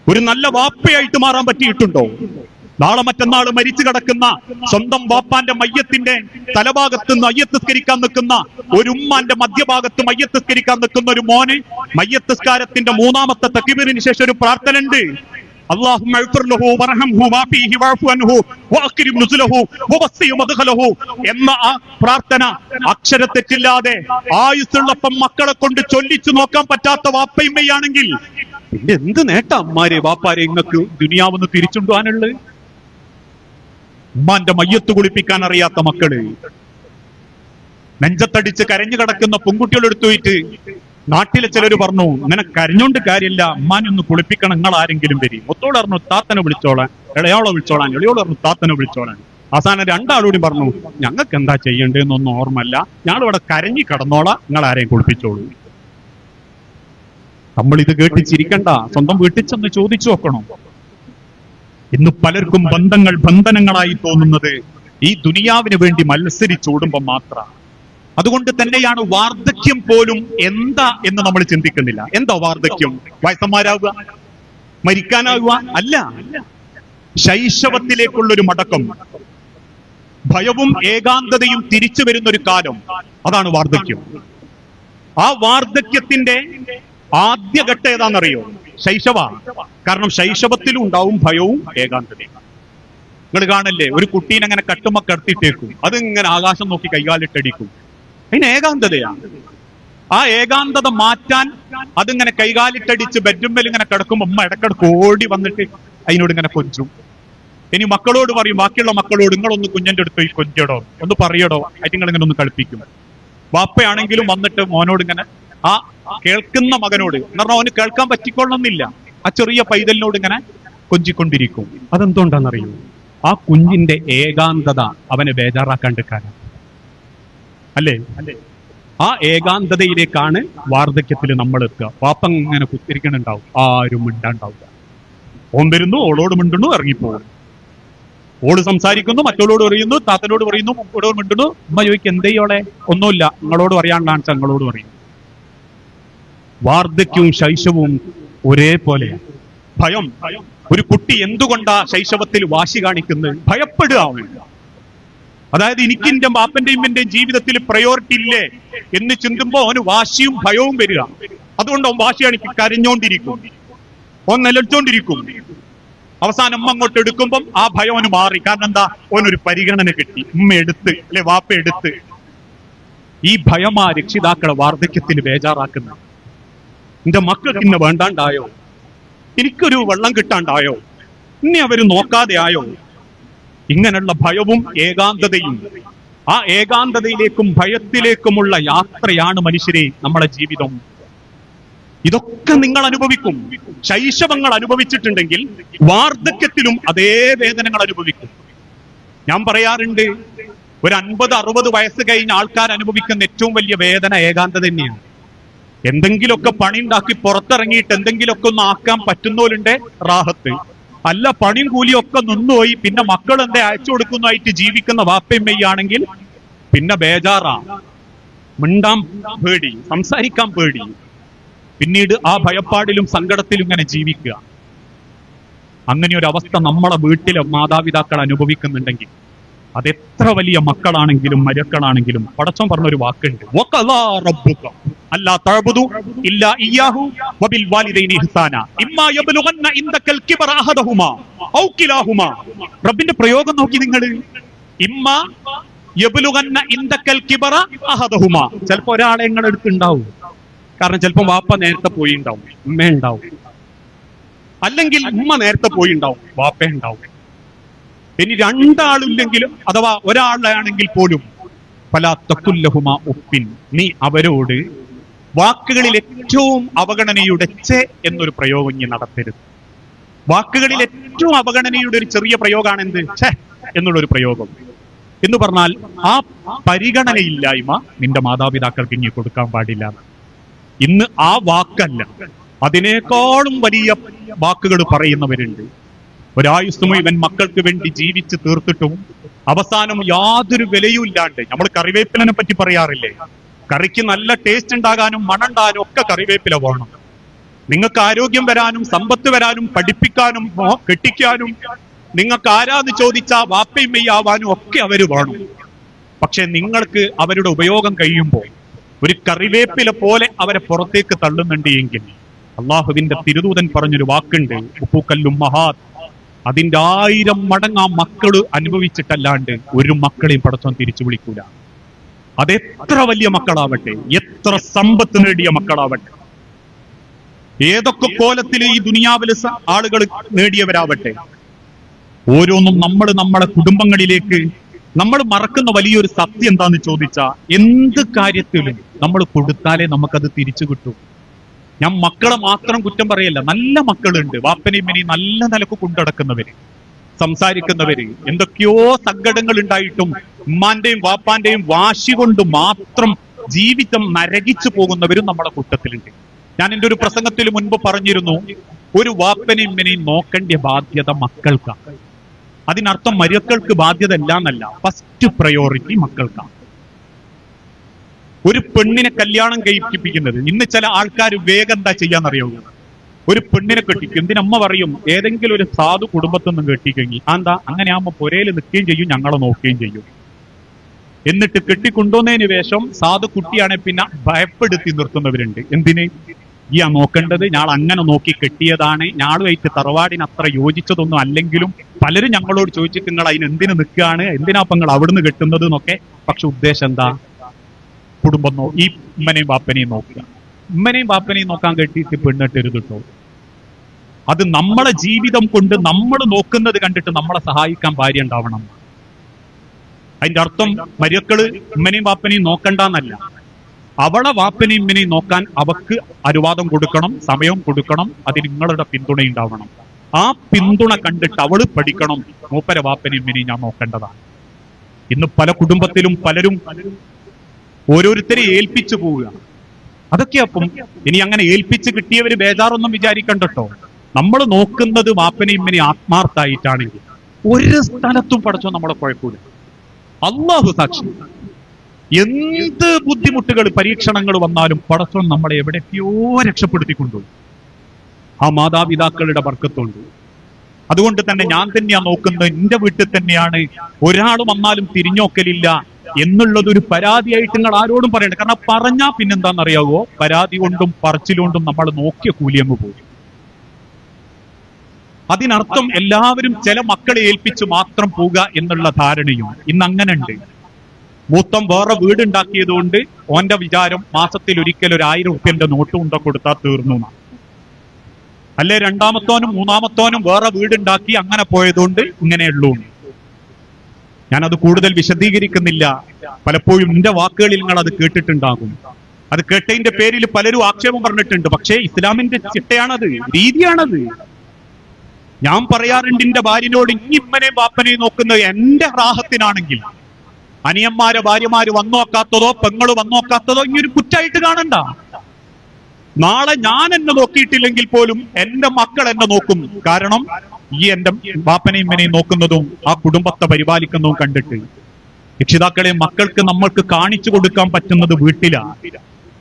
ഒരു നല്ല വാപ്പയായിട്ട് മാറാൻ പറ്റിയിട്ടുണ്ടോ? നാളെ മറ്റന്നാള് മരിച്ചു കിടക്കുന്ന സ്വന്തം വാപ്പാന്റെ മയ്യത്തിന്റെ തലഭാഗത്ത് മയ്യത്തസ്കരിക്കാൻ നിൽക്കുന്ന ഒരു ഉമ്മാന്റെ മധ്യഭാഗത്ത് മയ്യത്തസ്കരിക്കാൻ നിൽക്കുന്ന ഒരു മോന് മയ്യത്തസ്കാരത്തിന്റെ 3ാമത്തെ തക്ബീറിന് ശേഷം ഒരു പ്രാർത്ഥന ഉണ്ട്. അല്ലാഹുമ്മ ഇഗ്ഫിർ ലഹു വർഹംഹു വഅഫിഹി വഅഫു അൻഹു വഅക്രിം നുസുലഹു വവസ്സി മദ്ഖലഹു എന്ന ആ പ്രാർത്ഥന അക്ഷരത്തെറ്റില്ലാതെ ആയുസ്സുള്ളപ്പം മക്കളെ കൊണ്ട് ചൊല്ലിച്ചു നോക്കാൻ പറ്റാത്ത വാപ്പയുമ്മയാണെങ്കിൽ പിന്നെ എന്ത് നേട്ടാ അമ്മാരെ വാപ്പാരെ ഇങ്ങക്ക് ദുനിയാവെന്ന് തിരിച്ചുകൊണ്ടുപോകാനുള്ളത്? ഉമ്മാന്റെ മയ്യത്ത് കുളിപ്പിക്കാൻ അറിയാത്ത മക്കള്, നെഞ്ചത്തടിച്ച് കരഞ്ഞു കിടക്കുന്ന പെൺകുട്ടികളെടുത്തു പോയിട്ട് നാട്ടിലെ ചിലര് പറഞ്ഞു, ഇങ്ങനെ കരഞ്ഞോണ്ട് കാര്യമില്ല, ഉമ്മാനൊന്ന് കുളിപ്പിക്കണം, നിങ്ങൾ ആരെങ്കിലും വരി. മൊത്തോട് പറഞ്ഞു താത്തനെ വിളിച്ചോളാൻ, ഇളയോളെ വിളിച്ചോളാൻ. ഇളയോട് പറഞ്ഞു താത്തനെ വിളിച്ചോളാൻ. അവസാനം 2 ആളോടും പറഞ്ഞു, ഞങ്ങൾക്ക് എന്താ ചെയ്യേണ്ടതെന്നൊന്നും ഓർമ്മല്ല, ഞങ്ങളിവിടെ കരഞ്ഞി കിടന്നോളാം, നിങ്ങൾ ആരെയും കുളിപ്പിച്ചോളൂ. നമ്മൾ ഇത് കേട്ട് ചിരിക്കണ്ട, സ്വന്തം വീട്ടിൽ ചെന്ന് ചോദിച്ചു നോക്കണം. ഇന്ന് പലർക്കും ബന്ധനങ്ങളായി തോന്നുന്നത് ഈ ദുനിയാവിന് വേണ്ടി മത്സരിച്ചോടുമ്പോൾ മാത്രം. അതുകൊണ്ട് തന്നെയാണ് വാർദ്ധക്യം പോലും എന്താ എന്ന് നമ്മൾ ചിന്തിക്കുന്നില്ല. എന്താ വാർദ്ധക്യം? വയസ്സന്മാരാവുക, മരിക്കാനാവുക അല്ല. ശൈശവത്തിലേക്കുള്ളൊരു മടക്കം, ഭയവും ഏകാന്തതയും തിരിച്ചു വരുന്ന ഒരു കാലം, അതാണ് വാർദ്ധക്യം. ആ വാർദ്ധക്യത്തിന്റെ ആദ്യഘട്ടം ഏതാണെന്നറിയോ? ശൈശവ. കാരണം ശൈശവത്തിലും ഉണ്ടാവും ഭയവും ഏകാന്തതയും. നിങ്ങൾ കാണല്ലേ, ഒരു കുട്ടീനെ അങ്ങനെ കട്ടുമ്മ കടത്തിട്ടേക്കും, അതിങ്ങനെ ആകാശം നോക്കി കൈകാലിട്ടടിക്കും. അതിന് ഏകാന്തതയാണ്. ആ ഏകാന്തത മാറ്റാൻ അതിങ്ങനെ കൈകാലിട്ടടിച്ച് ബെഡ്റൂമിൽ ഇങ്ങനെ കിടക്കുമ്പോ ഉമ്മ ഇടക്കിടക്ക് ഓടി വന്നിട്ട് അതിനോട് ഇങ്ങനെ കൊഞ്ചും. ഇനി മക്കളോട് പറയും, ബാക്കിയുള്ള മക്കളോട് നിങ്ങളൊന്ന് കുഞ്ഞിന്റെ അടുത്ത് പോയി കൊഞ്ചടോ, ഒന്ന് പറയടോ, ആയിട്ട് നിങ്ങൾ ഇങ്ങനെ ഒന്ന് കളിപ്പിക്കും. വാപ്പയാണെങ്കിലും വന്നിട്ട് മോനോട് ഇങ്ങനെ, ആ കേൾക്കുന്ന മകനോട്, എന്ന് പറഞ്ഞാൽ അവന് കേൾക്കാൻ പറ്റിക്കൊള്ളണമെന്നില്ല, ആ ചെറിയ പൈതലിനോട് ഇങ്ങനെ കൊഞ്ചിക്കൊണ്ടിരിക്കും. അതെന്തുകൊണ്ടാണെന്നറിയൂ? ആ കുഞ്ഞിന്റെ ഏകാന്തത അവനെ ബേജാറാക്കാണ്ടിരിക്കാനാണ്. അല്ലേ? ആ ഏകാന്തതയിലേക്കാണ് വാർദ്ധക്യത്തിൽ നമ്മൾ എത്തുക. പാപ്പ ഇങ്ങനെ കുത്തിരിക്കണുണ്ടാവും, ആരും മിണ്ടാണ്ടാവുക. ഓൻ വരുന്നു, ഓളോട് മിണ്ടുന്നു, ഇറങ്ങിപ്പോകും. ഓള് സംസാരിക്കുന്നു, മറ്റോളോട് പറയുന്നു, താത്തനോട് പറയുന്നു, മുമ്പോട് മിണ്ടുന്നു. ഉമ്മ ചോദിക്കും, എന്തേയോളെ? ഒന്നുമില്ല, നിങ്ങളോട് പറയാനുള്ള ഞങ്ങളോട് പറയും. വാർദ്ധക്യവും ശൈശവവും ഒരേപോലെയാണ്. ഭയം. ഒരു കുട്ടി എന്തുകൊണ്ടാ ശൈശവത്തിൽ വാശി കാണിക്കുന്നത്? ഭയപ്പെടുക അവൻ. അതായത് എനിക്ക് എന്റെ ബാപ്പന്റെയും എന്റെയും ജീവിതത്തിൽ പ്രയോറിറ്റി ഇല്ലേ എന്ന് ചിന്തുമ്പോ അവന് വാശിയും ഭയവും വരിക. അതുകൊണ്ട് അവൻ വാശി കാണിക്കും, കരഞ്ഞോണ്ടിരിക്കും, അവൻ നിലച്ചോണ്ടിരിക്കും. അവസാനം ഉമ്മ അങ്ങോട്ട് എടുക്കുമ്പം ആ ഭയം അവന് മാറി. കാരണം എന്താ? അവനൊരു പരിഗണന കിട്ടി, ഉമ്മ എടുത്ത്, അല്ലെ വാപ്പ എടുത്ത്. ഈ ഭയമാ രക്ഷിതാക്കളെ വാർദ്ധക്യത്തിൽ ബേജാറാക്കുന്ന. എന്റെ മക്കൾക്ക് ഇന്ന് വേണ്ടാണ്ടായോ? എനിക്കൊരു വെള്ളം കിട്ടാണ്ടായോ? ഇനി അവര് നോക്കാതെ ആയോ? ഇങ്ങനെയുള്ള ഭയവും ഏകാന്തതയും, ആ ഏകാന്തതയിലേക്കും ഭയത്തിലേക്കുമുള്ള യാത്രയാണ് മനുഷ്യരെ നമ്മുടെ ജീവിതം. ഇതൊക്കെ നിങ്ങൾ അനുഭവിക്കും. ശൈശവങ്ങൾ അനുഭവിച്ചിട്ടുണ്ടെങ്കിൽ വാർദ്ധക്യത്തിലും അതേ വേദനകൾ അനുഭവിക്കും. ഞാൻ പറയാറുണ്ട്, ഒരു 50-60 വയസ്സ് കഴിഞ്ഞ ആൾക്കാർ അനുഭവിക്കുന്ന ഏറ്റവും വലിയ വേദന ഏകാന്തത തന്നെയാണ്. എന്തെങ്കിലുമൊക്കെ പണി ഉണ്ടാക്കി പുറത്തിറങ്ങിയിട്ട് എന്തെങ്കിലുമൊക്കെ ഒന്ന് ആക്കാൻ പറ്റുന്നോലുണ്ട്, റാഹത്ത്. അല്ല, പണിയും കൂലിയും ഒക്കെ നിന്നുപോയി, പിന്നെ മക്കൾ എന്തേ അയച്ചു കൊടുക്കുന്നതായിട്ട് ജീവിക്കുന്ന വാപ്പയമ്മയാണെങ്കിൽ പിന്നെ ബേജാറാ, മിണ്ടാൻ പേടി, സംസാരിക്കാൻ പേടി. പിന്നീട് ആ ഭയപ്പാടിലും സങ്കടത്തിലും ഇങ്ങനെ ജീവിക്കുക. അങ്ങനെ ഒരു അവസ്ഥ നമ്മളെ വീട്ടിലെ മാതാപിതാക്കൾ അനുഭവിക്കുന്നുണ്ടെങ്കിൽ, അതെത്ര വലിയ മക്കളാണെങ്കിലും മരുക്കളാണെങ്കിലും, പടച്ചോൻ പറഞ്ഞൊരു വാക്കുണ്ട്, വഖളാ റബ്ബുക അല്ലാ തഅബുദു ഇല്ലാ ഇയ്യാഹു വബിൽ വാലിദൈനി ഇഹ്സാന ഇമ്മാ യബ്ലുഗന്ന ഇൻദകൽ കിബറ അഹദഹുമാ ഔ കിലാഹുമാ. റബ്ബിന്റെ പ്രയോഗം നോക്കി നിങ്ങൾ. ഇമ്മാ യബ്ലുഗന്ന ഇൻദകൽ കിബറ അഹദഹുമാ. ചിലപ്പോ ഒരാളെ നിങ്ങളുടെ അടുത്ത് ഉണ്ടാവും, കാരണം ചിലപ്പോൾ വാപ്പ നേരത്തെ പോയി ഉണ്ടാവും, ഉമ്മ ഉണ്ടാവും. അല്ലെങ്കിൽ ഉമ്മ നേരത്തെ പോയി ഉണ്ടാവും, വാപ്പ ഉണ്ടാവും. ഇനി രണ്ടാളില്ലെങ്കിലും അഥവാ ഒരാളാണെങ്കിൽ പോലും ഫലാ തഖുല്ലഹുമാ ഉഫ്ഫിൻ, നീ അവരോട് വാക്കുകളിൽ ഏറ്റവും അവഗണനയുടെ ചെ എന്നൊരു പ്രയോഗം ഇനി നടത്തരുത്. വാക്കുകളിൽ ഏറ്റവും അവഗണനയുടെ ഒരു ചെറിയ പ്രയോഗമാണ് എന്ത്? ഛെ എന്നുള്ളൊരു പ്രയോഗം. എന്ന് പറഞ്ഞാൽ ആ പരിഗണനയില്ലായ്മ നിന്റെ മാതാപിതാക്കൾക്ക് ഇനി കൊടുക്കാൻ പാടില്ല. ഇന്ന് ആ വാക്കല്ല, അതിനേക്കാളും വലിയ വാക്കുകൾ പറയുന്നവരുണ്ട്. ഒരായുസ് മുഴുവൻ മക്കൾക്ക് വേണ്ടി ജീവിച്ച് തീർത്തിട്ടും അവസാനം യാതൊരു വിലയും ഇല്ലാണ്ട്. നമ്മൾ കറിവേപ്പിലിനെ പറ്റി പറയാറില്ലേ? കറിക്ക് നല്ല ടേസ്റ്റ് ഉണ്ടാകാനും മണണ്ടാകാനും ഒക്കെ കറിവേപ്പില വേണം. നിങ്ങൾക്ക് ആരോഗ്യം വരാനും സമ്പത്ത് വരാനും പഠിപ്പിക്കാനും കെട്ടിക്കാനും നിങ്ങൾക്ക് ആരാന്ന് ചോദിച്ചാൽ വാപ്പയും മെയ്യാവാനും ഒക്കെ അവര് വേണം. പക്ഷെ നിങ്ങൾക്ക് അവരുടെ ഉപയോഗം കഴിയുമ്പോൾ ഒരു കറിവേപ്പില പോലെ അവരെ പുറത്തേക്ക് തള്ളുന്നുണ്ട് എങ്കിൽ, അള്ളാഹുവിന്റെ തിരുദൂതൻ പറഞ്ഞൊരു വാക്കുണ്ട്, ഉപ്പൂക്കല്ലും മഹാത്, അതിന്റെ 1000 മടങ്ങ് ആ മക്കള് അനുഭവിച്ചിട്ടല്ലാണ്ട് ഒരു മക്കളെയും പടച്ചോൻ തിരിച്ചു വിളിക്കൂല. അതെത്ര വലിയ മക്കളാവട്ടെ, എത്ര സമ്പത്ത് നേടിയ മക്കളാവട്ടെ, ഏതൊക്കെ കോലത്തിൽ ഈ ദുനിയാവിൽ ആളുകൾ നേടിയവരാവട്ടെ, ഓരോന്നും നമ്മളെ കുടുംബങ്ങളിലേക്ക് നമ്മൾ മറക്കുന്ന വലിയൊരു സത്യം എന്താന്ന് ചോദിച്ചാൽ, എന്ത് കാര്യത്തിലും നമ്മൾ കൊടുത്താലേ നമുക്കത് തിരിച്ചു കിട്ടൂ. ഞാൻ മക്കളെ മാത്രം കുറ്റം പറയല്ല, നല്ല മക്കളുണ്ട്, വാപ്പനെയും ഇനി നല്ല നിലക്ക് കൊണ്ടടക്കുന്നവര്, സംസാരിക്കുന്നവര്, എന്തൊക്കെയോ സങ്കടങ്ങൾ ഉണ്ടായിട്ടും ഉമ്മാന്റെയും വാപ്പാന്റെയും വാശി കൊണ്ട് മാത്രം ജീവിതം നരകിച്ചു പോകുന്നവരും നമ്മളെ കൂട്ടത്തിലുണ്ട്. ഞാൻ എൻ്റെ ഒരു പ്രസംഗത്തിൽ മുൻപ് പറഞ്ഞിരുന്നു, ഒരു വാപ്പനെയും ഇമ്മനെയും നോക്കേണ്ട ബാധ്യത മക്കൾക്കാണ്. അതിനർത്ഥം മരുക്കൾക്ക് ബാധ്യത അല്ല എന്നല്ല, ഫസ്റ്റ് പ്രയോറിറ്റി മക്കൾക്കാണ്. ഒരു പെണ്ണിനെ കല്യാണം കഴിപ്പിക്കുന്നത് ഇന്ന് ചില ആൾക്കാർ വേഗം എന്താ ചെയ്യാന്നറിയോ, ഒരു പെണ്ണിനെ കെട്ടിക്കും. എന്തിനമ്മ പറയും, ഏതെങ്കിലും ഒരു സാധു കുടുംബത്തിൽ നിന്ന് കെട്ടിക്കെങ്കിൽ എന്താ, അങ്ങനെ ആകുമ്പോ പുരയിൽ നിൽക്കുകയും ചെയ്യും, ഞങ്ങളെ നോക്കുകയും ചെയ്യും. എന്നിട്ട് കെട്ടിക്കൊണ്ടുവന്നതിന് ശേഷം സാധു കുട്ടിയാണെ പിന്നെ ഭയപ്പെടുത്തി നിർത്തുന്നവരുണ്ട്. എന്തിന്, ഈ ആ നോക്കേണ്ടത് ഞാൻ അങ്ങനെ നോക്കി കെട്ടിയതാണ്, ഞാളുമായിട്ട് തറവാടിന് അത്ര യോജിച്ചതൊന്നും അല്ലെങ്കിലും പലരും ഞങ്ങളോട് ചോദിച്ചിട്ട് നിങ്ങൾ അതിന് എന്തിനു നിൽക്കുകയാണ്, എന്തിനാ നിങ്ങൾ അവിടുന്ന് കെട്ടുന്നത് എന്നൊക്കെ. പക്ഷെ ഉദ്ദേശം എന്താ, കുടുംബം ഈ ഉമ്മനെയും ബാപ്പനെയും നോക്കുക. ഉമ്മനെയും ബാപ്പനെയും നോക്കാൻ കെട്ടിയിട്ട് പെണ്ണിട്ടരുത് കേട്ടോ. അത് നമ്മളെ ജീവിതം കൊണ്ട് നമ്മൾ നോക്കുന്നത് കണ്ടിട്ട് നമ്മളെ സഹായിക്കാൻ ഭാര്യ ഉണ്ടാവണം. അതിന്റെ അർത്ഥം മരുക്കള് ഉമ്മനെയും ബാപ്പനെയും നോക്കണ്ടെന്നല്ല, അവളെ വാപ്പനെയും ഉമ്മനെയും നോക്കാൻ അവക്ക് അനുവാദം കൊടുക്കണം, സമയം കൊടുക്കണം, അതിന് നിങ്ങളുടെ പിന്തുണ ഉണ്ടാവണം. ആ പിന്തുണ കണ്ടിട്ട് അവള് പഠിക്കണം, മൂപ്പര വാപ്പനെയും ഉമ്മനെയും ഞാൻ നോക്കേണ്ടതാണ്. ഇന്ന് പല കുടുംബത്തിലും പലരും ഓരോരുത്തരെ ഏൽപ്പിച്ചു പോവുക. അതൊക്കെ അപ്പം ഇനി അങ്ങനെ ഏൽപ്പിച്ച് കിട്ടിയവര് ബേജാറൊന്നും വിചാരിക്കണ്ടോ. നമ്മൾ നോക്കുന്നത് വാപ്പനെയും ഉമ്മനെയും ആത്മാർത്ഥായിട്ടാണെങ്കിൽ ഒരു സ്ഥലത്തും പടച്ചോ നമ്മളെ കുഴപ്പമില്ല. അല്ലാഹു സാക്ഷി, എന്ത് ബുദ്ധിമുട്ടുകൾ പരീക്ഷണങ്ങൾ വന്നാലും പടച്ചോൻ നമ്മളെ എവിടെയൊക്കെയോ രക്ഷപ്പെടുത്തിക്കൊണ്ടുപോയി. ആ മാതാപിതാക്കളുടെ ബർക്കത്തുണ്ട്. അതുകൊണ്ട് തന്നെ ഞാൻ തന്നെയാ നോക്കുന്നത്, എന്റെ വീട്ടിൽ തന്നെയാണ്, ഒരാൾ വന്നാലും തിരിഞ്ഞോക്കലില്ല എന്നുള്ളതൊരു പരാതിയായിട്ട് നിങ്ങൾ ആരോടും പറയണ്ട. കാരണം പറഞ്ഞാ പിന്നെന്താണെന്നറിയാവോ, പരാതി കൊണ്ടും പറച്ചിലുകൊണ്ടും നമ്മൾ നോക്കിയ കൂലിയങ്ങ് പോകും. അതിനർത്ഥം എല്ലാവരും ചില മക്കളെ ഏൽപ്പിച്ച് മാത്രം പോവുക എന്നുള്ള ധാരണയും ഇന്ന് അങ്ങനെ ഉണ്ട്. മൂത്തം വേറെ വീടുണ്ടാക്കിയതുകൊണ്ട് ഓന്റെ വിചാരം മാസത്തിൽ ഒരിക്കൽ 1000 റുപ്യന്റെ നോട്ട് കൊണ്ട കൊടുത്താൽ തീർന്നു. അല്ലെ രണ്ടാമത്തോനും മൂന്നാമത്തോനും വേറെ വീടുണ്ടാക്കി അങ്ങനെ പോയതുകൊണ്ട് ഇങ്ങനെയുള്ളൂ. ഞാനത് കൂടുതൽ വിശദീകരിക്കുന്നില്ല. പലപ്പോഴും എന്റെ വാക്കുകളിൽ നിങ്ങൾ അത് കേട്ടിട്ടുണ്ടാകും. അത് കേട്ടതിന്റെ പേരിൽ പലരും ആക്ഷേപം പറഞ്ഞിട്ടുണ്ട്. പക്ഷേ ഇസ്ലാമിന്റെ ചിട്ടയാണത്, രീതിയാണത്. ഞാൻ പറയാറുണ്ട് എന്റെ ഭാര്യനോട്, ഇമ്മനെയും ബാപ്പനെയും നോക്കുന്നത് എന്റെ റാഹത്തിനാണെങ്കിൽ അനിയന്മാരെ ഭാര്യമാര് വന്നോക്കാത്തതോ പെങ്ങള് വന്നോക്കാത്തതോ ഇനിയൊരു കുറ്റായിട്ട് കാണണ്ട. നാളെ ഞാൻ എന്നെ നോക്കിയിട്ടില്ലെങ്കിൽ പോലും എന്റെ മക്കൾ എന്നെ നോക്കും. കാരണം ഈ എന്റെ ബാപ്പനെയും ഇമ്മനെയും നോക്കുന്നതും ആ കുടുംബത്തെ പരിപാലിക്കുന്നതും കണ്ടിട്ട് രക്ഷിതാക്കളെ മക്കൾക്ക് നമ്മൾക്ക് കാണിച്ചു കൊടുക്കാൻ പറ്റുന്നത് വീട്ടിലാണ്.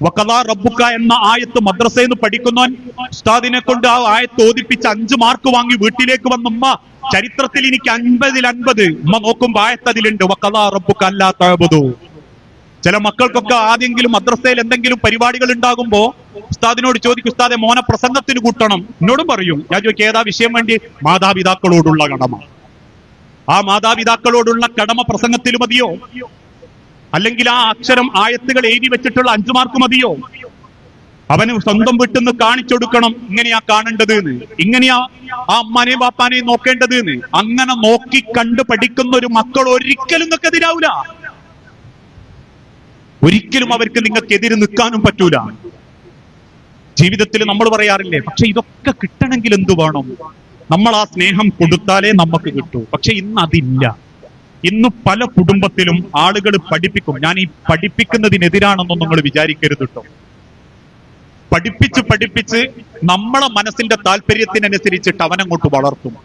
വഖദാ റബ്ബുക എന്ന ആയത്ത് മദ്രസയിൽ നിന്ന് പഠിക്കുന്നവൻ ഉസ്താദിനെ കൊണ്ട് ആ ആയത്ത് ഓതിപ്പിച്ച് 5 മാർക്ക് വാങ്ങി വീട്ടിലേക്ക് വന്ന ഉമ്മ, ചരിത്രത്തിൽ എനിക്ക് 50-ൽ 50. ഉമ്മ നോക്കുമ്പോ ആയത്ത് അതിലുണ്ട്, വഖദാ റബ്ബുക അല്ലാ തഅബുദു. ചില മക്കൾക്കൊക്കെ ആദ്യെങ്കിലും മദ്രസയിൽ എന്തെങ്കിലും പരിപാടികൾ ഉണ്ടാകുമ്പോ ഉസ്താദിനോട് ചോദിക്കും, ഉസ്താദെ മോനെ പ്രസംഗത്തിന് കൂട്ടണം. എന്നോടും പറയും. ഞാൻ ചോദിക്കും ഏതാ വിഷയം വേണ്ടി? മാതാപിതാക്കളോടുള്ള കടമ. ആ മാതാപിതാക്കളോടുള്ള കടമ പ്രസംഗത്തിൽ മതിയോ? അല്ലെങ്കിൽ ആ അക്ഷരം ആയത്തുകൾ എഴുതി വെച്ചിട്ടുള്ള 5 മാർക്ക് മതിയോ? അവന് സ്വന്തം വീട്ടിൽ നിന്ന് കാണിച്ചെടുക്കണം, ഇങ്ങനെയാ കാണേണ്ടത് എന്ന്, ഇങ്ങനെയാ ആ അമ്മാനെയും ബാപ്പാനെയും നോക്കേണ്ടത് എന്ന്. അങ്ങനെ നോക്കി കണ്ട് പഠിക്കുന്ന ഒരു മക്കൾ ഒരിക്കലും നിങ്ങൾക്ക് എതിരാവൂല. ഒരിക്കലും അവർക്ക് നിങ്ങൾക്കെതിരെ നിൽക്കാനും പറ്റൂല. ജീവിതത്തിൽ നമ്മൾ പറയാറില്ലേ, പക്ഷെ ഇതൊക്കെ കിട്ടണമെങ്കിൽ എന്തു വേണം? നമ്മൾ ആ സ്നേഹം കൊടുത്താലേ നമുക്ക് കിട്ടൂ. പക്ഷെ ഇന്ന് അതില്ല. ഇന്ന് പല കുടുംബത്തിലും ആളുകൾ പഠിപ്പിക്കും. ഞാൻ ഈ പഠിപ്പിക്കുന്നതിനെതിരാണെന്നൊന്നും നിങ്ങൾ വിചാരിക്കരുത് കേട്ടോ. പഠിപ്പിച്ച് നമ്മളെ മനസ്സിന്റെ താല്പര്യത്തിനനുസരിച്ചിട്ട് അവനങ്ങോട്ട് വളർത്തും.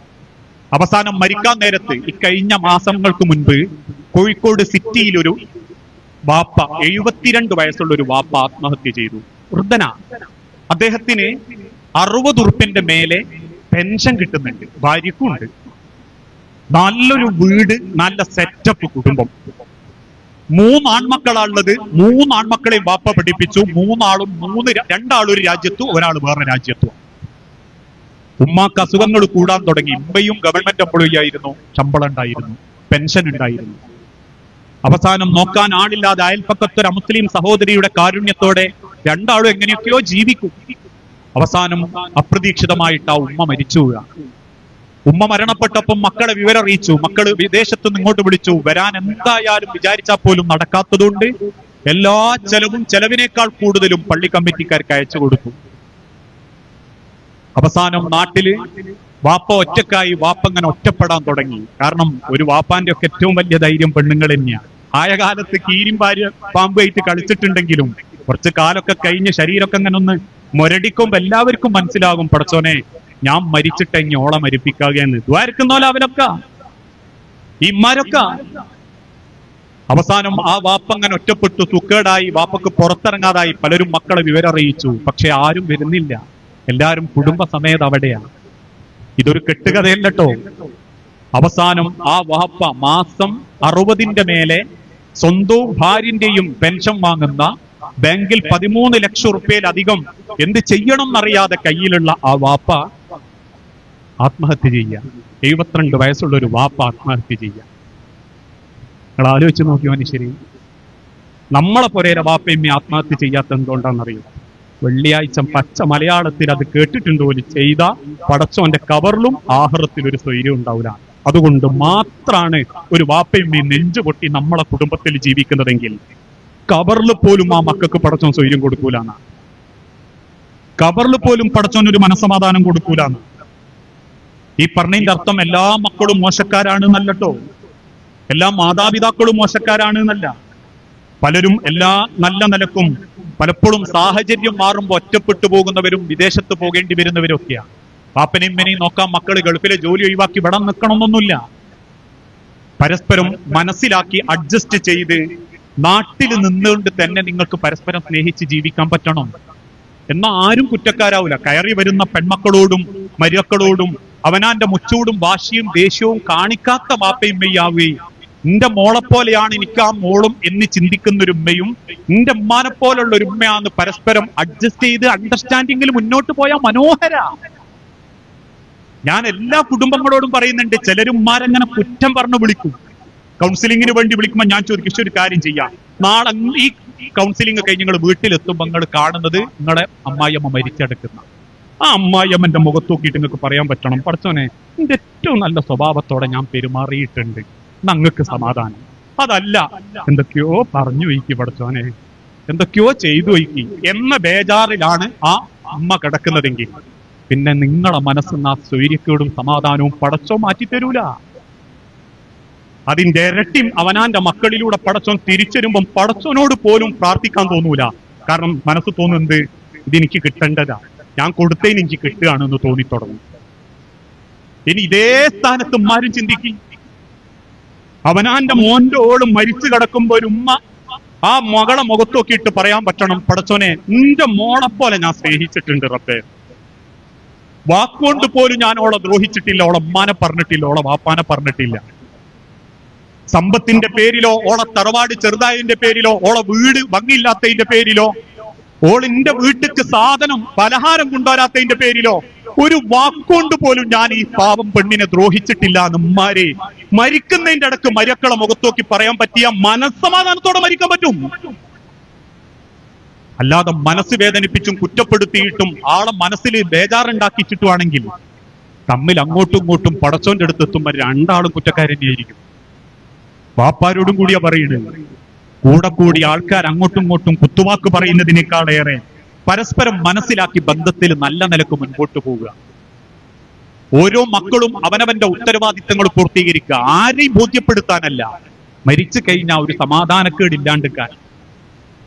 അവസാനം മരിക്കാൻ നേരത്ത് ഈ കഴിഞ്ഞ മാസങ്ങൾക്ക് മുൻപ് കോഴിക്കോട് സിറ്റിയിലൊരു വാപ്പ, 72 വയസ്സുള്ള ഒരു വാപ്പ ആത്മഹത്യ ചെയ്തു. വൃദ്ധന. അദ്ദേഹത്തിന് 60 ഉറുപ്പിന്റെ മേലെ പെൻഷൻ കിട്ടുന്നുണ്ട്, ഭാര്യക്കുണ്ട്, നല്ലൊരു വീട്, നല്ല സെറ്റപ്പ് കുടുംബം. 3 ആൺമക്കളാണുള്ളത്. 3 ആൺമക്കളെയും വാപ്പ പഠിപ്പിച്ചു. 2 ഒരു രാജ്യത്തു, ഒരാൾ വേറെ രാജ്യത്തു. ഉമ്മാക്ക് അസുഖങ്ങൾ കൂടാൻ തുടങ്ങി. ഉമ്മയും ഗവൺമെന്റ് എംപ്ലോയി ആയിരുന്നു, ശമ്പളം ഉണ്ടായിരുന്നു, പെൻഷൻ ഉണ്ടായിരുന്നു. അവസാനം നോക്കാൻ ആളില്ലാതെ അയൽപ്പക്കത്തൊരു മുസ്ലിം സഹോദരിയുടെ കാരുണ്യത്തോടെ 2 ആളും എങ്ങനെയൊക്കെയോ ജീവിക്കും. അവസാനം അപ്രതീക്ഷിതമായിട്ട് ആ ഉമ്മ മരിച്ചു. ഉമ്മ മരണപ്പെട്ടപ്പം മക്കളെ വിവരം അറിയിച്ചു. മക്കള് വിദേശത്ത് നിന്ന് ഇങ്ങോട്ട് വിളിച്ചു. വരാൻ എന്തായാലും വിചാരിച്ചാൽ പോലും നടക്കാത്തതുകൊണ്ട് എല്ലാ ചെലവിനേക്കാൾ കൂടുതലും പള്ളി കമ്മിറ്റിക്കാർക്ക് അയച്ചു കൊടുത്തു. അവസാനം നാട്ടില് വാപ്പ ഒറ്റക്കായി. വാപ്പ ഇങ്ങനെ ഒറ്റപ്പെടാൻ തുടങ്ങി. കാരണം ഒരു വാപ്പാന്റെ ഒക്കെ ഏറ്റവും വലിയ ധൈര്യം പെണ്ണുങ്ങൾ തന്നെയാണ്. ആയ കാലത്ത് കീരിയും ഭാര്യ പാമ്പായിട്ട് കളിച്ചിട്ടുണ്ടെങ്കിലും കുറച്ച് കാലൊക്കെ കഴിഞ്ഞ് ശരീരമൊക്കെ അങ്ങനെ ഒന്ന് മുരടിക്കുമ്പോ എല്ലാവർക്കും മനസ്സിലാകും പടച്ചോനെ ഞാൻ മരിച്ചിട്ട് ഇനി ഓളെ മരിപ്പിക്കാകെന്ന് ദ്വാരക്കുന്നോല അവരൊക്കെ ഇമാരൊക്കെ. അവസാനം ആ വാപ്പങ്ങനെ ഒറ്റപ്പെട്ടു, സുക്കേടായി, വാപ്പക്ക് പുറത്തിറങ്ങാതായി. പലരും മക്കളെ വിവരം അറിയിച്ചു, പക്ഷെ ആരും വരുന്നില്ല. എല്ലാരും കുടുംബസമേത അവിടെയാണ്. ഇതൊരു കെട്ടുകഥയല്ലോ. അവസാനം ആ വാപ്പ മാസം 60ന്റെ മേലെ സ്വന്തവും ഭാര്യന്റെയും പെൻഷൻ വാങ്ങുന്ന, ബാങ്കിൽ 13 ലക്ഷം റുപ്യയിലധികം എന്ത് ചെയ്യണം എന്നറിയാതെ കയ്യിലുള്ള ആ വാപ്പ ആത്മഹത്യ ചെയ്യുക. 72 വയസ്സുള്ള ഒരു വാപ്പ ആത്മഹത്യ ചെയ്യുക. നിങ്ങൾ ആലോചിച്ച് നോക്കിയോ മനുഷ്യര്, നമ്മളെ പൊരേരെ വാപ്പയും ആത്മഹത്യ ചെയ്യാത്ത എന്തുകൊണ്ടാണെന്നറിയോ? വെള്ളിയാഴ്ച പച്ച മലയാളത്തിൽ അത് കേട്ടിട്ടുണ്ട് പോലും ചെയ്ത പടച്ചോന്റെ കവറിലും ആഹ്റത്തിൽ ഒരു സ്വൈര്യം ഉണ്ടാവില്ല. അതുകൊണ്ട് മാത്രാണ് ഒരു വാപ്പയും നെഞ്ചു പൊട്ടി നമ്മളെ കുടുംബത്തിൽ ജീവിക്കുന്നതെങ്കിൽ കബറിൽ പോലും ആ മക്കൾക്ക് പടച്ചോൻ സ്വൈര്യം കൊടുക്കൂലാണ്. കബറിൽ പോലും പടച്ചോൻ ഒരു മനസ്സമാധാനം കൊടുക്കൂലാണ്. ഈ പറഞ്ഞതിന്റെ അർത്ഥം എല്ലാ മക്കളും മോശക്കാരാണ് എന്നല്ലോ, എല്ലാ മാതാപിതാക്കളും മോശക്കാരാണ് എന്നല്ല. പലരും എല്ലാ നല്ല നിലക്കും പലപ്പോഴും സാഹചര്യം മാറുമ്പോൾ ഒറ്റപ്പെട്ടു പോകുന്നവരും വിദേശത്ത് പോകേണ്ടി വരുന്നവരും ഒക്കെയാണ്. പാപ്പനെയും ഇമ്മനെയും നോക്കാൻ മക്കള് ഗൾഫിലെ ജോലി ഒഴിവാക്കി ഇവിടെ നിൽക്കണമെന്നൊന്നുമില്ല. പരസ്പരം മനസ്സിലാക്കി അഡ്ജസ്റ്റ് ചെയ്ത് നാട്ടിൽ നിന്നുകൊണ്ട് തന്നെ നിങ്ങൾക്ക് പരസ്പരം സ്നേഹിച്ച് ജീവിക്കാൻ പറ്റണം. എന്നാൽ ആരും കുറ്റക്കാരാവില്ല. കയറി വരുന്ന പെൺമക്കളോടും മരുമക്കളോടും അവനാന്റെ മുച്ചൂടും വാശിയും ദേഷ്യവും കാണിക്കാത്ത വാപ്പയും മെയ്യാവുകയും നിന്റെ മോളെ പോലെയാണ് എനിക്ക് ആ മോളും എന്ന് ചിന്തിക്കുന്ന ഒരു ഉമ്മയും നിന്റെ ഉമ്മാനെ പോലുള്ള ഒരു ഉമ്മയാന്ന് പരസ്പരം അഡ്ജസ്റ്റ് ചെയ്ത് അണ്ടർസ്റ്റാൻഡിങ്ങിൽ മുന്നോട്ട് പോയാൽ മനോഹര. ഞാൻ എല്ലാ കുടുംബങ്ങളോടും പറയുന്നുണ്ട്, ചിലരും ഉമ്മാരങ്ങനെ കുറ്റം പറഞ്ഞു വിളിക്കും. കൗൺസിലിങ്ങിന് വേണ്ടി വിളിക്കുമ്പോൾ ഞാൻ ചോദിക്കും, ഒരു കാര്യം ചെയ്യാം, നാളെ ഈ കൗൺസിലിംഗ് കഴിഞ്ഞ് നിങ്ങൾ വീട്ടിലെത്തുമ്പോൾ നിങ്ങൾ കാണുന്നത് നിങ്ങളെ അമ്മായിയമ്മ മരിച്ചെടുക്കുന്ന ആ അമ്മായിയമ്മന്റെ മുഖത്ത് നോക്കിയിട്ട് നിങ്ങൾക്ക് പറയാൻ പറ്റണം, പടച്ചോനെ എന്റെ ഏറ്റവും നല്ല സ്വഭാവത്തോടെ ഞാൻ പെരുമാറിയിട്ടുണ്ട്, നിങ്ങൾക്ക് സമാധാനം. അതല്ല എന്തൊക്കെയോ പറഞ്ഞു വയ്ക്കി പടച്ചോനെ, എന്തൊക്കെയോ ചെയ്തു വയ്ക്കി എന്ന ബേജാറിലാണ് ആ അമ്മ കിടക്കുന്നതെങ്കിൽ പിന്നെ നിങ്ങളെ മനസ്സിന്ന് ആ സ്വൈര്യക്കേടും സമാധാനവും പടച്ചോ മാറ്റിത്തരൂല. അതിന്റെ ഇരട്ടിയും അവനാന്റെ മക്കളിലൂടെ പടച്ചോൻ തിരിച്ചരുമ്പം പടച്ചോനോട് പോലും പ്രാർത്ഥിക്കാൻ തോന്നൂല. കാരണം മനസ്സ് തോന്നുന്നത് ഇതെനിക്ക് കിട്ടേണ്ടതാ, ഞാൻ കൊടുത്തതിന് എനിക്ക് കിട്ടുകയാണെന്ന് തോന്നിത്തുടങ്ങും. ഇനി ഇതേ സ്ഥാനത്ത് ഉമ്മാരും ചിന്തിക്കും, അവനാന്റെ മോന്റെ ഓളും മരിച്ചു കിടക്കുമ്പോ ഒരു ഉമ്മ ആ മകളെ മുഖത്തൊക്കിയിട്ട് പറയാൻ പറ്റണം, പടച്ചോനെ നിന്റെ മോളെ പോലെ ഞാൻ സ്നേഹിച്ചിട്ടുണ്ട് റബ്ബേ, വാക്കുകൊണ്ട് പോലും ഞാൻ ഓളെ ദ്രോഹിച്ചിട്ടില്ല, ഓളെ ഉമ്മാനെ പറഞ്ഞിട്ടില്ല, ഓളെ വാപ്പാനെ പറഞ്ഞിട്ടില്ല. സമ്പത്തിന്റെ പേരിലോ ഓളെ തറവാട് ചെറുതായതിന്റെ പേരിലോ ഓളെ വീട് ഭംഗിയില്ലാത്തതിന്റെ പേരിലോ ഓളിന്റെ വീട്ടിക്ക് സാധനം പലഹാരം കൊണ്ടുവരാത്തതിന്റെ പേരിലോ ഒരു വാക്കുകൊണ്ട് പോലും ഞാൻ ഈ പാവം പെണ്ണിനെ ദ്രോഹിച്ചിട്ടില്ല എന്ന് ഉമ്മാരെ മരിക്കുന്നതിന്റെ ഇടക്ക് മരക്കളെ മുഖത്തോക്കി പറയാൻ പറ്റിയ മനസ്സമാധാനത്തോടെ മരിക്കാൻ പറ്റും. അല്ലാതെ മനസ്സ് വേദനിപ്പിച്ചും കുറ്റപ്പെടുത്തിയിട്ടും ആളെ മനസ്സിൽ ബേജാറുണ്ടാക്കിച്ചിട്ടുവാണെങ്കിൽ തമ്മിൽ അങ്ങോട്ടും ഇങ്ങോട്ടും പടച്ചോന്റെ അടുത്ത് എത്തുമ്പോൾ രണ്ടാളും കുറ്റക്കാരനെയായിരിക്കും. വാപ്പാരോടും കൂടിയാ പറയുന്നത്. കൂടെ കൂടി ആൾക്കാർ അങ്ങോട്ടും ഇങ്ങോട്ടും കുത്തുവാക്ക് പറയുന്നതിനേക്കാളേറെ പരസ്പരം മനസ്സിലാക്കി ബന്ധത്തിൽ നല്ല നിലക്ക് മുൻപോട്ട് പോവുക. ഓരോ മക്കളും അവനവന്റെ ഉത്തരവാദിത്തങ്ങൾ പൂർത്തീകരിക്കുക, ആരെയും ബോധ്യപ്പെടുത്താനല്ല, മരിച്ചു കഴിഞ്ഞാൽ ഒരു സമാധാനക്കേടില്ലാണ്ടിരിക്കാൻ.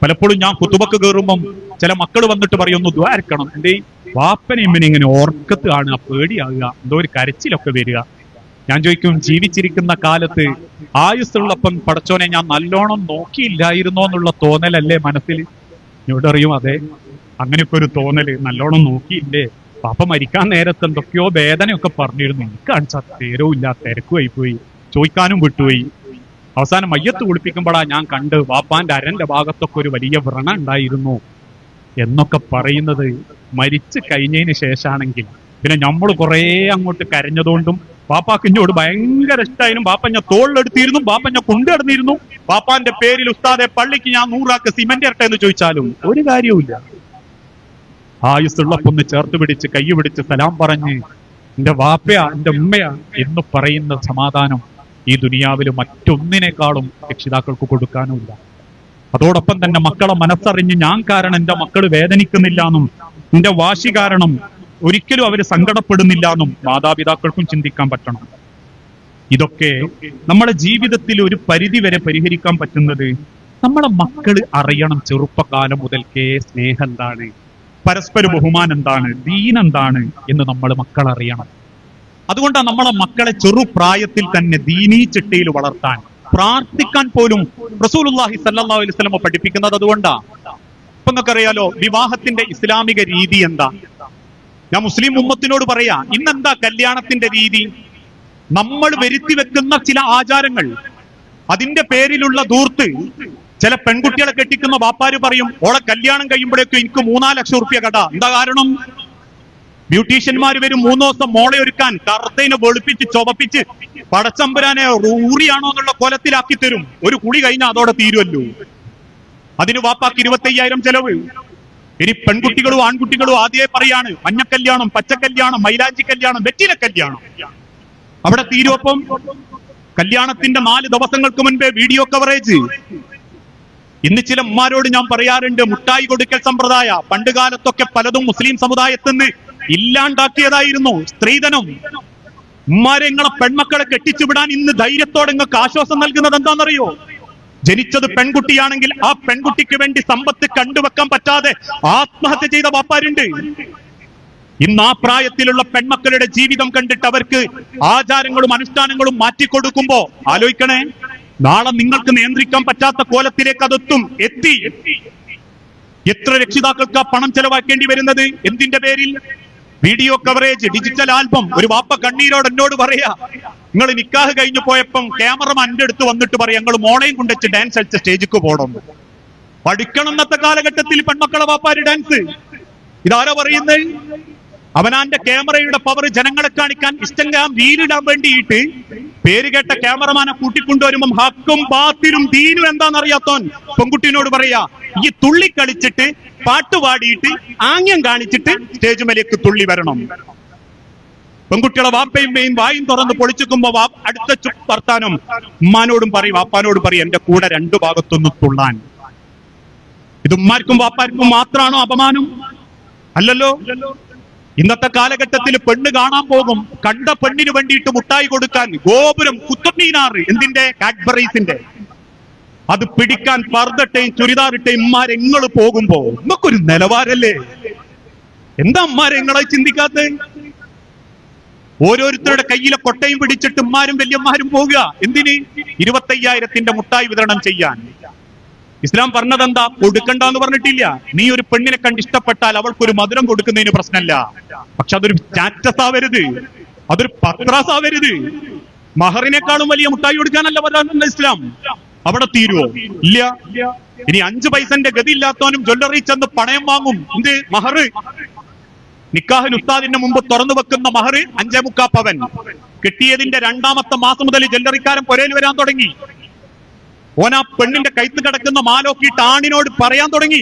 പലപ്പോഴും ഞാൻ കുത്തുബക്ക് കയറുമ്പം ചില മക്കൾ വന്നിട്ട് പറയുന്നു, ദ്വാരക്കണം, എന്റെ വാപ്പനെ ഇമ്മനെ ഇങ്ങനെ ഓർക്കത്ത് കാണുക, പേടിയാകുക, എന്തോ ഒരു കരച്ചിലൊക്കെ വരിക. ഞാൻ ചോദിക്കും, ജീവിച്ചിരിക്കുന്ന കാലത്ത് ആയുസ്സുള്ളപ്പം പടച്ചോനെ ഞാൻ നല്ലോണം നോക്കിയില്ലായിരുന്നോ എന്നുള്ള തോന്നലല്ലേ മനസ്സിൽ? ഇവിടെ അറിയും, അതെ, അങ്ങനെയൊക്കെ ഒരു തോന്നല്, നല്ലോണം നോക്കിയില്ലേ, പാപ്പ മരിക്കാൻ നേരത്ത് എന്തൊക്കെയോ വേദനയൊക്കെ പറഞ്ഞിരുന്നു, എനിക്ക് കാണിച്ചാൽ നേരവും ഇല്ല, തിരക്കുമായി പോയി, ചോദിക്കാനും വിട്ടുപോയി. അവസാനം മയ്യത്ത് കുളിപ്പിക്കുമ്പോഴാ ഞാൻ കണ്ട് വാപ്പാന്റെ അരന്റെ ഭാഗത്തൊക്കെ ഒരു വലിയ വ്രണ ഉണ്ടായിരുന്നു എന്നൊക്കെ പറയുന്നത് മരിച്ചു കഴിഞ്ഞതിന് ശേഷമാണെങ്കിൽ പിന്നെ നമ്മൾ കുറെ അങ്ങോട്ട് കരഞ്ഞതുകൊണ്ടും പാപ്പാക്ക് ഇഞ്ഞോട് ഭയങ്കര ഇഷ്ടമായിരുന്നു, പാപ്പ ഞാൻ തോളിലെടുത്തിരുന്നു, പാപ്പ ഞാൻ കൊണ്ടുനടന്നിരുന്നു, പാപ്പാന്റെ പേരിൽ ഉസ്താദെ പള്ളിക്ക് ഞാൻ 100 ആക്ക് സിമന്റ് ഇരട്ടെ എന്ന് ചോദിച്ചാലും ഒരു കാര്യവുമില്ല. ആയുസ്സുള്ളപ്പൊന്ന് ചേർത്ത് പിടിച്ച് കൈ പിടിച്ച് സലാം പറഞ്ഞ് എന്റെ വാപ്പയാ എന്റെ ഉമ്മയാ എന്ന് പറയുന്ന സമാധാനം ഈ ദുനിയാവിൽ മറ്റൊന്നിനേക്കാളും രക്ഷിതാക്കൾക്ക് കൊടുക്കാനുമില്ല. അതോടൊപ്പം തന്നെ മക്കളെ മനസ്സറിഞ്ഞ് ഞാൻ കാരണം എന്റെ മക്കൾ വേദനിക്കുന്നില്ല എന്നും എന്റെ വാശി കാരണം ഒരിക്കലും അവര് സങ്കടപ്പെടുന്നില്ല എന്നും മാതാപിതാക്കൾക്കും ചിന്തിക്കാൻ പറ്റണം. ഇതൊക്കെ നമ്മുടെ ജീവിതത്തിൽ ഒരു പരിധി വരെ പരിഹരിക്കാൻ പറ്റുന്നത് നമ്മളെ മക്കള് അറിയണം ചെറുപ്പകാലം മുതൽക്കേ സ്നേഹം എന്താണ്, പരസ്പര ബഹുമാനം എന്താണ്, ദീൻ എന്താണ് എന്ന് നമ്മൾ മക്കൾ അറിയണം. അതുകൊണ്ടാണ് നമ്മളെ മക്കളെ ചെറുപ്രായത്തിൽ തന്നെ ദീനീ ചിട്ടയിൽ വളർത്താൻ, പ്രാർത്ഥിക്കാൻ പോലും റസൂലുള്ളാഹി സ്വല്ലല്ലാഹു അലൈഹി വസല്ലം പഠിപ്പിക്കുന്നത്. അതുകൊണ്ടാ ഇപ്പൊ നിങ്ങൾക്കറിയാലോ വിവാഹത്തിന്റെ ഇസ്ലാമിക രീതി എന്താ. ഞാൻ മുസ്ലിം ഉമ്മത്തിനോട് പറയാ, ഇന്നെന്താ കല്യാണത്തിന്റെ രീതി? നമ്മൾ വരുത്തി വെക്കുന്ന ചില ആചാരങ്ങൾ, അതിന്റെ പേരിലുള്ള ധൂർത്ത്. ചില പെൺകുട്ടികളെ കെട്ടിക്കുന്ന വാപ്പാര് പറയും, ഓളെ കല്യാണം കഴിയുമ്പോഴേക്കും എനിക്ക് 3-4 ലക്ഷം റുപ്യ കട. എന്താ കാരണം? ബ്യൂട്ടീഷ്യന്മാർ വരും 3 ദിവസം മോളെ ഒരുക്കാൻ, കറുത്തതിനെ വെളുപ്പിച്ച് ചുവപ്പിച്ച് പടച്ചമ്പരാനെ ഊറിയാണോ എന്നുള്ള കൊലത്തിലാക്കി തരും. ഒരു കുളി കഴിഞ്ഞാൽ അതോടെ തീരുമല്ലോ. അതിന് വാപ്പാക്ക് 25,000 ചെലവ്. ഇനി പെൺകുട്ടികളും ആൺകുട്ടികളും ആദ്യമേ പറയാണ്, മഞ്ഞക്കല്യാണം, പച്ചക്കല്യാണം, മൈലാഞ്ചി കല്യാണം, വെറ്റില കല്യാണം. അവിടെ തീരുവപ്പം കല്യാണത്തിന്റെ 4 ദിവസങ്ങൾക്ക് മുൻപേ വീഡിയോ കവറേജ്. ഇന്ന് ചില ഉമ്മാരോട് ഞാൻ പറയാറുണ്ട്, മുട്ടായി കൊടുക്കൽ സമ്പ്രദായ പണ്ട് കാലത്തൊക്കെ പലതും മുസ്ലിം സമുദായത്തിൽ നിന്ന് ഇല്ലാണ്ടാക്കിയതായിരുന്നു. സ്ത്രീധനം. ഉമ്മാരെ നിങ്ങളെ പെൺമക്കളെ കെട്ടിച്ചുവിടാൻ ഇന്ന് ധൈര്യത്തോടെ നിങ്ങൾക്ക് ആശ്വാസം നൽകുന്നത് എന്താണെന്നറിയോ? ജനിച്ചത് പെൺകുട്ടിയാണെങ്കിൽ ആ പെൺകുട്ടിക്ക് വേണ്ടി സമ്പത്ത് കണ്ടുവെക്കാൻ പറ്റാതെ ആത്മഹത്യ ചെയ്ത വാപ്പാരുണ്ട്. ഇന്ന് ആ പ്രായത്തിലുള്ള പെൺമക്കളുടെ ജീവിതം കണ്ടിട്ട് അവർക്ക് ആചാരങ്ങളും അനുഷ്ഠാനങ്ങളും മാറ്റിക്കൊടുക്കുമ്പോ ആലോചിക്കണേ, നാളെ നിങ്ങൾക്ക് നിയന്ത്രിക്കാൻ പറ്റാത്ത കോലത്തിലേക്ക് അതെത്തും. എത്ര രക്ഷിതാക്കൾക്ക് ആ പണം ചെലവാക്കേണ്ടി വരുന്നത്? എന്തിന്റെ പേരിൽ? Video coverage, digital album. ഒരു വാപ്പ കണ്ണീരോട് എന്നോട് പറയാ, നിങ്ങൾ നിക്കാഹ് കഴിഞ്ഞു പോയപ്പം ക്യാമറമാൻ എന്റെ അടുത്ത് വന്നിട്ട് പറയാം, ഞങ്ങൾ മോളെയും കൊണ്ടുവച്ച് ഡാൻസ് കളിച്ച സ്റ്റേജിക്ക് പോകണം. പഠിക്കണം ഇന്നത്തെ കാലഘട്ടത്തിൽ പെൺമക്കളെ വാപ്പാര് ഡാൻസ്. ഇതാരാ പറയുന്നത്? അവനാന്റെ ക്യാമറയുടെ പവർ ജനങ്ങളെ കാണിക്കാൻ ഇൻസ്റ്റഗ്രാം റീലിടാൻ വേണ്ടിയിട്ട് പേര് കേട്ട ക്യാമറമാനെ കൂട്ടിക്കൊണ്ടുവരുമ്പം ഹക്കും ബാത്തിലും ദീനും എന്താണെന്നറിയാത്തോൻ പെൺകുട്ടീനോട് പറയാ, ഈ തുള്ളി കളിച്ചിട്ട് പാട്ട് പാടിയിട്ട് ആംഗ്യം കാണിച്ചിട്ട് സ്റ്റേജ് മേലേക്ക് തുള്ളി വരണം. പെൺകുട്ടികളെ വാപ്പയും മേയും വായും തുറന്ന് പൊളിച്ചിക്കുമ്പോ അടുത്ത വർത്താനം ഉമ്മാനോടും പറയും വാപ്പാനോടും പറയും, എന്റെ കൂടെ 2 ഭാഗത്തൊന്ന് തുള്ളാൻ. ഇത് ഉമ്മാർക്കും വാപ്പാർക്കും മാത്രമാണോ അപമാനം? അല്ലല്ലോ. ഇന്നത്തെ കാലഘട്ടത്തിൽ പെണ്ണ് കാണാൻ പോകും, കണ്ട പെണ്ണിന് വേണ്ടിയിട്ട് മുട്ടായി കൊടുക്കാൻ ഗോപുരം കുത്തുമീനാറ്, എന്തിന്റെ? കാഡ്ബറീസിന്റെ. അത് പിടിക്കാൻ പർദ്ദട്ടയും ചുരിദാറിട്ടയും ഉമ്മാരെ നിങ്ങൾ പോകുമ്പോ നമുക്കൊരു നിലവാരല്ലേ? എന്താ ഉമ്മാരെ നിങ്ങളെ ചിന്തിക്കാത്ത? ഓരോരുത്തരുടെ കയ്യിലെ കൊട്ടയും പിടിച്ചിട്ട് ഉമ്മാരും വല്യന്മാരും പോകുക. എന്തിന്? 25,000ന്റെ മുട്ടായി വിതരണം ചെയ്യാൻ. ഇസ്ലാം പറഞ്ഞതെന്താ? കൊടുക്കണ്ടെന്ന് പറഞ്ഞിട്ടില്ല. നീ ഒരു പെണ്ണിനെ കണ്ട് ഇഷ്ടപ്പെട്ടാൽ അവൾക്കൊരു മധുരം കൊടുക്കുന്നതിന് പ്രശ്നമല്ല. പക്ഷെ അതൊരു സ്റ്റാറ്റസ് ആവരുത്, അതൊരു പത്രാസ് ആവരുത്. മഹറിനേക്കാളും വലിയ മുട്ടായി കൊടുക്കാനല്ല പറയുന്നത് ഇസ്ലാം. അവിടെ തീരുവോ? ഇല്ല. ഇനി 5 പൈസന്റെ ഗതി ഇല്ലാത്തവനും ജ്വല്ലറി ചെന്ന് പണയം വാങ്ങും. എന്ത്? മഹർ. നിക്കാഹിൽ ഉസ്താദിന്റെ മുമ്പ് തുറന്നു വെക്കുന്ന മഹർ 5.25 പവൻ. കിട്ടിയതിന്റെ 2ാമത്തെ മാസം മുതൽ ജ്വല്ലറിക്കാരൻ പുരയിൽ വരാൻ തുടങ്ങി. ഓനാ പെണ്ണിന്റെ കൈത്ത് കിടക്കുന്ന മാലോക്കിയിട്ട് ആണിനോട് പറയാൻ തുടങ്ങി.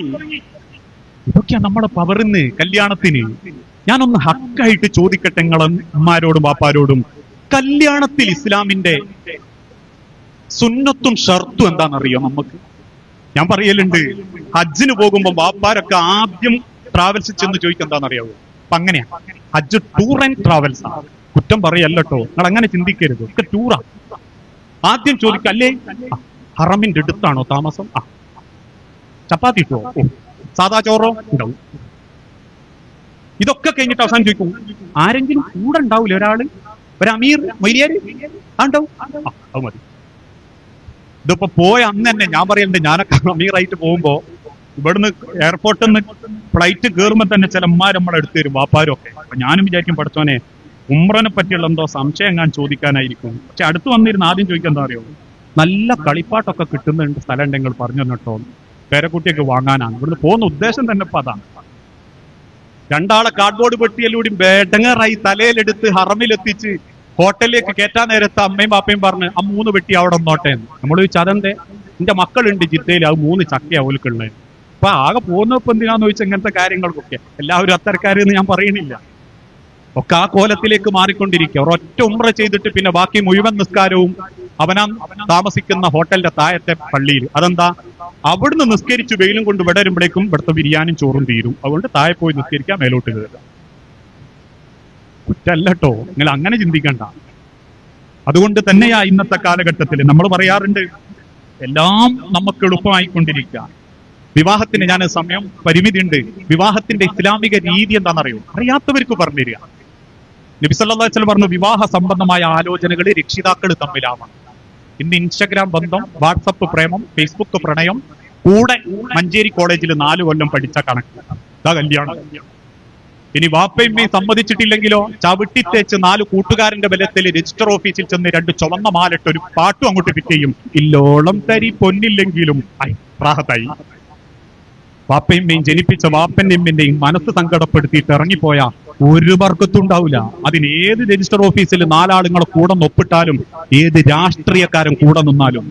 ഇതൊക്കെയാ നമ്മളെ പവറിന്ന് കല്യാണത്തിന്. ഞാനൊന്ന് ഹക്കായിട്ട് ചോദിക്കട്ടെ നിങ്ങളെ ഉമ്മാരോടും വാപ്പാരോടും, കല്യാണത്തിൽ ഇസ്ലാമിന്റെ സുന്നത്തും ഷർത്തും എന്താണെന്നറിയോ നമുക്ക്? ഞാൻ പറയലുണ്ട്, ഹജ്ജിന് പോകുമ്പോ വാപ്പാരൊക്കെ ആദ്യം ട്രാവൽസ് ചെന്ന് ചോദിക്കുക എന്താണെന്നറിയാവോ? അപ്പൊ അങ്ങനെയാ, ഹജ്ജ് ടൂർ ആൻഡ് ട്രാവൽസ് ആണ്. കുറ്റം പറയല്ലോ, നിങ്ങൾ അങ്ങനെ ചിന്തിക്കരുത്. ഒക്കെ ടൂറാ. ആദ്യം ചോദിക്കല്ലേ, ഹറമിന്റെ അടുത്താണോ താമസം? ചപ്പാത്തി ഇട്ടോ? സാദാ ചോറോ? ഉണ്ടാവും. ഇതൊക്കെ കഴിഞ്ഞിട്ട് അവസാനം ചോദിക്കും, ആരെങ്കിലും കൂടെ ഉണ്ടാവില്ല? ഒരാള്, ഒരു അമീർ മൊയ്ലിയാര് ഉണ്ടാവും. അത് മതി. ഇതിപ്പോ പോയ അന്ന് തന്നെ ഞാൻ പറയലുണ്ട്, ഞാനൊക്കെ അമീറായിട്ട് പോകുമ്പോ ഇവിടുന്ന് എയർപോർട്ടിൽ നിന്ന് ഫ്ലൈറ്റ് കയറുമ്പോ തന്നെ ചില അമ്മമാർ നമ്മളെ എടുത്തു തരും, വാപ്പാരും ഒക്കെ. അപ്പൊ ഞാനും വിചാരിക്കും, പഠിച്ചോനെ ഉംറനെ പറ്റിയുള്ള എന്തോ സംശയം ഞാൻ ചോദിക്കാനായിരിക്കും. പക്ഷെ അടുത്ത് വന്നിരുന്ന് ആദ്യം ചോദിക്കാൻ എന്താ അറിയോ, നല്ല കളിപ്പാട്ടൊക്കെ കിട്ടുന്നുണ്ട് സ്ഥലം ഉണ്ടെങ്കിൽ പറഞ്ഞു തന്നിട്ടോ, പേരക്കുട്ടിയൊക്കെ വാങ്ങാനാണ്. ഇവിടുന്ന് പോകുന്ന ഉദ്ദേശം തന്നെ ഇപ്പൊ അതാണ്. 2 ആളെ കാർഡ്ബോർഡ് പെട്ടിയിലൂടെ ബേഡങ്ങറായി തലയിലെടുത്ത് ഹറമിലെത്തിച്ച് ഹോട്ടലിലേക്ക് കയറ്റാൻ നേരത്തെ അമ്മയും പാപ്പയും പറഞ്ഞ് ആ 3 പെട്ടി അവിടെ ഒന്നോട്ടെ. നമ്മൾ ചോദിച്ചാൽ അതെന്തേ? എന്റെ മക്കളുണ്ട് ജിദ്ദയിൽ, അത് 3 ചക്കയാ ഓൽക്കുള്ളത്. അപ്പൊ ആകെ പോകുന്നപ്പോ എന്തിനാന്ന് ചോദിച്ചാൽ ഇങ്ങനത്തെ കാര്യങ്ങൾക്കൊക്കെ. എല്ലാവരും അത്തരക്കാരെന്ന് ഞാൻ പറയണില്ല, ഒക്കെ ആ കോലത്തിലേക്ക് മാറിക്കൊണ്ടിരിക്കുക. ഒരൊറ്റ ഉംറ ചെയ്തിട്ട് പിന്നെ ബാക്കി മുഴുവൻ നിസ്കാരവും അവനാ താമസിക്കുന്ന ഹോട്ടലിന്റെ താഴത്തെ പള്ളിയിൽ. അതെന്താ? അവിടുന്ന് നിസ്കരിച്ച് വെയിലും കൊണ്ട് ഇവിടെ വരുമ്പോഴേക്കും ഇവിടുത്തെ ബിരിയാണിയും ചോറും തീരും. അതുകൊണ്ട് താഴെ പോയി നിസ്കരിക്കാൻ മേലോട്ട് കയറുക. കുറ്റല്ലോ, നിങ്ങൾ അങ്ങനെ ചിന്തിക്കണ്ട. അതുകൊണ്ട് തന്നെയാ ഇന്നത്തെ കാലഘട്ടത്തിൽ നമ്മൾ പറയാറുണ്ട്, എല്ലാം നമുക്ക് എളുപ്പമായിക്കൊണ്ടിരിക്കുക. വിവാഹത്തിന് ഞാൻ സമയം പരിമിതി ഉണ്ട്. വിവാഹത്തിന്റെ ഇസ്ലാമിക രീതി എന്താണെന്നറിയോ? അറിയാത്തവർക്ക് പറഞ്ഞുതരിക. നബി സല്ലല്ലാഹു അലൈഹി വസല്ലം പറഞ്ഞു, വിവാഹ സംബന്ധമായ ആലോചനകൾ രക്ഷിതാക്കൾ തമ്മിലാവണം. ഇന്ന് ഇൻസ്റ്റഗ്രാം ബന്ധം, വാട്സപ്പ് പ്രേമം, ഫേസ്ബുക്ക് പ്രണയം, കൂടെ മഞ്ചേരി കോളേജിൽ 4 കൊല്ലം പഠിച്ച കണക്ക്, ഇതാ കല്യാണം. ഇനി വാപ്പയമ്മയും സമ്മതിച്ചിട്ടില്ലെങ്കിലോ ചവിട്ടിത്തേച്ച് 4 കൂട്ടുകാരന്റെ ബലത്തിൽ രജിസ്റ്റർ ഓഫീസിൽ ചെന്ന് 2 ചുവന്ന മാലിട്ട് ഒരു പാട്ടും അങ്ങോട്ട് ഫിറ്റ് ചെയ്യും. ഇല്ലോളം തരി പൊന്നില്ലെങ്കിലും പ്രാഹത്തായി. വാപ്പയമ്മയും ജനിപ്പിച്ച വാപ്പന്റെയും മനസ്സ് സങ്കടപ്പെടുത്തിയിട്ട് ഇറങ്ങിപ്പോയ ഒരു ബർക്കത്തും ഉണ്ടാവില്ല. അതിന് ഏത് രജിസ്റ്റർ ഓഫീസിൽ 4 ആളുകളെ കൂടെ നൊപ്പിട്ടാലും, ഏത് രാഷ്ട്രീയക്കാരും കൂടെ നിന്നാലും,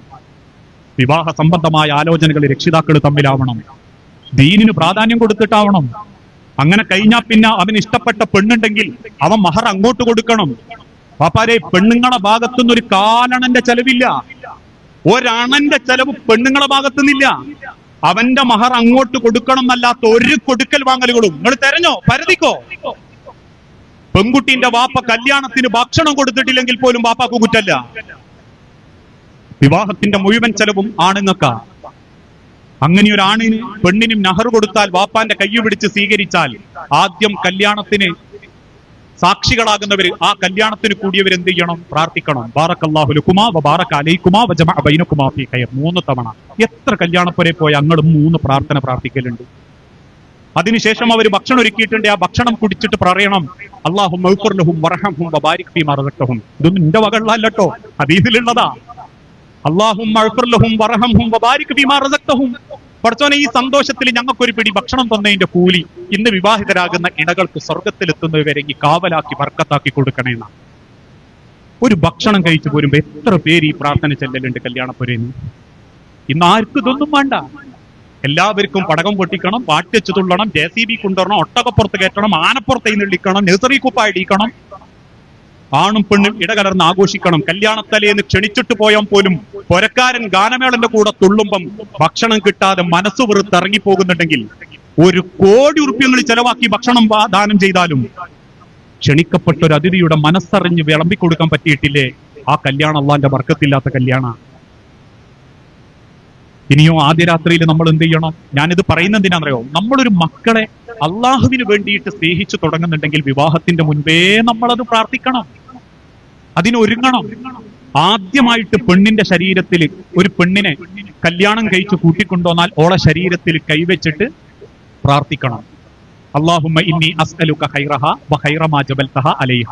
വിവാഹ സംബന്ധമായ ആലോചനകൾ രക്ഷിതാക്കൾ തമ്മിലാവണം. ദീനിന് പ്രാധാന്യം കൊടുത്തിട്ടാവണം. അങ്ങനെ കഴിഞ്ഞാൽ പിന്നെ അവന് ഇഷ്ടപ്പെട്ട പെണ്ണുണ്ടെങ്കിൽ അവൻ മഹർ അങ്ങോട്ട് കൊടുക്കണം. പാപ്പാരെ, പെണ്ണുങ്ങളെ ഭാഗത്തുനിന്ന് ഒരു കാലണന്റെ ചെലവില്ല, ഒരണന്റെ ചെലവ് പെണ്ണുങ്ങളെ ഭാഗത്തുനിന്നില്ല. അവന്റെ മഹർ അങ്ങോട്ട് കൊടുക്കണം എന്നല്ലാത്ത ഒരു കൊടുക്കൽ വാങ്ങലുകളും നിങ്ങൾ തെരഞ്ഞോ, പരതിക്കോ. പെൺകുട്ടിന്റെ വാപ്പ കല്യാണത്തിന് ഭക്ഷണം കൊടുത്തിട്ടില്ലെങ്കിൽ പോലും വാപ്പാക്ക് കുറ്റല്ല. വിവാഹത്തിന്റെ മുഴുവൻ ചെലവും ആണുങ്ങൾക്കാ. അങ്ങനെ ഒരു ആണിന് പെണ്ണിനും നഹർ കൊടുത്താൽ, വാപ്പാന്റെ കൈ പിടിച്ച് സ്വീകരിച്ചാൽ, ആദ്യം കല്യാണത്തിന് സാക്ഷികളാകുന്നവര്, ആ കല്യാണത്തിന് കൂടിയവർ എന്ത് ചെയ്യണം? പ്രാർത്ഥിക്കണം. ബാറക്കല്ലാഹു ലക്കുമാ വ ബാറക അലൈക്കുമാ വ ജമഅ ബൈനകുമാ ഫീ ഖൈർ. 3 തവണ. എത്ര കല്യാണപ്പുരയിൽ പോയി അങ്ങോട്ട് 3 പ്രാർത്ഥന പ്രാർത്ഥിക്കലുണ്ട്. അതിനുശേഷം അവർ ഭക്ഷണം ഒരുക്കിയിട്ടുണ്ട്. ആ ഭക്ഷണം കുടിച്ചിട്ട് പറയണം, അല്ലാഹുമ്മ ഗ്ഫിർ ലഹും വർഹംഹും വബാരിക് ഫീമാ റസഖ്തഹും. ഇതൊന്നും എന്റെ വകള്ളല്ലോ, ഹദീസിലുള്ളതാ. അല്ലാഹുമ്മ ഗ്ഫിർ ലഹും വർഹംഹും വബാരിക് ഫീമാ റസഖ്തഹും. പടച്ചോനെ, ഈ സന്തോഷത്തിൽ ഞങ്ങൾക്കൊരു പിടി ഭക്ഷണം തന്നതിന്റെ കൂലി ഇന്ന് വിവാഹിതരാകുന്ന ഇണകൾക്ക് സ്വർഗത്തിലെത്തുന്നവരെ ഈ കാവലാക്കി ബർക്കത്താക്കി കൊടുക്കണേന്ന. ഒരു ഭക്ഷണം കഴിച്ചു പോരുമ്പോ എത്ര പേര് ഈ പ്രാർത്ഥന ചെല്ലലുണ്ട് കല്യാണപ്പുരേന്ന്. ഇന്ന് ആർക്കും ഇതൊന്നും വേണ്ട. എല്ലാവർക്കും പടകം പൊട്ടിക്കണം, പാട്ടിച്ചു തുള്ളണം, JCB കൊണ്ടുവരണം, ഒട്ടകപ്പുറത്ത് കയറ്റണം, ആനപ്പുറത്ത് നിള്ളിക്കണം, നഴ്സറി കുപ്പായ ഇടിക്കണം, ആണും പെണ്ണും ഇടകലർന്ന് ആഘോഷിക്കണം. കല്യാണത്തലേന്ന് ക്ഷണിച്ചിട്ട് പോയാൽ പോലും പൊരക്കാരൻ ഗാനമേളന്റെ കൂടെ തുള്ളുമ്പം ഭക്ഷണം കിട്ടാതെ മനസ്സ് വെറുത്ത് ഇറങ്ങിപ്പോകുന്നുണ്ടെങ്കിൽ, 1 കോടി ഉറുപ്പ്യങ്ങൾ ചെലവാക്കി ഭക്ഷണം ദാനം ചെയ്താലും ക്ഷണിക്കപ്പെട്ട ഒരു അതിഥിയുടെ മനസ്സറിഞ്ഞ് വിളമ്പിക്കൊടുക്കാൻ പറ്റിയിട്ടില്ലേ, ആ കല്യാണം അള്ളാന്റെ ബർക്കത്തില്ലാത്ത കല്യാണ. ഇനിയോ ആദ്യ രാത്രിയിൽ നമ്മൾ എന്ത് ചെയ്യണം? ഞാനിത് പറയുന്നതിനാണെന്നറിയോ? നമ്മളൊരു മക്കളെ അള്ളാഹുവിന് വേണ്ടിയിട്ട് സ്നേഹിച്ചു തുടങ്ങുന്നുണ്ടെങ്കിൽ വിവാഹത്തിന്റെ മുൻപേ നമ്മളത് പ്രാർത്ഥിക്കണം, അതിനൊരുങ്ങണം. ആദ്യമായിട്ട് പെണ്ണിന്റെ ശരീരത്തിൽ ഒരു പെണ്ണിനെ കല്യാണം കഴിച്ച് കൂട്ടിക്കൊണ്ടുവന്നാൽ ഓളെ ശരീരത്തിൽ കൈവച്ചിട്ട് പ്രാർത്ഥിക്കണം. അല്ലാഹുമ്മ ഇന്നി അസ്അലുക ഖൈറഹ വ ഖൈറ മാ ജബൽതഹ അലൈഹ.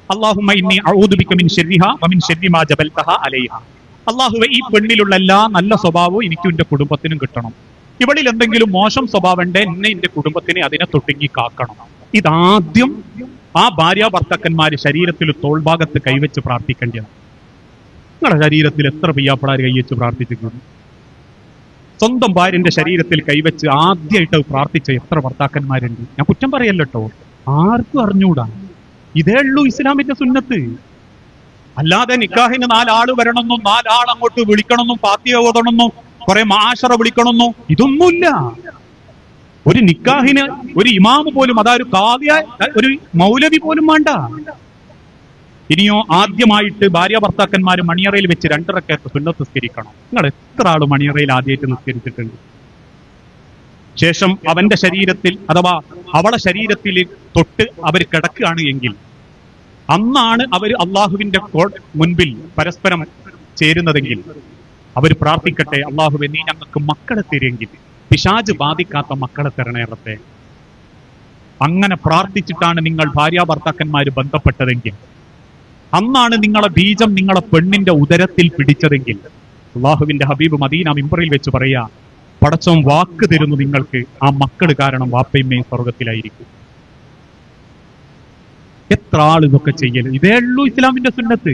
അല്ലാഹുമ്മ ഇന്നി അഊദു ബിക മിൻ ശർരിഹ വ മിൻ ശർരി മാ ജബൽതഹ അലൈഹ. അല്ലാഹുവേ, ഈ പെണ്ണിലുള്ള എല്ലാ നല്ല സ്വഭാവവും എനിക്കും എന്റെ കുടുംബത്തിനും കിട്ടണം. ഇവളിൽ എന്തെങ്കിലും മോശം സ്വഭാവമുണ്ട്, എന്നെ എന്റെ കുടുംബത്തിനെ അതിനെ തൊട്ടുങ്ങി കാക്കണം. ഇതാദ്യം ആ ഭാര്യ ഭർത്താക്കന്മാര് ശരീരത്തിൽ തോൾഭാഗത്ത് കൈവച്ച് പ്രാർത്ഥിക്കേണ്ടതാണ്. നിങ്ങളുടെ ശരീരത്തിൽ എത്ര പിയ്യാപ്പിളാർ കൈവച്ച് പ്രാർത്ഥിച്ചിട്ടുണ്ട്? സ്വന്തം ഭാര്യന്റെ ശരീരത്തിൽ കൈവച്ച് ആദ്യമായിട്ട് പ്രാർത്ഥിച്ച എത്ര ഭർത്താക്കന്മാരുണ്ട്? ഞാൻ കുറ്റം പറയല്ലോ, ആർക്കും അറിഞ്ഞൂടാ. ഇതേ ഉള്ളൂ ഇസ്ലാമിന്റെ സുന്നത്ത്. അല്ലാതെ നിക്കാഹിന് 4 ആള് വരണമെന്നും 4 ആൾ അങ്ങോട്ട് വിളിക്കണമെന്നും ഫാത്തിഹ ഓതണമെന്നും കുറെ മാഷറ വിളിക്കണമെന്നോ ഇതൊന്നുമില്ല. ഒരു നിക്കാഹിന് ഒരു ഇമാമ് പോലും, അതൊരു കാവ്യ, ഒരു മൗലവി പോലും വേണ്ട. ഇനിയോ ആദ്യമായിട്ട് ഭാര്യ ഭർത്താക്കന്മാര് മണിയറയിൽ വെച്ച് 2 റക്അത്ത് സുന്നത്ത് നിസ്കരിക്കണം. നിങ്ങൾ എത്ര ആള് മണിയറയിൽ ആദ്യമായിട്ട് നിസ്കരിച്ചിട്ടുണ്ട്? ശേഷം അവന്റെ ശരീരത്തിൽ അഥവാ അവളെ ശരീരത്തിൽ തൊട്ട് അവർ കിടക്കുകയാണ് എങ്കിൽ അന്നാണ് അവർ അള്ളാഹുവിന്റെ മുൻപിൽ പരസ്പരം ചേരുന്നതെങ്കിൽ അവർ പ്രാർത്ഥിക്കട്ടെ, അള്ളാഹുവേ, നീ ഞങ്ങൾക്ക് മക്കളെ തരുമെങ്കിൽ പിശാച് ബാധിക്കാത്ത മക്കളെ തരണേറത്തെ. അങ്ങനെ പ്രാർത്ഥിച്ചിട്ടാണ് നിങ്ങൾ ഭാര്യ ഭർത്താക്കന്മാര് ബന്ധപ്പെട്ടതെങ്കിൽ, അന്നാണ് നിങ്ങളെ ബീജം നിങ്ങളെ പെണ്ണിന്റെ ഉദരത്തിൽ പിടിച്ചതെങ്കിൽ, അള്ളാഹുവിന്റെ ഹബീബ് മദീന മിമ്പറിൽ വെച്ച് പറയാ, പടച്ചോൻ വാക്ക് തരുന്നു നിങ്ങൾക്ക്, ആ മക്കള് കാരണം വാപ്പയമ്മയും സ്വർഗത്തിലായിരിക്കും. എത്ര ആൾ ഇതൊക്കെ ചെയ്യല്? ഇതേ ഉള്ളൂ ഇസ്ലാമിന്റെ സുന്നത്ത്.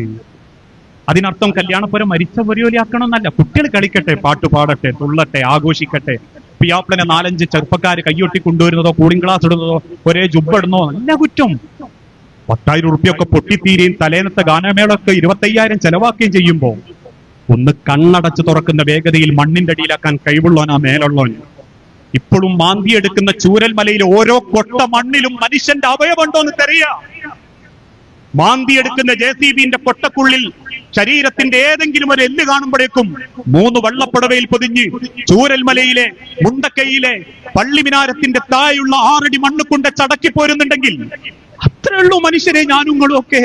അതിനർത്ഥം കല്യാണപ്പുരം മരിച്ച പരിയോലിയാക്കണം എന്നല്ല. കുട്ടികൾ കളിക്കട്ടെ, പാട്ട് പാടട്ടെ, തുള്ളട്ടെ, ആഘോഷിക്കട്ടെ. പിയാപ്പിളനെ 4-5 ചെറുപ്പക്കാര് കയ്യൊട്ടി കൊണ്ടുവരുന്നതോ കൂളിംഗ് ഗ്ലാസ് ഇടുന്നതോ ഒരേ ജുബ്ബിടുന്നതോ നല്ല കുറ്റം. 10,000 ഉറുപ്പ്യൊക്കെ പൊട്ടിത്തീരുകയും തലേന്നത്തെ ഗാനമേളൊക്കെ 25,000 ചെലവാക്കുകയും ചെയ്യുമ്പോ ഒന്ന് കണ്ണടച്ച് തുറക്കുന്ന വേഗതയിൽ മണ്ണിന്റെ അടിയിലാക്കാൻ കഴിവുള്ളവനാ മേലുള്ളവൻ. ഇപ്പോഴും മാന്തിയെടുക്കുന്ന ചൂരൽ മലയിൽ ഓരോ കൊട്ട മണ്ണിലും മനുഷ്യന്റെ അവയവുണ്ടോ എന്ന് തെറിയാ. മാന്തിയെടുക്കുന്ന JCBന്റെ കൊട്ടക്കുള്ളിൽ ശരീരത്തിന്റെ ഏതെങ്കിലും ഒരു എല്ല് കാണുമ്പോഴേക്കും 3 വള്ളപ്പടവയിൽ പൊതിഞ്ഞ് ചൂരൽമലയിലെ മുണ്ടക്കൈയിലെ പള്ളിമിനാരത്തിന്റെ താഴെയുള്ള 6 അടി മണ്ണ് കൊണ്ട് ചടക്കി പോരുന്നുണ്ടെങ്കിൽ അത്രയുള്ളൂ മനുഷ്യരെ ഞാനുങ്ങളും ഒക്കെ.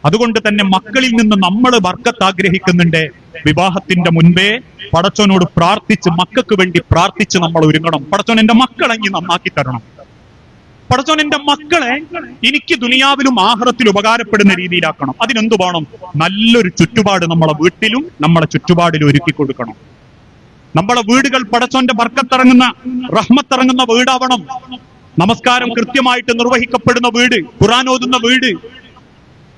അതുകൊണ്ട് തന്നെ മക്കളിൽ നിന്ന് നമ്മൾ ബർക്കത്ത് ആഗ്രഹിക്കുന്നുണ്ട്. വിവാഹത്തിന്റെ മുൻപേ പടച്ചോനോട് പ്രാർത്ഥിച്ച് മക്കൾക്ക് വേണ്ടി പ്രാർത്ഥിച്ച് നമ്മൾ ഒരുങ്ങണം. പടച്ചോൻ എന്റെ മക്കളെ ഇനി നന്നാക്കി തരണം. പടച്ചോൻ എന്റെ മക്കളെ എനിക്ക് ദുനിയാവിലും ആഖിറത്തിലും ഉപകാരപ്പെടുന്ന രീതിയിലാക്കണം. അതിനെന്തു വേണം? നല്ലൊരു ചുറ്റുപാട് നമ്മളെ വീട്ടിലും നമ്മളെ ചുറ്റുപാടിലും ഒരുക്കി കൊടുക്കണം. നമ്മളെ വീടുകൾ പടച്ചോന്റെ ബർക്കത്തിറങ്ങുന്ന റഹ്മത്തിറങ്ങുന്ന വീടാവണം. നമസ്കാരം കൃത്യമായിട്ട് നിർവഹിക്കപ്പെടുന്ന വീട്, ഖുർആൻ ഓതുന്ന വീട്,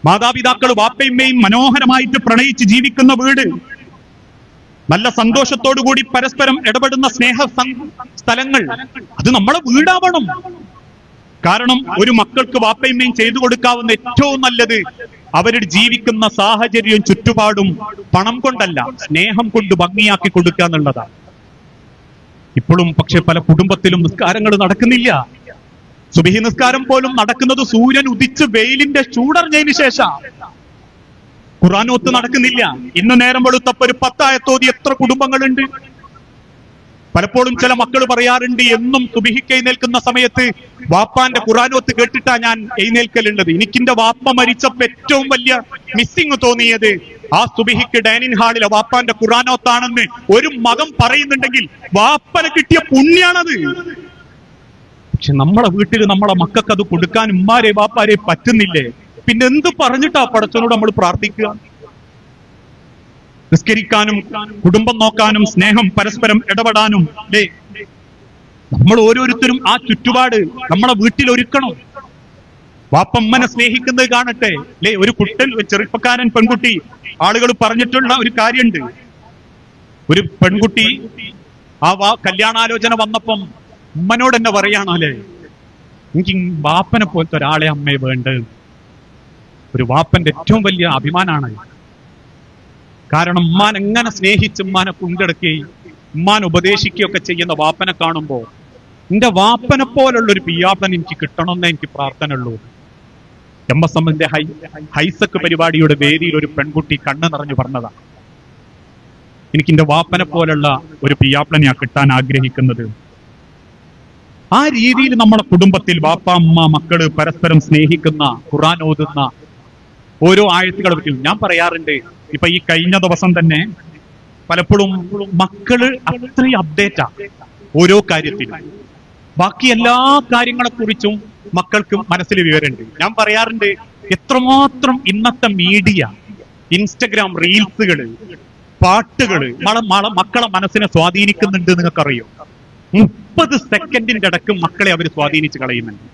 മാതാപിതാക്കൾ വാപ്പയമ്മയും മനോഹരമായിട്ട് പ്രണയിച്ച് ജീവിക്കുന്ന വീട്, നല്ല സന്തോഷത്തോടുകൂടി പരസ്പരം ഇടപെടുന്ന സ്നേഹ സ്ഥലങ്ങൾ, അത് നമ്മളെ വീടാവണം. കാരണം ഒരു മക്കൾക്ക് വാപ്പയമ്മയും ചെയ്തു കൊടുക്കാവുന്ന ഏറ്റവും നല്ലത് അവരുടെ ജീവിക്കുന്ന സാഹചര്യവും ചുറ്റുപാടും പണം കൊണ്ടല്ല, സ്നേഹം കൊണ്ട് ഭംഗിയാക്കി കൊടുക്കുക എന്നുള്ളതാണ്. ഇപ്പോഴും പക്ഷെ പല കുടുംബത്തിലും നിസ്കാരങ്ങൾ നടക്കുന്നില്ല. സുബഹി നിസ്കാരം പോലും നടക്കുന്നത് സൂര്യൻ ഉദിച്ച് വെയിലിന്റെ ചൂടറിഞ്ഞതിന് ശേഷം. ഖുർആനോത്ത് നടക്കുന്നില്ല. ഇന്ന് നേരം വെളുത്തപ്പോ ഒരു 10 ആയത്തോതി എത്ര കുടുംബങ്ങളുണ്ട്? പലപ്പോഴും ചില മക്കൾ പറയാറുണ്ട്, എന്നും സുബഹിക്ക് എഴുന്നേൽക്കുന്ന സമയത്ത് വാപ്പാന്റെ ഖുർആനോത്ത് കേട്ടിട്ടാ ഞാൻ എഴുന്നേൽക്കലുള്ളത്. എനിക്കിന്റെ വാപ്പ മരിച്ചപ്പോ ഏറ്റവും വലിയ മിസ്സിങ് തോന്നിയത് ആ സുബഹിക്ക് ഡൈനിങ് ഹാളിലെ വാപ്പാന്റെ ഖുർആനോത്താണെന്ന് ഒരു മകൻ പറയുന്നുണ്ടെങ്കിൽ വാപ്പനെ കിട്ടിയ പുണ്യാണത്. പക്ഷെ നമ്മളെ വീട്ടിൽ നമ്മളെ മക്കൾക്ക് അത് കൊടുക്കാൻ ഉമ്മാരെ വാപ്പാരെ പറ്റുന്നില്ലേ? പിന്നെ എന്ത് പറഞ്ഞിട്ടാ പടച്ചവനോട് നമ്മൾ പ്രാർത്ഥിക്കുക? നിസ്കരിക്കാനും കുടുംബം നോക്കാനും സ്നേഹം പരസ്പരം ഇടപെടാനും അല്ലേ? നമ്മൾ ഓരോരുത്തരും ആ ചുറ്റുപാട് നമ്മളെ വീട്ടിൽ ഒരുക്കണം. വാപ്പമ്മനെ സ്നേഹിക്കുന്നത് കാണട്ടെ അല്ലേ? ഒരു ചെറുപ്പക്കാരൻ പെൺകുട്ടി, ആളുകൾ പറഞ്ഞിട്ടുള്ള ഒരു കാര്യമുണ്ട്. ഒരു പെൺകുട്ടി കല്യാണാലോചന വന്നപ്പം ഉമ്മനോട് എന്നെ പറയാണോ അല്ലേ, എനിക്ക് വാപ്പനെ പോലത്തെ ഒരാളെ അമ്മയെ വേണ്ടത്. ഒരു വാപ്പന്റെ ഏറ്റവും വലിയ അഭിമാനാണ്. കാരണം ഉമ്മാൻ എങ്ങനെ സ്നേഹിച്ച് ഉമ്മാനെ കൊണ്ടെടുക്കുകയും ഉമ്മാൻ ഉപദേശിക്കുകയൊക്കെ ചെയ്യുന്ന വാപ്പനെ കാണുമ്പോ എന്റെ വാപ്പനെ പോലുള്ള ഒരു പിയാപ്പൻ എനിക്ക് കിട്ടണമെന്നേ എനിക്ക് പ്രാർത്ഥനയുള്ളൂ. എംഎസ്എമ്മിന്റെ ഹൈസക്ക് പരിപാടിയുടെ വേദിയിൽ ഒരു പെൺകുട്ടി കണ്ണു നിറഞ്ഞു പറഞ്ഞതാണ്, എനിക്ക് എന്റെ വാപ്പനെ പോലുള്ള ഒരു പിയാപ്പനെ ഞാൻ കിട്ടാൻ ആഗ്രഹിക്കുന്നത്. ആ രീതിയിൽ നമ്മുടെ കുടുംബത്തിൽ വാപ്പ അമ്മ മക്കള് പരസ്പരം സ്നേഹിക്കുന്ന, ഖുർആൻ ഓതുന്ന ഓരോ ആയത്തുകളെ പറ്റി ഞാൻ പറയാറുണ്ട്. ഇപ്പൊ ഈ കഴിഞ്ഞ ദിവസം തന്നെ പലപ്പോഴും മക്കള് അത്രയും അപ്ഡേറ്റാ ഓരോ കാര്യത്തിലും. ബാക്കി എല്ലാ കാര്യങ്ങളെ കുറിച്ചും മക്കൾക്ക് മനസ്സിൽ വിവരമുണ്ട്. ഞാൻ പറയാറുണ്ട്, എത്രമാത്രം ഇന്നത്തെ മീഡിയ, ഇൻസ്റ്റഗ്രാം റീൽസുകള്, പാട്ടുകള് മക്കളെ മനസ്സിനെ സ്വാധീനിക്കുന്നുണ്ട് നിങ്ങൾക്കറിയോ? 30 സെക്കൻഡിന്റെ ഇടക്ക് മക്കളെ അവർ സ്വാധീനിച്ച് കളയുന്നുണ്ട്.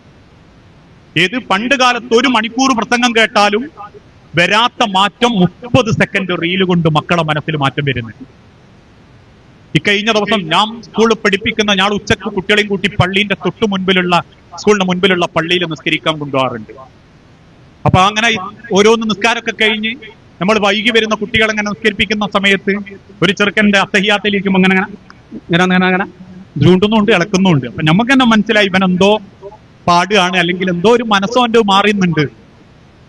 ഏത് പണ്ട് കാലത്ത് 1 മണിക്കൂർ പ്രസംഗം കേട്ടാലും വരാത്ത മാറ്റം 30 സെക്കൻഡ് റീല് കൊണ്ട് മക്കളെ മനസ്സിൽ മാറ്റം വരുന്നുണ്ട്. ഇക്കഴിഞ്ഞ ദിവസം ഞാൻ സ്കൂളിൽ പഠിപ്പിക്കുന്ന ഞാൻ ഉച്ചക്ക് കുട്ടികളെയും കൂട്ടി പള്ളിന്റെ തൊട്ടു മുൻപിലുള്ള സ്കൂളിന്റെ മുൻപിലുള്ള പള്ളിയിൽ നിസ്കരിക്കാൻ കൊണ്ടുപോകാറുണ്ട്. അപ്പൊ അങ്ങനെ ഓരോന്ന് നിസ്കാരമൊക്കെ കഴിഞ്ഞ് നമ്മൾ വൈകി വരുന്ന കുട്ടികളെ അങ്ങനെ നിസ്കരിപ്പിക്കുന്ന സമയത്ത് ഒരു ചെറുക്കന്റെ അത്തഹിയാത്തിലിരിക്കും അങ്ങനെ അങ്ങനെ ചൂണ്ടുന്നുണ്ട്, ഇളക്കുന്നുണ്ട്. അപ്പൊ നമുക്ക് തന്നെ മനസ്സിലായി ഇവൻ എന്തോ പാടുകയാണ്, അല്ലെങ്കിൽ എന്തോ ഒരു മനസ്സോ എന്തോ മാറിയുന്നുണ്ട്.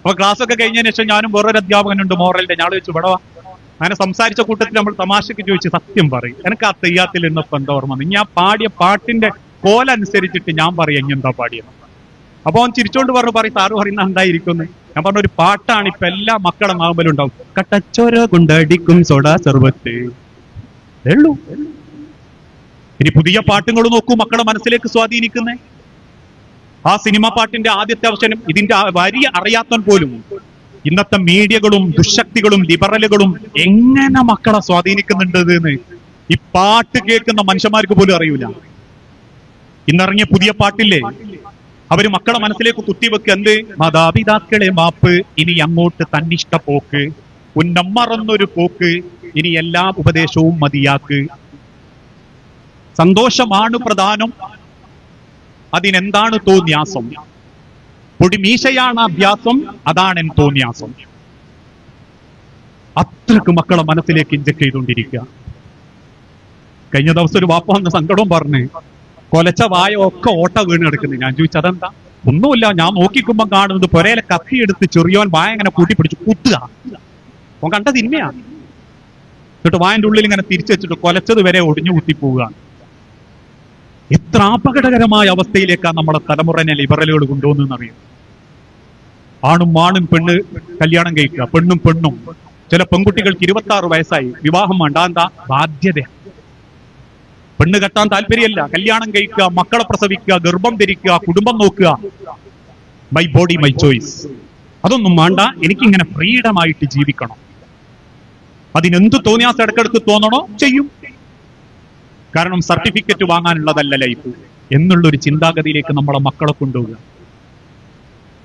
അപ്പൊ ക്ലാസ് ഒക്കെ കഴിഞ്ഞതിന് ശേഷം ഞാനും വേറൊരു അധ്യാപകനുണ്ട് മോറലിന്റെ, ഞാൻ ചോദിച്ചു ഇവിടെ അങ്ങനെ സംസാരിച്ച കൂട്ടത്തിൽ നമ്മൾ തമാശക്ക് ചോദിച്ചു, സത്യം പറയും എനിക്ക് ആ തെയ്യാത്തിൽ ഇന്നപ്പോ എന്താ ഓർമ്മ? ഞാൻ പാടിയ പാട്ടിന്റെ കോലനുസരിച്ചിട്ട് ഞാൻ പറയാം ഇനി എന്താ പാടിയത്. അപ്പൊ അവൻ ചിരിച്ചോണ്ട് പറയും സാറ് പറയുന്ന എന്തായിരിക്കും? ഞാൻ പറഞ്ഞ ഒരു പാട്ടാണ് ഇപ്പൊ എല്ലാ മക്കളെ നാമ്പലും ഉണ്ടാവും, കട്ടച്ചോര കൊണ്ടടിക്കും സോഡാ സർവത്ത്. ഉള്ളൂ. ഇനി പുതിയ പാട്ടുകൾ നോക്കൂ, മക്കളെ മനസ്സിലേക്ക് സ്വാധീനിക്കുന്നേ. ആ സിനിമ പാട്ടിന്റെ ആദ്യത്തെ അവസരം ഇതിന്റെ വരി അറിയാത്തവൻ പോലും ഇന്നത്തെ മീഡിയകളും ദുശക്തികളും ലിബറലുകളും എങ്ങനെ മക്കളെ സ്വാധീനിക്കുന്നുണ്ട് എന്ന് ഈ പാട്ട് കേൾക്കുന്ന മനുഷ്യന്മാർക്ക് പോലും അറിയൂല. ഇന്നിറങ്ങിയ പുതിയ പാട്ടില്ലേ, അവര് മക്കളെ മനസ്സിലേക്ക് കുത്തിവെക്ക് എന്ത്? മാതാപിതാക്കളെ മാപ്പ്, ഇനി അങ്ങോട്ട് തന്നിഷ്ട പോക്ക്, ഉന്നം മറന്നൊരു പോക്ക്, ഇനി എല്ലാ ഉപദേശവും മതിയാക്ക്, സന്തോഷമാണ് പ്രധാനം, അതിനെന്താണ് തോന്യാസം, പൊടിമീശയാണ് അഭ്യാസം, അതാണ് എൻ തോന്യാസം. അത്രക്ക് മക്കളെ മനസ്സിലേക്ക് ഇഞ്ചക്ട് ചെയ്തുകൊണ്ടിരിക്കുക. കഴിഞ്ഞ ദിവസം ഒരു വാപ്പ വന്ന സങ്കടവും പറഞ്ഞ് കൊലച്ച വായ ഒക്കെ ഓട്ട വീണ് കിടക്കുന്നു. ഞാൻ ചോദിച്ചു അതെന്താ? ഒന്നുമില്ല, ഞാൻ നോക്കിക്കുമ്പോ കാണുന്നത് പുരയിലെ കത്തിയെടുത്ത് ചെറിയോൻ വായ ഇങ്ങനെ കൂട്ടിപ്പിടിച്ച് കുത്തുക. ഓൻ കണ്ട സിനിമയാ. എന്നിട്ട് വായന്റെ ഉള്ളിൽ ഇങ്ങനെ തിരിച്ചു വെച്ചിട്ട് കൊലച്ചത് വരെ ഒടിഞ്ഞു കുത്തിപ്പോവുക. എത്ര അപകടകരമായ അവസ്ഥയിലേക്കാണ് നമ്മളെ തലമുറനെ ലിബറലുകൾ കൊണ്ടുപോകുന്നറിയും. ആണും പെണ്ണ് കല്യാണം കഴിക്കുക, പെണ്ണും. ചില പെൺകുട്ടികൾക്ക് 26 വയസ്സായി, വിവാഹം വേണ്ട. എന്താ? ബാധ്യത. പെണ്ണ് കെട്ടാൻ താല്പര്യമല്ല, കല്യാണം കഴിക്കുക, മക്കളെ പ്രസവിക്കുക, ഗർഭം ധരിക്കുക, കുടുംബം നോക്കുക. My body my choice. അതൊന്നും വേണ്ട, എനിക്കിങ്ങനെ ഫ്രീഡമായിട്ട് ജീവിക്കണം. അതിനെന്ത് തോന്നിയാൽ ഇടക്കിടക്ക് തോന്നണോ ചെയ്യും. കാരണം സർട്ടിഫിക്കറ്റ് വാങ്ങാനുള്ളതല്ല ലൈഫ് എന്നുള്ളൊരു ചിന്താഗതിയിലേക്ക് നമ്മളെ മക്കളെ കൊണ്ടുപോവുക.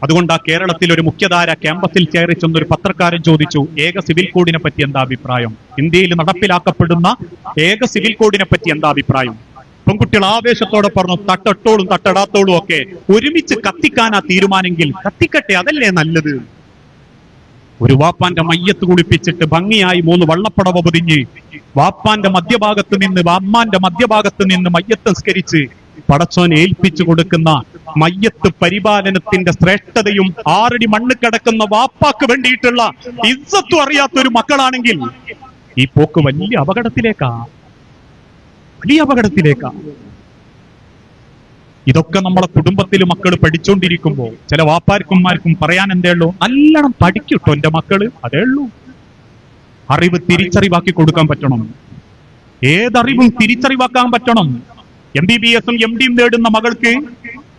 അതുകൊണ്ട് ആ കേരളത്തിൽ ഒരു മുഖ്യധാര ക്യാമ്പസിൽ കയറി ചെന്നൊരു പത്രക്കാരൻ ചോദിച്ചു, ഏക സിവിൽ കോഡിനെ പറ്റി എന്താ അഭിപ്രായം? ഇന്ത്യയിൽ നടപ്പിലാക്കപ്പെടുന്ന ഏക സിവിൽ കോഡിനെ പറ്റി എന്താ അഭിപ്രായം? പെൺകുട്ടികൾ ആവേശത്തോടെ പറഞ്ഞു, തട്ടട്ടോളും തട്ടടാത്തോളും ഒക്കെ ഒരുമിച്ച് കത്തിക്കാനാ തീരുമാനെങ്കിൽ കത്തിക്കട്ടെ, അതല്ലേ നല്ലത്. ഒരു വാപ്പാന്റെ മയ്യത്ത് കുളിപ്പിച്ചിട്ട് ഭംഗിയായി 3 വള്ളപ്പടവ പൊതിഞ്ഞ് വാപ്പാന്റെ മധ്യഭാഗത്ത് നിന്ന് അമ്മാന്റെ മധ്യഭാഗത്ത് നിന്ന് മയ്യത്ത് സംസ്കരിച്ച് പടച്ചോൻ ഏൽപ്പിച്ചു കൊടുക്കുന്ന മയ്യത്ത് പരിപാലനത്തിന്റെ ശ്രേഷ്ഠതയും 6 അടി മണ്ണ് കിടക്കുന്ന വാപ്പാക്ക് വേണ്ടിയിട്ടുള്ള ഇസ്സത്തും അറിയാത്തൊരു മക്കളാണെങ്കിൽ ഈ പോക്ക് വലിയ അപകടത്തിലേക്കാ. ഇതൊക്കെ നമ്മളെ കുടുംബത്തിൽ മക്കൾ പഠിച്ചുകൊണ്ടിരിക്കുമ്പോ ചില വാപ്പാർക്കുമാർക്കും പറയാൻ എന്തേ ഉള്ളൂ, നല്ലോണം പഠിക്കട്ടോ എന്റെ മക്കള്, അതേ ഉള്ളൂ. അറിവ് തിരിച്ചറിവാക്കി കൊടുക്കാൻ പറ്റണം. ഏതറിവും തിരിച്ചറിവാക്കാൻ പറ്റണം. MBBS-ഉം MD-യും നേടുന്ന മകൾക്ക്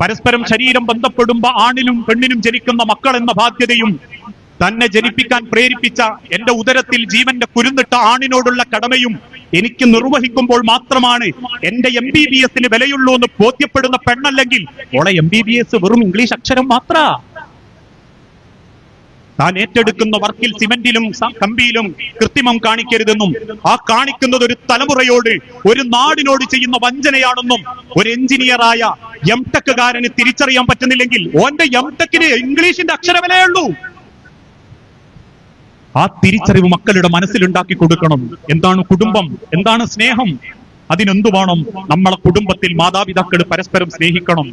പരസ്പരം ശരീരം ബന്ധപ്പെടുമ്പോ ആണിനും പെണ്ണിനും ജനിക്കുന്ന മക്കൾ എന്ന ബാധ്യതയും തന്നെ ജനിപ്പിക്കാൻ പ്രേരിപ്പിച്ച എന്റെ ഉദരത്തിൽ ജീവന്റെ കുരുന്നിട്ട ആണിനോടുള്ള കടമയും എനിക്ക് നിർവഹിക്കുമ്പോൾ മാത്രമാണ് എന്റെ MBBS-ന് വിലയുള്ളൂ എന്ന് ബോധ്യപ്പെടുന്ന പെണ്ണല്ലെങ്കിൽ ഓളെ MBBS വെറും ഇംഗ്ലീഷ് അക്ഷരം മാത്ര. താൻ ഏറ്റെടുക്കുന്ന വർക്കിൽ സിമന്റിലും കമ്പിയിലും കൃത്രിമം കാണിക്കരുതെന്നും ആ കാണിക്കുന്നത് ഒരു തലമുറയോട്, ഒരു നാടിനോട് ചെയ്യുന്ന വഞ്ചനയാണെന്നും ഒരു എഞ്ചിനീയറായ M.Tech-കാരന് തിരിച്ചറിയാൻ പറ്റുന്നില്ലെങ്കിൽ ഓന്റെ M.Tech-ന് ഇംഗ്ലീഷിന്റെ അക്ഷരവിലയുള്ളൂ. ആ തിരിച്ചറിവ് മക്കളുടെ മനസ്സിലുണ്ടാക്കി കൊടുക്കണം. എന്താണ് കുടുംബം? എന്താണ് സ്നേഹം? അതിനെന്തു വേണം? നമ്മളെ കുടുംബത്തിൽ മാതാപിതാക്കൾ പരസ്പരം സ്നേഹിക്കണം,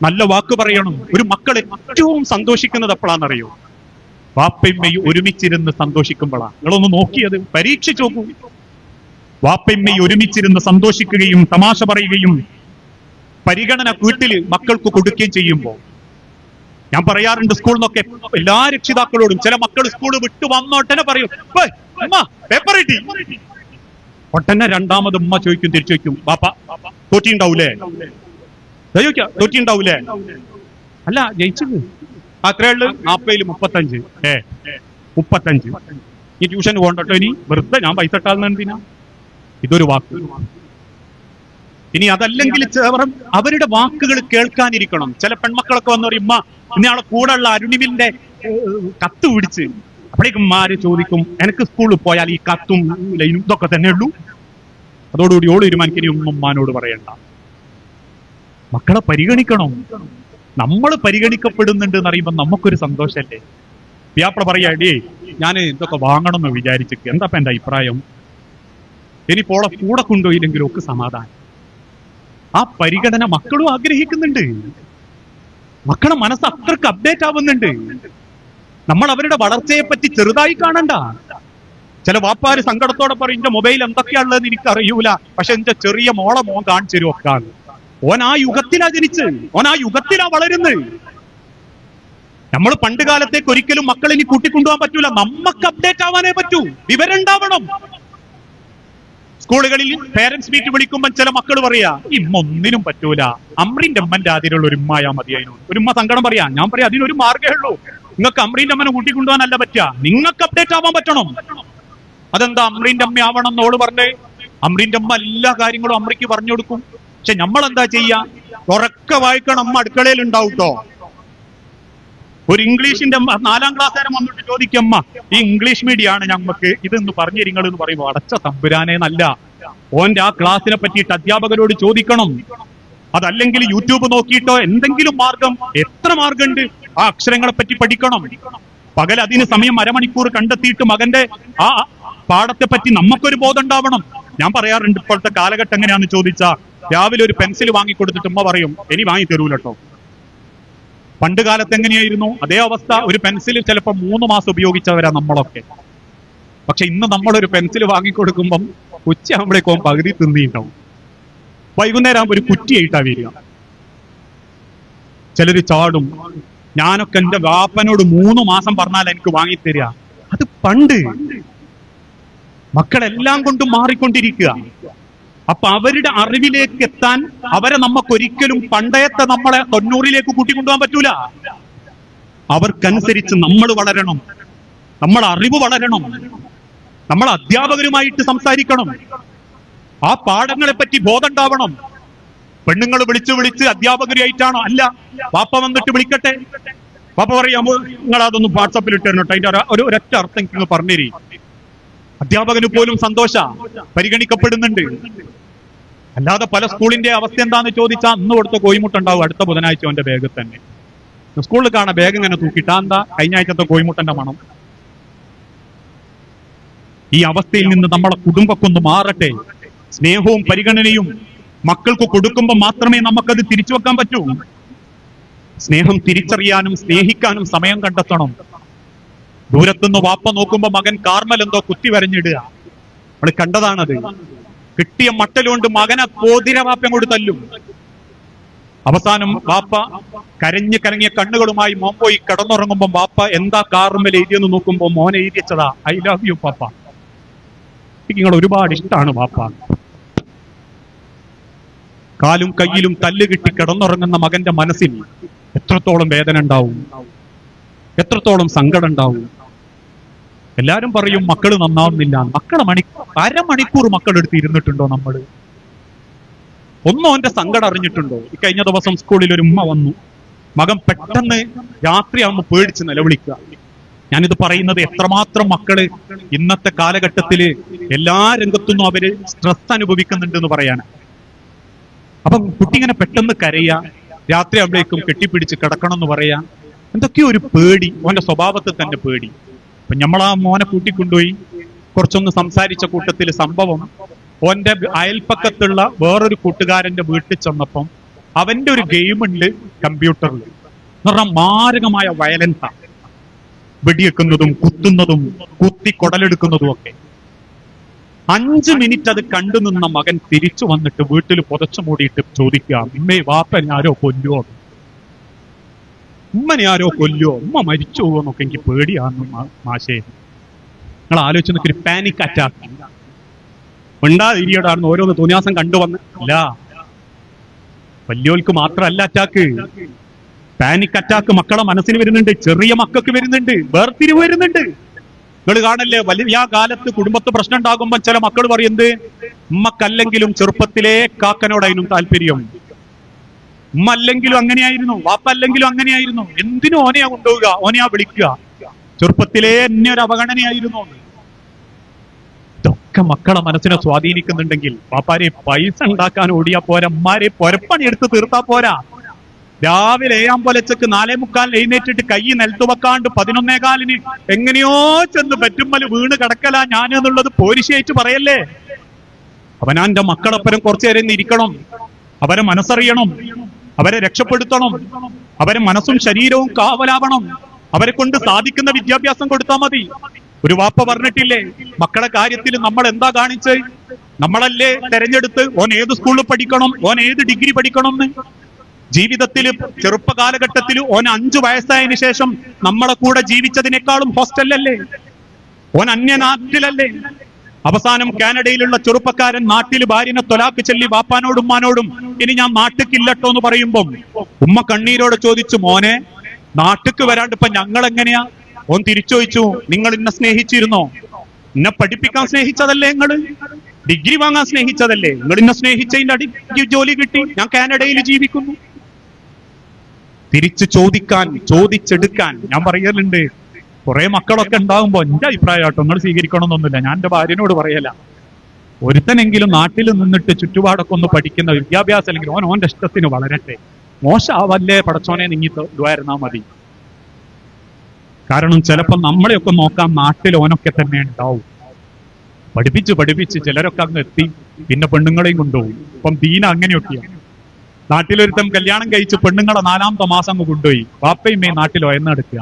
നല്ല വാക്ക് പറയണം. ഒരു മക്കൾ ഏറ്റവും സന്തോഷിക്കുന്നത് എപ്പോഴാണെന്നറിയോ? വാപ്പയമ്മയും ഒരുമിച്ചിരുന്ന് സന്തോഷിക്കുമ്പോഴാണ്. നിങ്ങളൊന്ന് നോക്കിയത് പരീക്ഷിച്ചു നോക്കൂ. വാപ്പയമ്മയും ഒരുമിച്ചിരുന്ന് സന്തോഷിക്കുകയും തമാശ പറയുകയും പരിഗണന വീട്ടില് മക്കൾക്ക് കൊടുക്കുകയും ചെയ്യുമ്പോൾ, ഞാൻ പറയാറുണ്ട് സ്കൂളിൽ നിന്നൊക്കെ എല്ലാ രക്ഷിതാക്കളോടും, ചില മക്കൾ സ്കൂൾ വിട്ടു വന്നോട്ടനെ പറയും, പേപ്പർ കിട്ടി. ഒട്ടനെ രണ്ടാമത് ഉമ്മ ചോദിക്കും, തിരിച്ചു ചോദിക്കും, പാപ്പ തോറ്റിണ്ടാവൂലേ? തോറ്റിണ്ടാവൂലേ? അല്ല, ജയിച്ചത് അത്രയുള്ളു. 40-ൽ 35. 35. ഈ ട്യൂഷൻ പോകണ്ടോ ഇനി? വെറുതെ ഞാൻ പൈസ ഇട്ടാൽ എന്തിനാ? ഇതൊരു വാക്ക്. ഇനി അതല്ലെങ്കിൽ അവരുടെ വാക്കുകൾ കേൾക്കാനിരിക്കണം. ചില പെൺമക്കളൊക്കെ വന്നു പറയും, ഉമ്മ ഇന്നയാളെ കൂടെ ഉള്ള അരുണിമിന്റെ കത്ത് പിടിച്ച്. അപ്പോഴേക്കും മാര് ചോദിക്കും, എനിക്ക് സ്കൂളിൽ പോയാൽ ഈ കത്തും ലൈനും ഇതൊക്കെ തന്നെ ഉള്ളൂ? അതോടുകൂടി ഓട് തീരുമാനിക്കും, ഇനി ഒന്നും ഉമ്മാനോട് പറയണ്ട. മക്കളെ പരിഗണിക്കണം. നമ്മൾ പരിഗണിക്കപ്പെടുന്നുണ്ട് എന്നറിയുമ്പോൾ നമുക്കൊരു സന്തോഷല്ലേ? വ്യാപ്പള പറയാടേ, ഞാൻ ഇതൊക്കെ വാങ്ങണം എന്ന് വിചാരിച്ചിട്ട്, എന്താ എന്റെ അഭിപ്രായം? ഇനിയിപ്പോളെ കൂടെ കൊണ്ടുപോയില്ലെങ്കിലും ഒക്കെ സമാധാനം. ആ പരിഗണന മക്കളും ആഗ്രഹിക്കുന്നുണ്ട്. മക്കളുടെ മനസ്സ് അത്രക്ക് അപ്ഡേറ്റ് ആവുന്നുണ്ട്. നമ്മൾ അവരുടെ വളർച്ചയെ പറ്റി ചെറുതായി കാണണ്ട. ചില വാപ്പാര് സങ്കടത്തോടെ പറയും, എന്റെ മൊബൈൽ എന്തൊക്കെയാണുള്ളതെന്ന് എനിക്ക് അറിയൂല, പക്ഷെ എന്റെ ചെറിയ മോളെ മോൻ കാണിച്ചു തരും ഒക്കെ. ഓൻ ആ യുഗത്തിലാ ജനിച്ച്, ഓൻ ആ യുഗത്തിലാ വളരുന്നത്. നമ്മൾ പണ്ട് കാലത്തേക്ക് ഒരിക്കലും മക്കളെ ഇനി കൂട്ടിക്കൊണ്ടുപോകാൻ പറ്റൂല. നമുക്ക് അപ്ഡേറ്റ് ആവാനേ പറ്റൂ, വിവരം ഉണ്ടാവണം. സ്കൂളുകളിൽ പേരന്റ്സ് മീറ്റ് വിളിക്കുമ്പോൾ ചില മക്കൾ പറയാ, ഇമ്മ ഒന്നിനും പറ്റൂല, അമ്രീന്റെ അമ്മന്റെ അതിലുള്ള ഒരു ഉമ്മയാ മതി. അതിനോട് ഒരു ഉമ്മ സങ്കടം പറയാ. ഞാൻ പറയാം, അതിനൊരു മാർഗ്ഗമേ ഉള്ളൂ. നിങ്ങൾക്ക് അമ്രീന്റെ അമ്മനെ കൂട്ടിക്കൊണ്ടുപോകാനല്ല പറ്റുക, നിങ്ങൾക്ക് അപ്ഡേറ്റ് ആവാൻ പറ്റണം. അതെന്താ അമ്രീന്റെ അമ്മ ആവണം എന്നോട് പറഞ്ഞേ? അമ്രീന്റെ അമ്മ എല്ലാ കാര്യങ്ങളും അമ്രിക്ക് പറഞ്ഞു കൊടുക്കും. പക്ഷെ നമ്മൾ എന്താ ചെയ്യാ? ഉറക്കെ വായിക്കണം, അമ്മ അടുക്കളയിൽ ഉണ്ടാവൂട്ടോ. ഒരു ഇംഗ്ലീഷിന്റെ 4ാം ക്ലാസ്സുകാരൻ വന്നിട്ട് ചോദിക്കമ്മ, ഈ ഇംഗ്ലീഷ് മീഡിയം ആണ് ഞങ്ങൾക്ക് ഇതെന്ന് പറഞ്ഞു തരിങ്ങൾ എന്ന് പറയുമ്പോൾ, അടച്ച തമ്പുരാനെ നല്ല. ഓന്റെ ആ ക്ലാസ്സിനെ പറ്റിയിട്ട് അധ്യാപകരോട് ചോദിക്കണം. അതല്ലെങ്കിൽ യൂട്യൂബ് നോക്കിയിട്ടോ എന്തെങ്കിലും മാർഗം, എത്ര മാർഗമുണ്ട്, ആ അക്ഷരങ്ങളെ പറ്റി പഠിക്കണം. പകൽ അതിന് സമയം അരമണിക്കൂർ കണ്ടെത്തിയിട്ട് മകന്റെ ആ പാഠത്തെ പറ്റി നമുക്കൊരു ബോധം ഉണ്ടാവണം. ഞാൻ പറയാറുണ്ട്, ഇപ്പോഴത്തെ കാലഘട്ടം എങ്ങനെയാണെന്ന് ചോദിച്ചാ, രാവിലെ ഒരു പെൻസിൽ വാങ്ങിക്കൊടുത്തിട്ട് ഉമ്മ പറയും, ഇനി വാങ്ങി തരൂലട്ടോ. പണ്ട് കാലത്ത് എങ്ങനെയായിരുന്നു അതേ അവസ്ഥ. ഒരു പെൻസിൽ ചിലപ്പോൾ 3 മാസം ഉപയോഗിച്ചവരാ നമ്മളൊക്കെ. പക്ഷെ ഇന്ന് നമ്മളൊരു പെൻസിൽ വാങ്ങിക്കൊടുക്കുമ്പം ഉച്ചയാകുമ്പോഴേക്കും പകുതി തിന്നിട്ടുണ്ടാവും. വൈകുന്നേരം ആകുമ്പോൾ ഒരു കുറ്റിയായിട്ടാ വരിക. ചിലര് ചാടും. ഞാനൊക്കെ എന്റെ വാപ്പനോട് 3 മാസം പറഞ്ഞാൽ എനിക്ക് വാങ്ങിത്തരിക. അത് പണ്ട്. മക്കളെല്ലാം കൊണ്ടും മാറിക്കൊണ്ടിരിക്കുക. അപ്പൊ അവരുടെ അറിവിലേക്ക് എത്താൻ അവരെ നമുക്കൊരിക്കലും പണ്ടത്തെ നമ്മളെ 90ലേക്ക് കൂട്ടിക്കൊണ്ടുപോകാൻ പറ്റൂല. അവർക്കനുസരിച്ച് നമ്മൾ വളരണം, നമ്മളെ അറിവ് വളരണം, നമ്മൾ അധ്യാപകരുമായിട്ട് സംസാരിക്കണം, ആ പാഠങ്ങളെ പറ്റി ബോധം ഉണ്ടാവണം. പെണ്ണുങ്ങൾ വിളിച്ച് അധ്യാപകരുമായിട്ടാണോ? അല്ല, വാപ്പ വന്നിട്ട് വിളിക്കട്ടെ. വാപ്പ പറയാമോ നിങ്ങൾ അതൊന്നും വാട്സാപ്പിൽ ഇട്ടിരുന്നോട്ടെ, അതിന്റെ ഒരൊറ്റ അർത്ഥം നിങ്ങൾ പറഞ്ഞേരി. അധ്യാപകന് പോലും സന്തോഷ, പരിഗണിക്കപ്പെടുന്നുണ്ട്. അല്ലാതെ പല സ്കൂളിന്റെ അവസ്ഥ എന്താന്ന് ചോദിച്ചാൽ അന്ന് കൊടുത്ത കോയിമുട്ടുണ്ടാവും അടുത്ത ബുധനാഴ്ച അവന്റെ ബാഗ് തന്നെ. സ്കൂളിൽ കാണാൻ ബാഗ് ഇങ്ങനെ തൂക്കിട്ടാ എന്താ കഴിഞ്ഞ ആഴ്ചത്തെ കോയിമുട്ടന്റെ മണം. ഈ അവസ്ഥയിൽ നിന്ന് നമ്മളെ കുടുംബക്കൊന്ന് മാറട്ടെ. സ്നേഹവും പരിഗണനയും മക്കൾക്ക് കൊടുക്കുമ്പോൾ മാത്രമേ നമുക്കത് തിരിച്ചു വെക്കാൻ പറ്റൂ. സ്നേഹം തിരിച്ചറിയാനും സ്നേഹിക്കാനും സമയം കണ്ടെത്തണം. ദൂരത്തുനിന്ന് വാപ്പ നോക്കുമ്പോ മകൻ കാർമൽ എന്തോ കുത്തി വരഞ്ഞിടുക. നമ്മൾ കണ്ടതാണത്. കിട്ടിയ മട്ടലുകൊണ്ട് മകനെ പോതിര വാപ്പയും കൊണ്ട് തല്ലും. അവസാനം വാപ്പ കരഞ്ഞിയ കണ്ണുകളുമായി മോൻ പോയി കിടന്നുറങ്ങുമ്പോ വാപ്പ എന്താ കാർമൽ എഴുതിയെന്ന് നോക്കുമ്പോ മോനെ എഴുതിച്ചതാ ഐ ലവ് യു പാപ്പ. എനിക്ക് നിങ്ങൾ ഒരുപാട് ഇഷ്ടമാണ് വാപ്പ. കാലും കയ്യിലും തല്ല് കിട്ടി കിടന്നുറങ്ങുന്ന മകന്റെ മനസ്സിൽ എത്രത്തോളം വേദന ഉണ്ടാവും, എത്രത്തോളം സങ്കടം ഉണ്ടാവും. എല്ലാരും പറയും മക്കള് നന്നാവുന്നില്ല. അരമണിക്കൂർ മക്കളെടുത്ത് ഇരുന്നിട്ടുണ്ടോ നമ്മള്? ഒന്നോ അവന്റെ സങ്കടം അറിഞ്ഞിട്ടുണ്ടോ? ഈ കഴിഞ്ഞ ദിവസം സ്കൂളിൽ ഒരു ഉമ്മ വന്നു. മകൻ പെട്ടെന്ന് രാത്രിയാകുമ്പോൾ പേടിച്ച് നിലവിളിക്കുക. ഞാനിത് പറയുന്നത് എത്രമാത്രം മക്കള് ഇന്നത്തെ കാലഘട്ടത്തില് എല്ലാ രംഗത്തുനിന്നും അവര് സ്ട്രെസ് അനുഭവിക്കുന്നുണ്ട് എന്ന് പറയാനാണ്. അപ്പം കുട്ടി ഇങ്ങനെ പെട്ടെന്ന് കരയാ, രാത്രി ആവുമ്പോഴേക്കും കെട്ടിപ്പിടിച്ച് കിടക്കണം എന്ന് പറയാ. എന്തൊക്കെയോ ഒരു പേടി, ഓന്റെ സ്വഭാവത്തിൽ തന്നെ പേടി. അപ്പൊ നമ്മളാ മോനെ കൂട്ടിക്കൊണ്ടുപോയി കുറച്ചൊന്ന് സംസാരിച്ച കൂട്ടത്തിൽ സംഭവം, ഓന്റെ അയൽപ്പക്കത്തുള്ള വേറൊരു കൂട്ടുകാരന്റെ വീട്ടിൽ ചെന്നപ്പം അവന്റെ ഒരു ഗെയിം ഉണ്ട് കമ്പ്യൂട്ടറിൽ. എന്ന് പറഞ്ഞാൽ മാരകമായ വയലൻസാ, വെടിവെക്കുന്നതും കുത്തുന്നതും കുത്തി കൊടലെടുക്കുന്നതും ഒക്കെ. 5 മിനിറ്റ് അത് കണ്ടു നിന്ന മകൻ തിരിച്ചു വന്നിട്ട് വീട്ടിൽ പുതച്ചു മൂടിയിട്ട് ചോദിക്കുക, ഉമ്മേ വാപ്പനെ ആരോ കൊല്ലുവോ, ഉമ്മനെ ആരോ കൊല്ലുവോ, ഉമ്മ മരിച്ചു പോവോന്നൊക്കെ എനിക്ക് പേടിയാന്ന് മാഷേ. നിങ്ങൾ ആലോചിച്ച് നോക്കി, പാനിക് അറ്റാക്ക് ഉണ്ടാതിരിയടാന്ന് ഓരോന്ന് തോന്നിയാസം കണ്ടുവന്ന്. ഇല്ല, വലിയോൾക്ക് മാത്രമല്ല അറ്റാക്ക്. പാനിക് അറ്റാക്ക് മക്കളെ മനസ്സിന് വരുന്നുണ്ട്, ചെറിയ മക്കൾക്ക് വരുന്നുണ്ട്, വേർതിരിവ് വരുന്നുണ്ട്. നിങ്ങൾ കാണല്ലേ, വലിയ കാലത്ത് കുടുംബത്ത് പ്രശ്നം ഉണ്ടാകുമ്പോൾ ചില മക്കൾ പറയുന്നത് ഉമ്മക്കല്ലെങ്കിലും ചെറുപ്പത്തിലേ കാക്കനോടായിരുന്നു താല്പര്യം, ഉമ്മ അല്ലെങ്കിലും അങ്ങനെയായിരുന്നു, വാപ്പ അല്ലെങ്കിലും അങ്ങനെയായിരുന്നു, എന്തിനും ഓനെയാ കൊണ്ടുപോവുക, ഓനെയാ വിളിക്കുക, ചെറുപ്പത്തിലേ എന്നെ ഒരു അവഗണനയായിരുന്നു. ഇതൊക്കെ മക്കളെ മനസ്സിനെ സ്വാധീനിക്കുന്നുണ്ടെങ്കിൽ വാപ്പാരെ പൈസ ഉണ്ടാക്കാൻ ഓടിയാ പോരാ, അമ്മാരെ പൊരപ്പണി എടുത്ത് തീർത്താ പോരാ. രാവിലെ 7 പുലച്ചക്ക് 4:45 എഴുന്നേറ്റിട്ട് കൈ നിലത്ത് വെക്കാണ്ട് 11:15 എങ്ങനെയോ ചെന്ന് പറ്റുമ്മല് വീണ് കിടക്കലാ ഞാൻ എന്നുള്ളത് പോരിശയായിട്ട് പറയല്ലേ. അവനാന്റെ മക്കളൊപ്പരം കുറച്ചു നേരം ഇരിക്കണം, അവരെ മനസ്സറിയണം, അവരെ രക്ഷപ്പെടുത്തണം, അവരെ മനസ്സും ശരീരവും കാവലാവണം. അവരെ കൊണ്ട് സാധിക്കുന്ന വിദ്യാഭ്യാസം കൊടുത്താൽ മതി. ഒരു വാപ്പ പറഞ്ഞിട്ടില്ലേ, മക്കളെ കാര്യത്തിൽ നമ്മൾ എന്താ കാണിച്ച്? നമ്മളല്ലേ തെരഞ്ഞെടുത്ത് ഓൻ ഏത് സ്കൂളിൽ പഠിക്കണം, ഓൻ ഏത് ഡിഗ്രി പഠിക്കണം എന്ന്. ജീവിതത്തിൽ ചെറുപ്പ കാലഘട്ടത്തിൽ ഓൻ 5 വയസ്സായതിനു ശേഷം നമ്മളെ കൂടെ ജീവിച്ചതിനേക്കാളും ഹോസ്റ്റലല്ലേ, ഓൻ അന്യനാട്ടിലല്ലേ. അവസാനം കാനഡയിലുള്ള ചെറുപ്പക്കാരൻ നാട്ടിൽ ഭാര്യനെ തൊലാക്ക് ചൊല്ലി വാപ്പാനോടും ഉമ്മാനോടും ഇനി ഞാൻ നാട്ടിക്കില്ലട്ടോ എന്ന് പറയുമ്പം ഉമ്മ കണ്ണീരോടെ ചോദിച്ചു, മോനെ നാട്ടിക്ക് വരാണ്ട് ഇപ്പൊ ഞങ്ങൾ എങ്ങനെയാ? ഓൻ തിരിച്ചോദിച്ചു, നിങ്ങൾ എന്നെ സ്നേഹിച്ചിരുന്നോ? എന്നെ പഠിപ്പിക്കാൻ സ്നേഹിച്ചതല്ലേ, നിങ്ങള് ഡിഗ്രി വാങ്ങാൻ സ്നേഹിച്ചതല്ലേ, നിങ്ങൾ എന്നെ സ്നേഹിച്ചതിന്റെ ജോലി കിട്ടി, ഞാൻ കാനഡയിൽ ജീവിക്കുന്നു. തിരിച്ചു ചോദിക്കാൻ, ചോദിച്ചെടുക്കാൻ. ഞാൻ പറയലുണ്ട്, കുറെ മക്കളൊക്കെ ഉണ്ടാകുമ്പോ എന്റെ അഭിപ്രായമായിട്ടോ നിങ്ങൾ സ്വീകരിക്കണമെന്നൊന്നുമില്ല, ഞാൻ എന്റെ ഭാര്യനോട് പറയല. ഒരുത്തനെങ്കിലും നാട്ടിൽ നിന്നിട്ട് ചുറ്റുപാടൊക്കെ ഒന്ന് പഠിക്കുന്ന വിദ്യാഭ്യാസം അല്ലെങ്കിൽ ഓന്റെ ഇഷ്ടത്തിന് വളരട്ടെ, മോശമാവല്ലേ പടച്ചോനെ നീങ്ങി ഇടുവായിരുന്നാ മതി. കാരണം ചിലപ്പോ നമ്മളെയൊക്കെ നോക്കാൻ നാട്ടിൽ ഓനൊക്കെ തന്നെ ഉണ്ടാവും. പഠിപ്പിച്ച് ചിലരൊക്കെ അങ്ങ് എത്തി, പിന്നെ പെണ്ണുങ്ങളെയും കൊണ്ടുപോകും. ഇപ്പം ദീന അങ്ങനെയൊക്കെയാണ്. നാട്ടിലൊരുത്തം കല്യാണം കഴിച്ച് പെണ്ണുങ്ങളെ 4ാമത്തെ മാസം അങ്ങ് കൊണ്ടുപോയി. വാപ്പയും മേ നാട്ടിൽ ഒയന്നെടുക്കുക.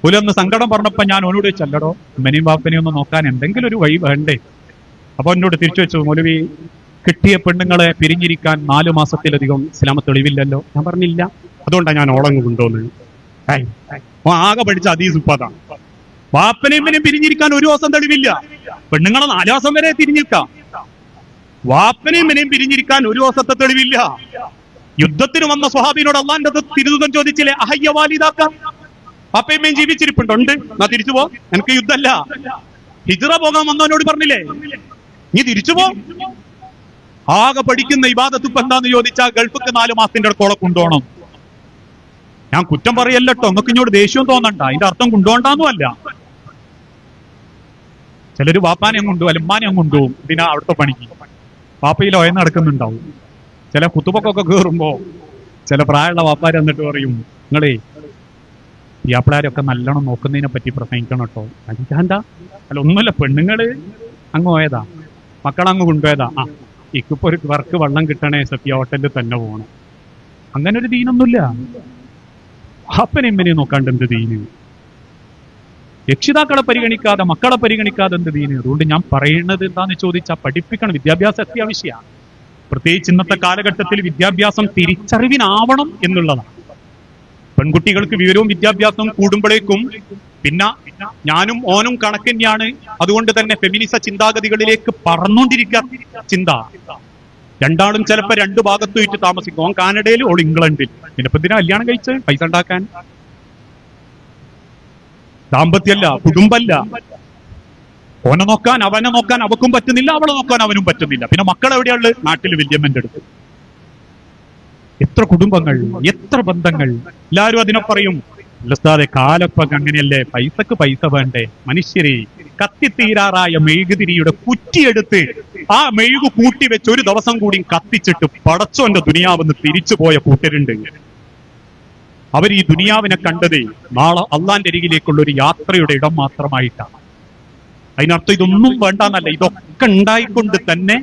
പുലൊന്ന് സങ്കടം പറഞ്ഞപ്പോ ഞാൻ ഓനോട് ചെല്ലടോ, ഉമ്മനെയും വാപ്പനെയും ഒന്ന് നോക്കാൻ എന്തെങ്കിലും ഒരു വഴി വേണ്ടേ? അപ്പൊ എന്നോട് തിരിച്ചു വെച്ചു, മൗലവി കിട്ടിയ പെണ്ണുങ്ങളെ പിരിഞ്ഞിരിക്കാൻ 4 മാസത്തിലധികം ഇസ്ലാമ തെളിവില്ലല്ലോ. ഞാൻ പറഞ്ഞില്ല, അതുകൊണ്ടാണ് ഞാൻ ഓളങ്ങ് കൊണ്ടുവന്നത്. ആകെ പഠിച്ച ഹദീസ് ഇപ്പതാ. വാപ്പനെയും ഉമ്മനെയും പിരിഞ്ഞിരിക്കാൻ 1 ദിവസം തെളിവില്ല, പെണ്ണുങ്ങളെ 4 ദിവസം വരെ തിരിഞ്ഞിരിക്കാം. വാപ്പനെയും ഉമ്മനെയും പിരിഞ്ഞിരിക്കാൻ 1 ദിവസത്തെ തെളിവില്ല. യുദ്ധത്തിന് വന്ന സ്വഹാബിനോട് അള്ളാന്റെ തിരുദൂതൻ ചോദിച്ചില്ലേ, അഹയ്യ വാലിദാക്ക, വാപ്പയമ്മയും ജീവിച്ചിരിപ്പുണ്ടോ? ഉണ്ട്, എന്നാ തിരിച്ചു പോ, എനിക്ക് യുദ്ധമല്ല. ഹിജ്റ പോകാൻ വന്നവനോട് പറഞ്ഞില്ലേ, നീ തിരിച്ചു പോ. ആകെ പഠിക്കുന്ന ഇബാദത്ത് ഇപ്പൊ എന്താന്ന് ചോദിച്ചാൽ ഗൾഫിക്ക് 4 മാസത്തിന്റെ അടുത്തോളം കൊണ്ടുപോകണം. ഞാൻ കുറ്റം പറയല്ലോ, നമുക്ക് ഇങ്ങോട്ട് ദേഷ്യവും തോന്നണ്ട. അതിന്റെ അർത്ഥം കൊണ്ടുപോകണ്ടെന്നും അല്ല. ചിലര് വാപ്പാനെ കൊണ്ടുപോകും, അല്ലുമ്മാനെ കൊണ്ടുപോകും. ഇതിനാ അവിടുത്തെ പണിക്ക് വാപ്പയിൽ ഒയന്ന് നടക്കുന്നുണ്ടാവും. ചില കുത്തുപൊക്കൊക്കെ കയറുമ്പോ ചില പ്രായമുള്ള വാപ്പാര് എന്നിട്ട് പറയും, നിങ്ങളേ പിയാപ്പിളാരൊക്കെ നല്ലോണം നോക്കുന്നതിനെ പറ്റി പ്രസംഗിക്കണം കേട്ടോ. എന്താ അല്ല, ഒന്നുമില്ല, പെണ്ണുങ്ങള് അങ്ങ് പോയതാ, മക്കളങ്ങ് കൊണ്ടുപോയതാ. ഇക്കിപ്പോ ഒരു വർക്ക് വെള്ളം കിട്ടണേ, സത്യ ഹോട്ടലിൽ തന്നെ പോകണം. അങ്ങനെ ഒരു ദീനൊന്നുമില്ല. വാപ്പനെയും ഇമ്മനെയും നോക്കാണ്ട് എന്ത് ദീന്? രക്ഷിതാക്കളെ പരിഗണിക്കാതെ, മക്കളെ പരിഗണിക്കാതെ എന്ത് ദീന്? അതുകൊണ്ട് ഞാൻ പറയുന്നത് എന്താന്ന് ചോദിച്ചാൽ, പഠിപ്പിക്കണം. വിദ്യാഭ്യാസം അത്യാവശ്യമാണ്. പ്രത്യേകിച്ച് ഇന്നത്തെ കാലഘട്ടത്തിൽ വിദ്യാഭ്യാസം തിരിച്ചറിവിനാവണം എന്നുള്ളതാണ്. പെൺകുട്ടികൾക്ക് വിവരവും വിദ്യാഭ്യാസവും കൂടുമ്പോഴേക്കും പിന്നെ ഞാനും ഓനും കണക്ക് തന്നെയാണ്. അതുകൊണ്ട് തന്നെ ഫെമിനിസ ചിന്താഗതികളിലേക്ക് പറന്നുകൊണ്ടിരിക്കുക ചിന്ത. രണ്ടാളും ചിലപ്പോ 2 ഭാഗത്തും ഇട്ട് താമസിക്കും. ഓൻ കാനഡയിൽ, ഓൾ ഇംഗ്ലണ്ടിൽ. പിന്നെപ്പോ ഇതിനെ കല്യാണം കഴിച്ച് പൈസ ഉണ്ടാക്കാൻ? ദാമ്പത്യമല്ല, കുടുംബല്ല. ഓനെ നോക്കാൻ അവനെ നോക്കാൻ അവക്കും പറ്റുന്നില്ല, അവളെ നോക്കാൻ അവനും പറ്റുന്നില്ല. പിന്നെ മക്കൾ എവിടെയുള്ളത്? നാട്ടിൽ വല്യമ്മന്റെ അടുത്ത്. എത്ര കുടുംബങ്ങൾ, എത്ര ബന്ധങ്ങൾ. എല്ലാരും അതിനെ പറയും, ഉസ്താദെ കാലപ്പം അങ്ങനെയല്ലേ, പൈസക്ക് പൈസ വേണ്ടേ? മനുഷ്യരെ കത്തിത്തീരാറായ മെഴുകുതിരിയുടെ കുറ്റിയെടുത്ത് ആ മെഴുകു കൂട്ടി വെച്ച് 1 ദിവസം കൂടി കത്തിച്ചിട്ട് പടച്ചോന്റെ ദുനിയാവെന്ന് തിരിച്ചു പോയ കൂട്ടരുണ്ട്. അവർ ഈ ദുനിയാവിനെ കണ്ടത് നാളെ അള്ളാന്റെ അരികിലേക്കുള്ള ഒരു യാത്രയുടെ ഇടം മാത്രമായിട്ടാണ്. അതിനർത്ഥം ഇതൊന്നും വേണ്ടെന്നല്ല, ഇതൊക്കെ ഉണ്ടായിക്കൊണ്ട് തന്നെ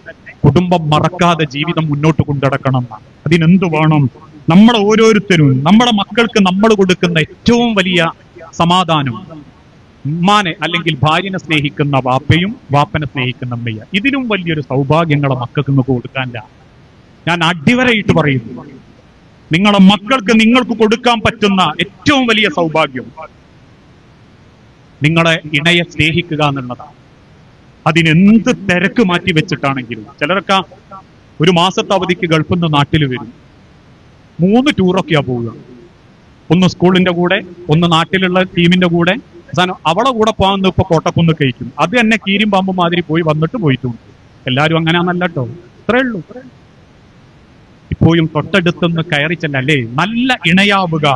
കുടുംബം മറക്കാതെ ജീവിതം മുന്നോട്ട് കൊണ്ടുനടക്കണം എന്നാണ്. അതിനെന്ത് വേണം? നമ്മളെ ഓരോരുത്തരും നമ്മുടെ മക്കൾക്ക് നമ്മൾ കൊടുക്കുന്ന ഏറ്റവും വലിയ സമാധാനം ഉമ്മാനെ അല്ലെങ്കിൽ ഭാര്യനെ സ്നേഹിക്കുന്ന വാപ്പയും വാപ്പനെ സ്നേഹിക്കുന്ന അമ്മയ. ഇതിലും വലിയൊരു സൗഭാഗ്യങ്ങളെ മക്കൾക്ക് നിങ്ങൾക്ക് കൊടുക്കാനില്ല. ഞാൻ അടിവരയിട്ട് പറയുന്നു, നിങ്ങളുടെ മക്കൾക്ക് നിങ്ങൾക്ക് കൊടുക്കാൻ പറ്റുന്ന ഏറ്റവും വലിയ സൗഭാഗ്യം നിങ്ങളെ ഇണയെ സ്നേഹിക്കുക എന്നുള്ളതാണ്. അതിനെന്ത് തിരക്ക് മാറ്റി വെച്ചിട്ടാണെങ്കിലും. ചിലരൊക്കെ 1 മാസത്തെ അവധിക്ക് ഗൾഫിൽ നിന്ന് നാട്ടിൽ വരും. 3 ടൂറൊക്കെയാ പോവുക. ഒന്ന് സ്കൂളിന്റെ കൂടെ, ഒന്ന് നാട്ടിലുള്ള ടീമിന്റെ കൂടെ. അവസാനം അവളെ കൂടെ പോകാൻ ഇപ്പൊ കോട്ടക്കുന്ന് കഴിക്കും. അത് തന്നെ കീരിയും പാമ്പും മാതിരി പോയി വന്നിട്ട് പോയിട്ടുണ്ട്. എല്ലാരും അങ്ങനെയാന്നല്ല കേട്ടോ, ഇത്രേ ഉള്ളൂ. ഇപ്പോഴും തൊട്ടടുത്തൊന്ന് കയറി ചെല്ലല്ലേ. നല്ല ഇണയാവുക,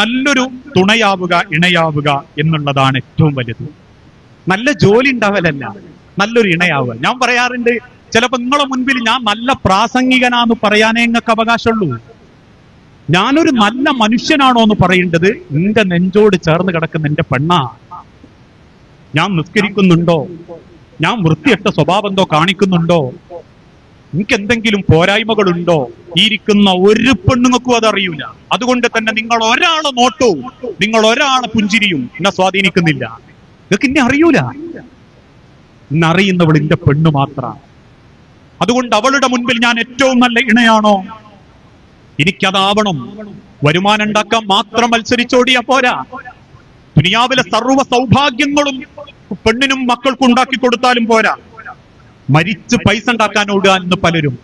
നല്ലൊരു തുണയാവുക, ഇണയാവുക എന്നുള്ളതാണ് ഏറ്റവും വലുത്. നല്ല ജോലി ഉണ്ടാവലല്ല, നല്ലൊരു ഇണയാവുക. ഞാൻ പറയാറുണ്ട്, ചിലപ്പോ നിങ്ങളെ മുൻപിൽ ഞാൻ നല്ല പ്രാസംഗികനാന്ന് പറയാനേ നിങ്ങൾക്ക് അവകാശമുള്ളൂ. ഞാനൊരു നല്ല മനുഷ്യനാണോ എന്ന് പറയേണ്ടത് നിന്റെ നെഞ്ചോട് ചേർന്ന് കിടക്കുന്ന എന്റെ പെണ്ണാ. ഞാൻ നിസ്കരിക്കുന്നുണ്ടോ? ഞാൻ വൃത്തിയട്ട സ്വഭാവം എന്തോ കാണിക്കുന്നുണ്ടോ? എനിക്ക് എന്തെങ്കിലും പോരായ്മകളുണ്ടോ? ഈ ഇരിക്കുന്ന ഒരു പെണ്ണുങ്ങൾക്കും അതറിയൂല. അതുകൊണ്ട് തന്നെ നിങ്ങൾ ഒരാളെ നോട്ടവും നിങ്ങൾ ഒരാളെ പുഞ്ചിരിയും എന്നെ സ്വാധീനിക്കുന്നില്ല. നിങ്ങൾക്ക് ഇന്നെ അറിയൂല. ഇന്നറിയുന്നവൾ എന്റെ പെണ്ണ് മാത്രമാണ്. അതുകൊണ്ട് അവളുടെ മുൻപിൽ ഞാൻ ഏറ്റവും നല്ല ഇണയാണോ? എനിക്കതാവണം. വരുമാനം ഉണ്ടാക്കാൻ മാത്രം മത്സരിച്ചോടിയാ പോരാ. ദുനിയാവിലെ സർവ്വ സൗഭാഗ്യങ്ങളും പെണ്ണിനും മക്കൾക്കും ഉണ്ടാക്കി കൊടുത്താലും പോരാ. മരിച്ച് പൈസ ഉണ്ടാക്കാൻ ഓടുക എന്ന് പലരും.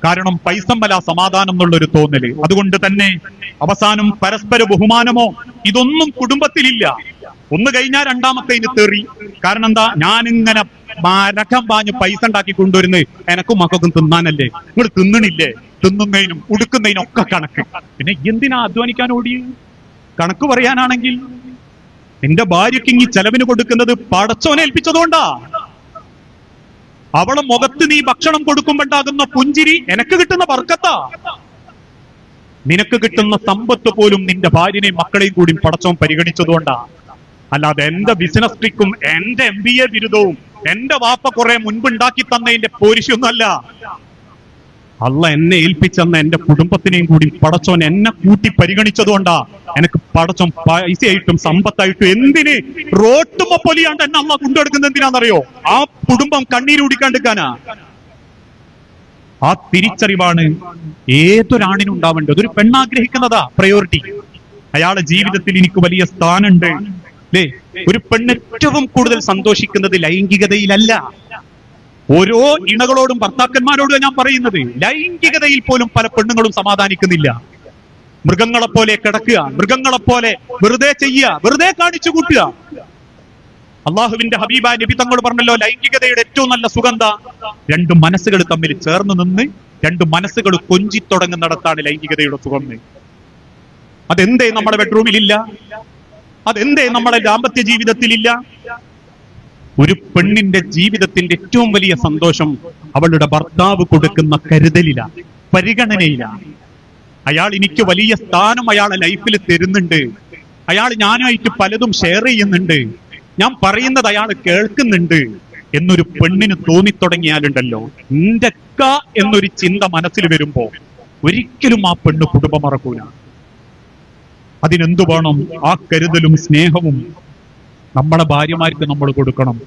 കാരണം പൈസമ്മല സമാധാനം എന്നുള്ളൊരു തോന്നല്. അതുകൊണ്ട് തന്നെ അവസാനം പരസ്പര ബഹുമാനമോ ഇതൊന്നും കുടുംബത്തിലില്ല. ഒന്ന് കഴിഞ്ഞാൽ രണ്ടാമത്തേന് തെറി. കാരണം എന്താ? ഞാനിങ്ങനെ മരക്കം പാഞ്ഞ് പൈസ ഉണ്ടാക്കി കൊണ്ടുവരുന്നത് എനക്കും മക്കൾക്കും തിന്നാനല്ലേ. നിങ്ങൾ തിന്നണില്ലേ? തിന്നുന്നതിനും ഉടുക്കുന്നതിനും ഒക്കെ കണക്ക്. പിന്നെ എന്തിനാ അധ്വാനിക്കാൻ ഓടി? കണക്ക് പറയാനാണെങ്കിൽ നിന്റെ ഭാര്യയ്ക്ക് ഇനി ചെലവിന് കൊടുക്കുന്നത് പടച്ചോനെ ഏൽപ്പിച്ചതുകൊണ്ടാ. അവളെ മുഖത്ത് നീ ഭക്ഷണം കൊടുക്കുമ്പോണ്ടാകുന്ന പുഞ്ചിരി എനക്ക് കിട്ടുന്ന ബർക്കത്താ. നിനക്ക് കിട്ടുന്ന സമ്പത്ത് പോലും നിന്റെ ഭാര്യനെയും മക്കളെയും കൂടി പടച്ചോൻ പരിഗണിച്ചതുകൊണ്ടാ. അല്ലാതെ എന്റെ ബിസിനസ് ട്രിക്കും എന്റെ MBA ബിരുദവും എന്റെ വാപ്പ കുറെ മുൻപുണ്ടാക്കി തന്നതിന്റെ പോരിശൊന്നുമല്ല. അള്ള എന്നെ ഏൽപ്പിച്ചെന്ന എന്റെ കുടുംബത്തിനെയും കൂടി പടച്ചോൻ എന്നെ കൂട്ടി പരിഗണിച്ചതുകൊണ്ടാ എനിക്ക് പടച്ചോൻ പൈസയായിട്ടും സമ്പത്തായിട്ടും എന്തിന് റോട്ടുമ്പോ പൊലിയാണ്ട് എന്നെ അള്ള കൊണ്ടെടുക്കുന്നത് എന്തിനാണെന്നറിയോ? ആ കുടുംബം കണ്ണീരുടിക്കാണ്ടിരിക്കാനാ. ആ തിരിച്ചറിവാണ് ഏതൊരാണിനും ഉണ്ടാവേണ്ടത്. ഒരു പെണ്ണാഗ്രഹിക്കുന്നതാ പ്രയോറിറ്റി. അയാളുടെ ജീവിതത്തിൽ എനിക്ക് വലിയ സ്ഥാനമുണ്ട് അല്ലേ? ഒരു പെണ്ണ് ഏറ്റവും കൂടുതൽ സന്തോഷിക്കുന്നത് ലൈംഗികതയിലല്ല. ഓരോ ഇണകളോടും ഭർത്താക്കന്മാരോടും ഞാൻ പറയുന്നത്, ലൈംഗികതയിൽ പോലും പല പെണ്ണുങ്ങളും സമാധാനിക്കുന്നില്ല. മൃഗങ്ങളെപ്പോലെ കിടക്കുക, മൃഗങ്ങളെപ്പോലെ വെറുതെ ചെയ്യുക, വെറുതെ കാണിച്ചു കൂട്ടുക. അള്ളാഹുവിന്റെ ഹബീബായ നബി തങ്ങൾ പറഞ്ഞല്ലോ, ലൈംഗികതയുടെ ഏറ്റവും നല്ല സുഗന്ധ രണ്ട് മനസ്സുകൾ തമ്മിൽ ചേർന്ന് നിന്ന് രണ്ട് മനസ്സുകൾ കൊഞ്ചി തുടങ്ങുന്നിടത്താണ് ലൈംഗികതയുടെ സുഗന്ധം. അതെന്തേ നമ്മുടെ ബെഡ്റൂമിലില്ല? അതെന്തേ നമ്മുടെ ദാമ്പത്യ ജീവിതത്തിലില്ല? ഒരു പെണ്ണിന്റെ ജീവിതത്തിന്റെ ഏറ്റവും വലിയ സന്തോഷം അവളുടെ ഭർത്താവ് കൊടുക്കുന്ന കരുതലിലാണ്, പരിഗണനയിലാണ്. അയാൾ എനിക്ക് വലിയ സ്ഥാനം അയാളെ ലൈഫിൽ തരുന്നുണ്ട്, അയാൾ ഞാനായിട്ട് പലതും ഷെയർ ചെയ്യുന്നുണ്ട്, ഞാൻ പറയുന്നത് അയാൾ കേൾക്കുന്നുണ്ട് എന്നൊരു പെണ്ണിന് തോന്നിത്തുടങ്ങിയാലുണ്ടല്ലോ, ഇന്റക്ക എന്നൊരു ചിന്ത മനസ്സിൽ വരുമ്പോ ഒരിക്കലും ആ പെണ്ണ് കുടുംബം മറക്കൂല. അതിനെന്തു വേണം? ആ കരുതലും സ്നേഹവും നമ്മുടെ ഭാര്യമാർക്ക് നമ്മൾ കൊടുക്കണം.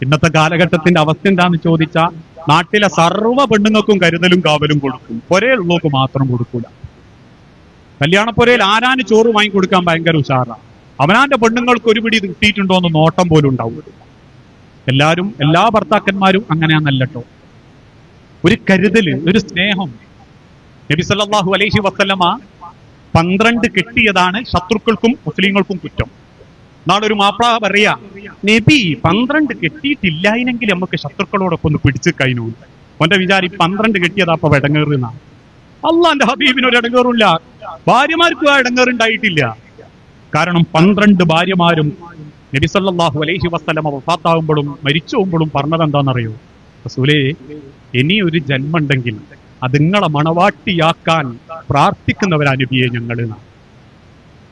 ഇന്നത്തെ കാലഘട്ടത്തിന്റെ അവസ്ഥ എന്താന്ന് ചോദിച്ചാൽ, നാട്ടിലെ സർവ്വ പെണ്ണുങ്ങൾക്കും കരുതലും കാവലും കൊടുക്കും, പൊരയുള്ളവർക്ക് മാത്രം കൊടുക്കൂല. കല്യാണപ്പൊരയിൽ ആരാന് ചോറ് വാങ്ങി കൊടുക്കാൻ ഭയങ്കര ഉഷാറാണ്. അവനാന്റെ പെണ്ണുങ്ങൾക്ക് ഒരു പിടി കിട്ടിയിട്ടുണ്ടോ എന്ന് നോട്ടം പോലും ഉണ്ടാവും. എല്ലാ ഭർത്താക്കന്മാരും അങ്ങനെയാന്നല്ലോ. ഒരു കരുതല്, ഒരു സ്നേഹം. നബി സല്ലല്ലാഹു അലൈഹി വസല്ലമ 12 കെട്ടിയതാണ് ശത്രുക്കൾക്കും മുസ്ലിങ്ങൾക്കും കുറ്റം. നാളെ ഒരു മാപ്ല പറയാ, നബി 12 കെട്ടിയിട്ടില്ലായിനെങ്കിൽ നമുക്ക് ശത്രുക്കളോടൊപ്പം ഒന്ന് പിടിച്ചു കഴിഞ്ഞു. ഓന്റെ വിചാരി 12 കെട്ടിയതാ അപ്പൊ ഇടങ്ങേറുന്ന. അള്ളാന്റെ ഹബീബിന് ഒരു ഇടങ്ങേറില്ല, ഭാര്യമാർക്കും ആ ഇടങ്ങേറുണ്ടായിട്ടില്ല. കാരണം 12 ഭാര്യമാരും നബി സല്ലല്ലാഹു അലൈഹി വസല്ലമ വഫാത്താവുമ്പോഴും മരിച്ചു പോകുമ്പോഴും പറഞ്ഞത് എന്താണെന്നറിയോ? റസൂലേ, ഇനി ഒരു ജന്മമുണ്ടെങ്കിൽ അത് നിങ്ങളെ മണവാട്ടിയാക്കാൻ പ്രാർത്ഥിക്കുന്നവരാ നബിയെ ഞങ്ങള്.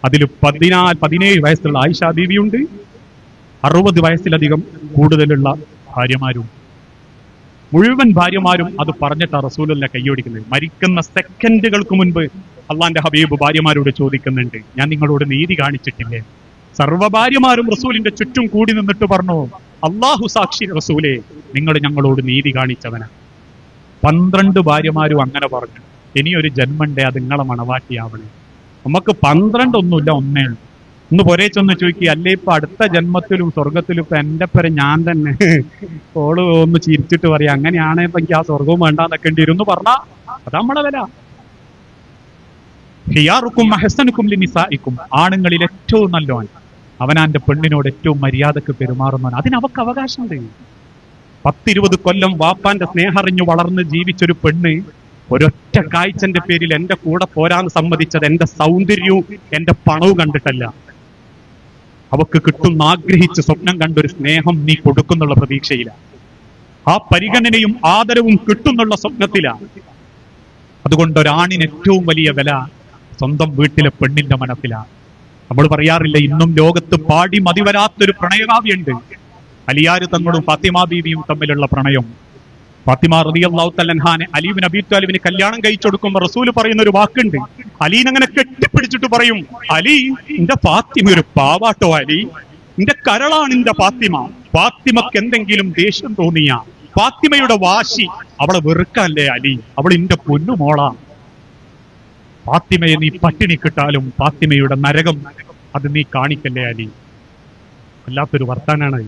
അതിൽ 17 വയസ്സുള്ള ആയിഷ ബീവിയുണ്ട്, 60 വയസ്സിലധികം കൂടുതലുള്ള ഭാര്യമാരും. മുഴുവൻ ഭാര്യമാരും അത് പറഞ്ഞിട്ടാ റസൂലുള്ള കൈയോടിക്കുന്നത്. മരിക്കുന്ന സെക്കൻഡുകൾക്ക് മുൻപ് അള്ളാന്റെ ഹബീബ് ഭാര്യമാരോട് ചോദിക്കുന്നുണ്ട്, ഞാൻ നിങ്ങളോട് നീതി കാണിച്ചിട്ടില്ലേ? സർവ്വ ഭാര്യമാരും റസൂലിന്റെ ചുറ്റും കൂടി നിന്നിട്ട് പറഞ്ഞു, അള്ളാഹു സാക്ഷി റസൂലേ, നിങ്ങൾ ഞങ്ങളോട് നീതി കാണിച്ചവനാ. 12 ഭാര്യമാരും അങ്ങനെ പറഞ്ഞു, ഇനിയൊരു ജന്മണ്ടേ അത് നിങ്ങളെ മണവാട്ടിയാവണേ. നമുക്ക് 12 ഒന്നുമില്ല, ഒന്നേ ഉള്ളൂ. ഒന്ന് പൊരേച്ചൊന്ന് ചോദിക്കുക, അല്ലേ ഇപ്പൊ അടുത്ത ജന്മത്തിലും സ്വർഗത്തിലും ഇപ്പൊ എന്റെ പേര് ഞാൻ തന്നെ ഓള് ഒന്ന് ചിരിച്ചിട്ട് പറയാം, അങ്ങനെയാണെ ഇപ്പൊ എനിക്ക് ആ സ്വർഗവും വേണ്ടാന്നൊക്കെ ഇരുന്ന് പറഞ്ഞാ അത് നമ്മളെ വില. ഹിയാറുക്കും അഹ്സനുക്കും ലിനിസാഇക്കും, ആണുങ്ങളിൽ ഏറ്റവും നല്ലവൻ അവനാന്റെ പെണ്ണിനോട് ഏറ്റവും മര്യാദക്ക് പെരുമാറുന്നവൻ. അതിനവക്ക് അവകാശമുണ്ട്. 10-20 കൊല്ലം വാപ്പാന്റെ സ്നേഹറിഞ്ഞു വളർന്ന് ജീവിച്ചൊരു പെണ്ണ് ഒരൊറ്റ കാഴ്ചന്റെ പേരിൽ എന്റെ കൂടെ പോരാന്ന് സമ്മതിച്ചത് എന്റെ സൗന്ദര്യവും എന്റെ പണവും കണ്ടിട്ടല്ല. അവക്ക് കിട്ടുന്ന ആഗ്രഹിച്ച് സ്വപ്നം കണ്ടൊരു സ്നേഹം നീ കൊടുക്കുന്നുള്ള പ്രതീക്ഷയിലാണ്. ആ പരിഗണനയും ആദരവും കിട്ടുന്നുള്ള സ്വപ്നത്തിലാണ്. അതുകൊണ്ട് ഒരാണിന് ഏറ്റവും വലിയ വില സ്വന്തം വീട്ടിലെ പെണ്ണിന്റെ മനസ്സിലാണ്. നമ്മൾ പറയാറില്ല, ഇന്നും ലോകത്ത് പാടി മതിവരാത്തൊരു പ്രണയകാവ്യുണ്ട്, അലിയാർ തങ്ങളും ഫാത്തിമ ബീവിയും തമ്മിലുള്ള പ്രണയം. ഫാത്തിമ റളിയല്ലാഹു തആല അൻഹാനെ അലി ഇബ്നു അബീ ത്വാലിബിന് കല്യാണം കഴിച്ചെടുക്കുമ്പോൾ റസൂൽ പറയുന്ന ഒരു വാക്കുണ്ട്. അലീനങ്ങനെ കെട്ടിപ്പിടിച്ചിട്ട് പറയും, അലി എന്റെ ഫാത്തിമ ഒരു പാവാട്ടോ, അലി എന്റെ കരളാണ് എന്റെ ഫാത്തിമ. ഫാത്തിമക്ക് എന്തെങ്കിലും ദേഷ്യം തോന്നിയ ഫാത്തിമയുടെ വാശി അവളെ വെറുക്കല്ലേ അലി, അവൾ എന്റെ പൊന്നുമോളാ. ഫാത്തിമയെ നീ പട്ടിണി കിട്ടാലും ഫാത്തിമയുടെ നരകം അത് നീ കാണിക്കല്ലേ അലി. വല്ലാത്തൊരു വർത്താനാണ്.